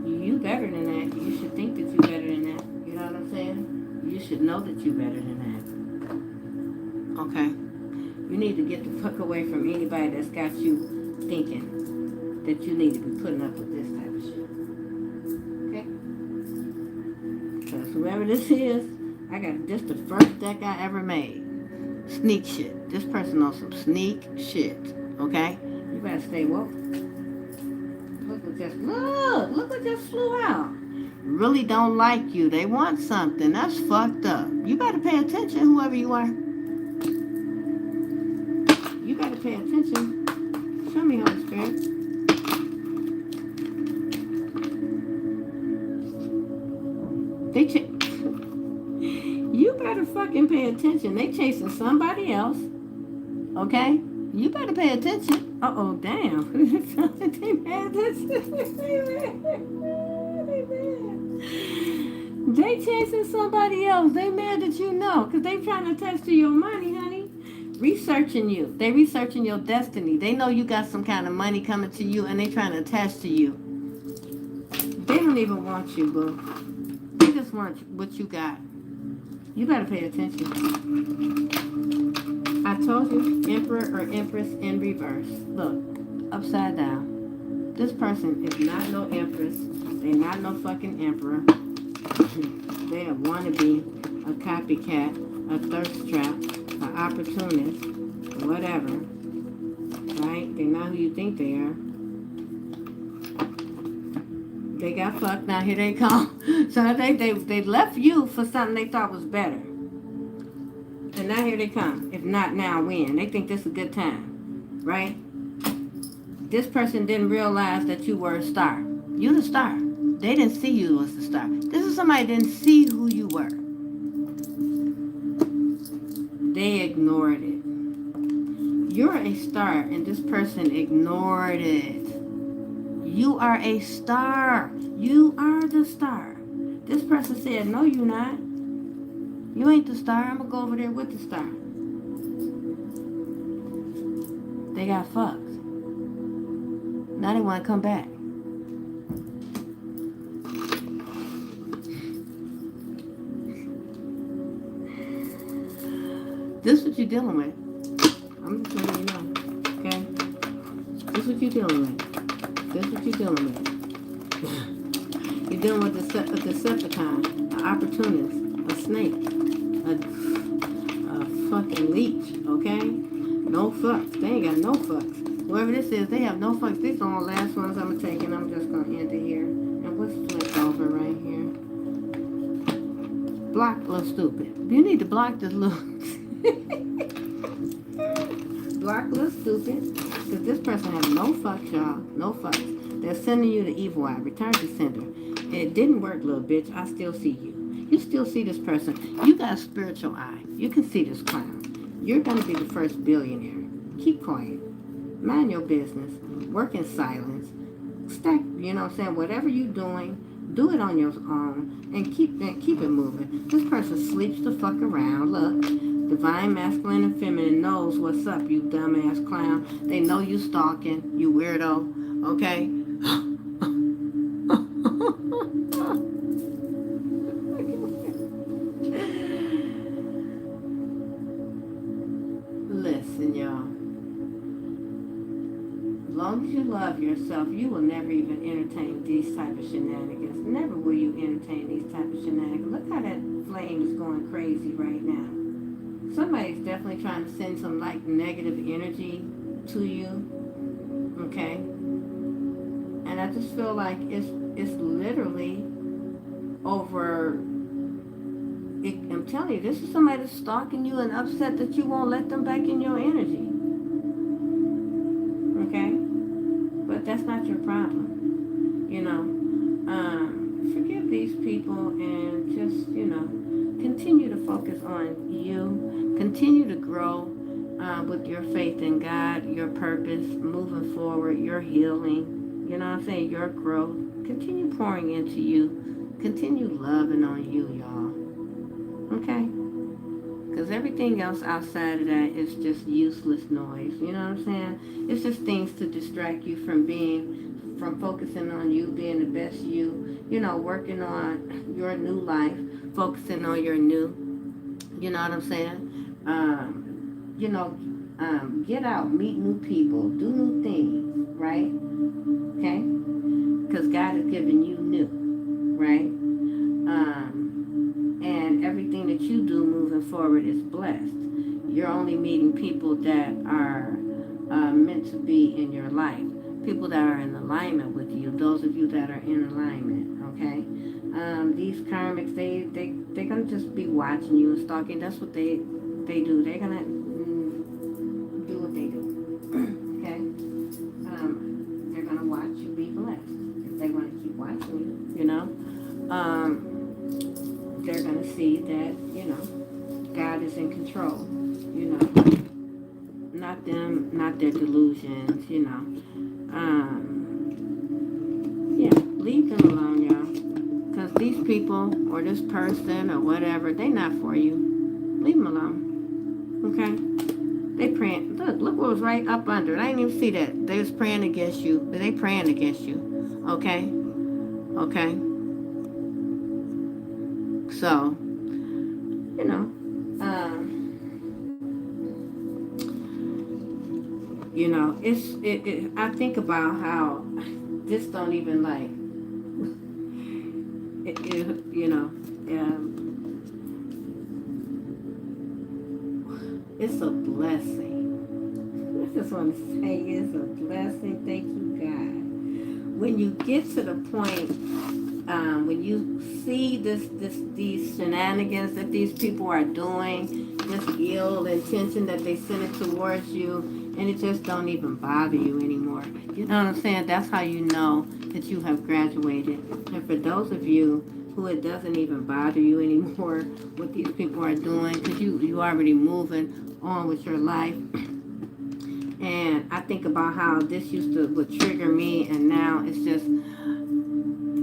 You better than that. You should think that you better than that. You know what I'm saying? You should know that you better than that. Okay? You need to get the fuck away from anybody that's got you thinking that you need to be putting up with this type of shit. Okay? Because whoever this is, I got this the first deck I ever made. Sneak shit. This person knows some sneak shit. Okay? You better stay woke. Look what just flew out. Really don't like you. They want something. That's fucked up. You better pay attention, whoever you are. You better pay attention. Show me, Holy Spirit. You better fucking pay attention. They chasing somebody else. Okay? You better pay attention. Uh-oh, damn. They mad. They chasing somebody else. They mad that you know. Because they trying to attach to your money, honey. Researching you. They researching your destiny. They know you got some kind of money coming to you and they trying to attach to you. They don't even want you, boo. They just want what you got. You better pay attention. I told you, Emperor or Empress in reverse. Look, upside down. This person is not no Empress. They not no fucking Emperor. They a wannabe, a copycat, a thirst trap, an opportunist, whatever. Right? They're not who you think they are. They got fucked, now here they come. So they left you for something they thought was better. And now here they come. If not now, when? They think this is a good time. Right? This person didn't realize that you were a star. You the star. They didn't see you as the star. This is somebody that didn't see who you were. They ignored it. You're a star and this person ignored it. You are a star. You are the star. This person said, no, you're not. You ain't the star. I'm going to go over there with the star. They got fucked. Now they want to come back. This is what you're dealing with. I'm just letting you know. Okay? This is what you're dealing with. This is what you're dealing with. You're dealing with a Decepticon, an opportunist, a snake, a fucking leech, okay? No fucks. They ain't got no fucks. Whoever this is, they have no fucks. These are the last ones I'm going to take, and I'm just going to end it here. And what's flipped over right here? Block little stupid. You need to block this little... block little stupid. Because this person has no fucks, y'all. No fucks. They're sending you the evil eye. Return to sender. And it didn't work, little bitch. I still see you. You still see this person. You got a spiritual eye. You can see this clown. You're going to be the first billionaire. Keep quiet. Mind your business. Work in silence. Stack, you know what I'm saying? Whatever you're doing, do it on your own. And keep it moving. This person sleeps the fuck around. Look. Divine masculine and feminine knows what's up, you dumbass clown. They know you stalking, you weirdo. Okay? Listen, y'all. As long as you love yourself, you will never even entertain these type of shenanigans. Never will you entertain these type of shenanigans. Look how that flame is going crazy right now. Somebody's definitely trying to send some like negative energy to you. Okay? And I just feel like it's literally over. I'm telling you, this is somebody that's stalking you and upset that you won't let them back in your energy. Okay? But that's not your problem. You know? Forgive these people and just, you know, continue to focus on you. Continue to grow with your faith in God, your purpose, moving forward, your healing. You know what I'm saying? Your growth. Continue pouring into you. Continue loving on you, y'all. Okay? Because everything else outside of that is just useless noise. You know what I'm saying? It's just things to distract you from focusing on you, being the best you, you know, working on your new life, focusing on your new, you know what I'm saying? You know, get out, meet new people, do new things, right? Okay? Because God has given you new, right? And everything that you do moving forward is blessed. You're only meeting people that are meant to be in your life. People that are in alignment with you. Those of you that are in alignment, okay? These karmics, they're going to just be watching you and stalking. That's what they do. They're going to do what they do, okay? They're going to watch you be blessed. If they want to keep watching you, you know? They're going to see that, you know, God is in control, you know. Not them, not their delusions, you know. Yeah, leave them alone, y'all. Because these people or this person or whatever, they not for you. Leave them alone. Okay? They praying. Look what was right up under it. I didn't even see that. They was praying against you. They praying against you. Okay? Okay? So, you know, you know, I think about how this don't even like, you know, it's a blessing. I just want to say it's a blessing. Thank you, God. When you get to the point, when you see these shenanigans that these people are doing, this ill intention that they send it towards you, and it just don't even bother you anymore. You know what I'm saying? That's how you know that you have graduated. And for those of you who it doesn't even bother you anymore what these people are doing, because you already moving on with your life. And I think about how this would trigger me, and now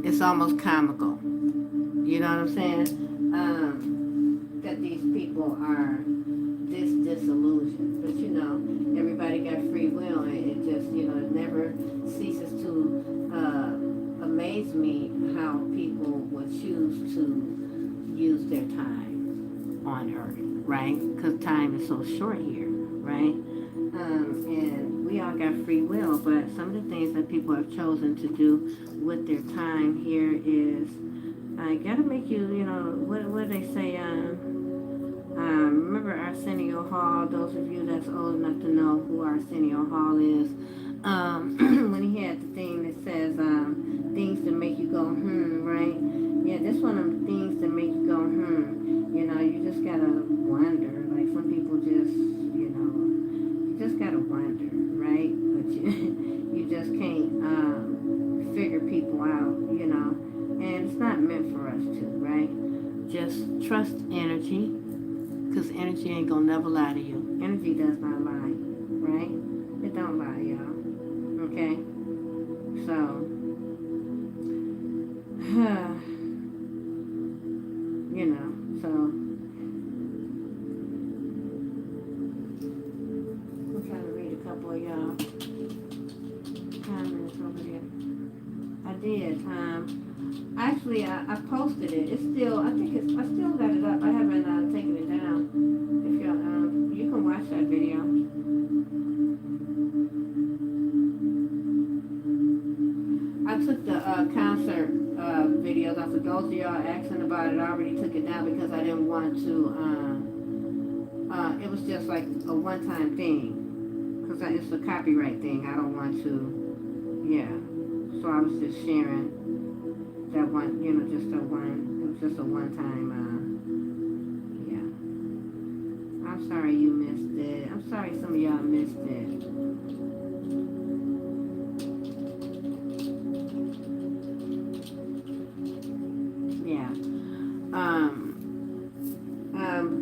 it's almost comical. You know what I'm saying? That these people are this disillusioned. But you know, everybody got free will, and it just, you know, it never ceases to amaze me how people would choose to use their time on earth, right? Because time is so short here, right? And we all got free will, but some of the things that people have chosen to do with their time here is, I gotta make you, you know, what do they say, Remember Arsenio Hall? Those of you that's old enough to know who Arsenio Hall is. When he had the thing that says things that make you go right? Yeah, this one of them things that make you go You know, you just gotta wonder. Like some people just, you just gotta wonder, right? But you just can't figure people out, and it's not meant for us to, right? Just trust energy, because energy ain't gonna never lie to you. Energy does not lie, right? It don't lie, y'all. Okay? So, so I'm trying to read a couple of y'all comments over there. I did. Actually, I posted it. It's still, I still got it up. I haven't taken it down. If y'all, you can watch that video. I took the concert videos off. For those of y'all asking about it, I already took it down because I didn't want to. It was just like a one-time thing, because it's a copyright thing. I don't want to. Yeah. So I was just sharing that one. Just a one. It was just a one-time. Yeah. I'm sorry you missed it. I'm sorry some of y'all missed it.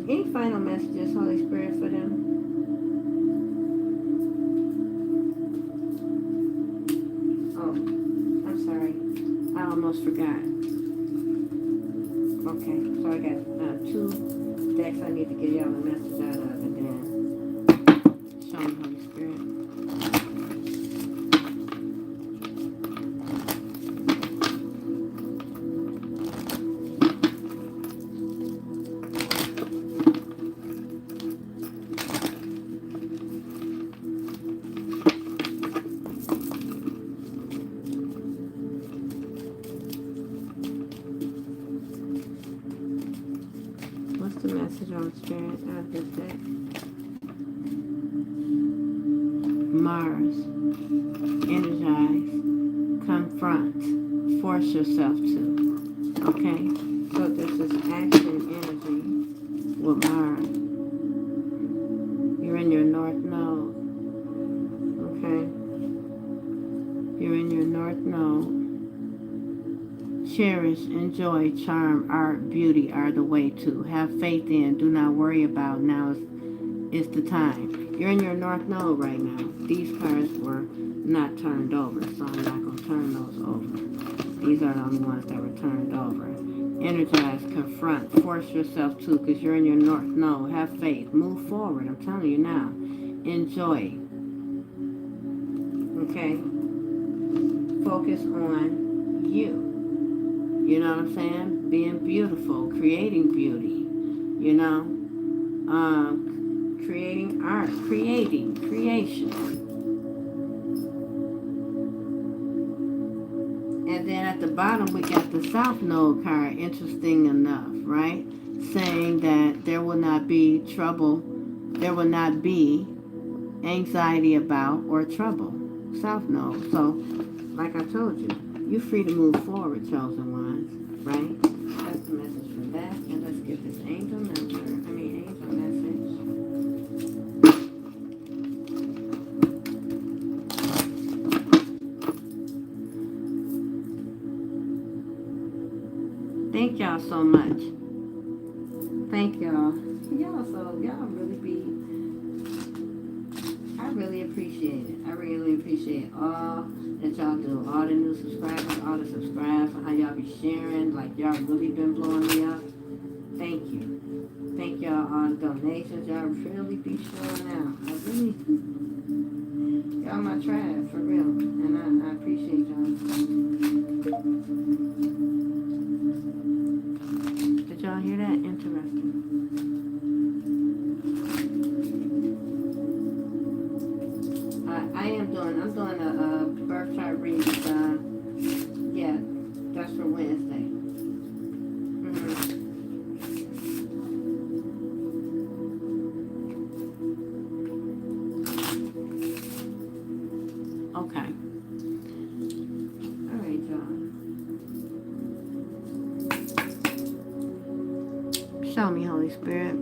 Any final messages, Holy Spirit, for them? Oh, I'm sorry. I almost forgot. Okay, so I got 2 decks I need to get y'all a message out of, and then show me, Holy Spirit. The message on Spirit of this deck. Mars, energize, confront, force yourself to. Okay, so this is action energy with Mars. You're in your North Node. Okay, you're in your North Node. Cherish, enjoy, charm, art, beauty are the way to. Have faith in, do not worry about. Now is the time. You're in your North Node right now. These cards were not turned over, so I'm not going to turn those over. These are the only ones that were turned over. Energize, confront, force yourself to, because you're in your North Node. Have faith, move forward. I'm telling you now. Enjoy. Okay? Focus on you. You know what I'm saying? Being beautiful, creating beauty, creating art, creation. And then at the bottom, we got the South Node card, interesting enough, right? Saying that there will not be trouble, there will not be anxiety about or trouble. South Node. So, like I told you, you're free to move forward, chosen ones, right? That's the message for that. And let's get this angel message. Thank y'all so much. Thank y'all. Y'all really be, I really appreciate it. I really appreciate all that y'all do. All the new subscribers, all the subscribers, how y'all be sharing, like y'all really been blowing me up. Thank you. Thank y'all, all the donations, y'all really be showing out. Y'all my tribe, for real. And I appreciate y'all. Did y'all hear that? Interesting. I'm doing a birth chart reading. Yeah, that's for Wednesday. Okay. All right, y'all. Show me, Holy Spirit.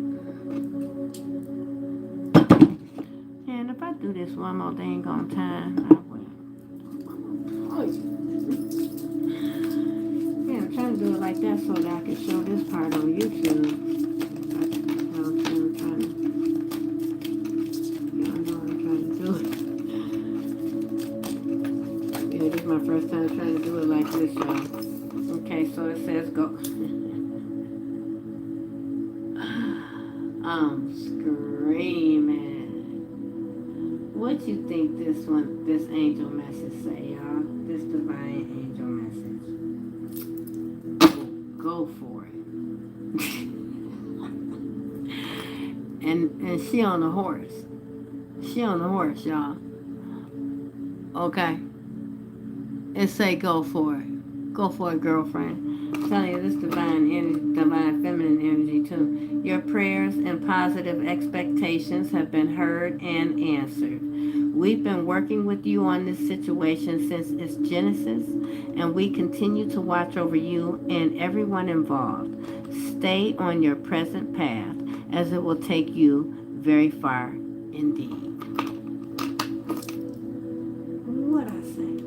And if I do this one more dang on time, I will. Oh, yeah, I'm trying to do it like that so that I can show this part on YouTube. I'm trying to, y'all know what I'm trying to do. Yeah, this is my first time trying to do it like this, y'all. Okay, so it says go. I'm screaming. What you think this angel message say, y'all? This divine angel message. Go for it. and she on a horse. She on a horse, y'all. Okay. And say go for it. Go for it, girlfriend. I'm telling you, this divine feminine energy too. Your prayers and positive expectations have been heard and answered. We've been working with you on this situation since its genesis, and we continue to watch over you and everyone involved. Stay on your present path, as it will take you very far indeed. What I say?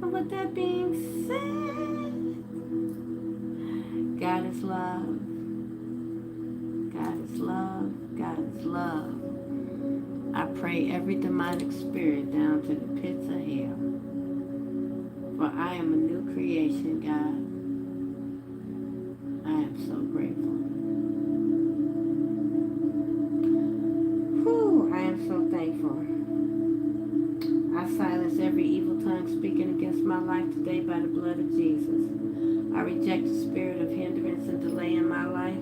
And with that being said, God is love. God is love. God is love. I pray every demonic spirit down to the pits of hell. For I am a new creation, God. I am so grateful. Whew, I am so thankful. I silence every evil tongue speaking against my life today by the blood of Jesus. I reject the spirit of hindrance and delay in my life.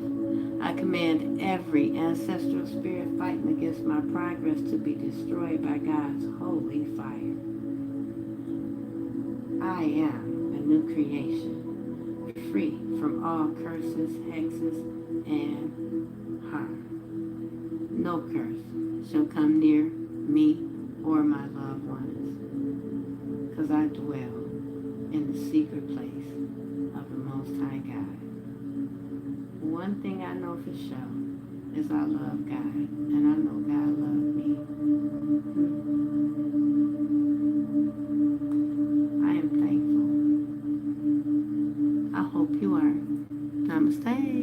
I command every ancestral spirit fighting against my progress to be destroyed by God's holy fire. I am a new creation, free from all curses, hexes, and harm. No curse shall come near me or my loved ones, because I dwell in the secret place of the Most High God. One thing I know for sure is I love God, and I know God loves me. I am thankful. I hope you are. Namaste.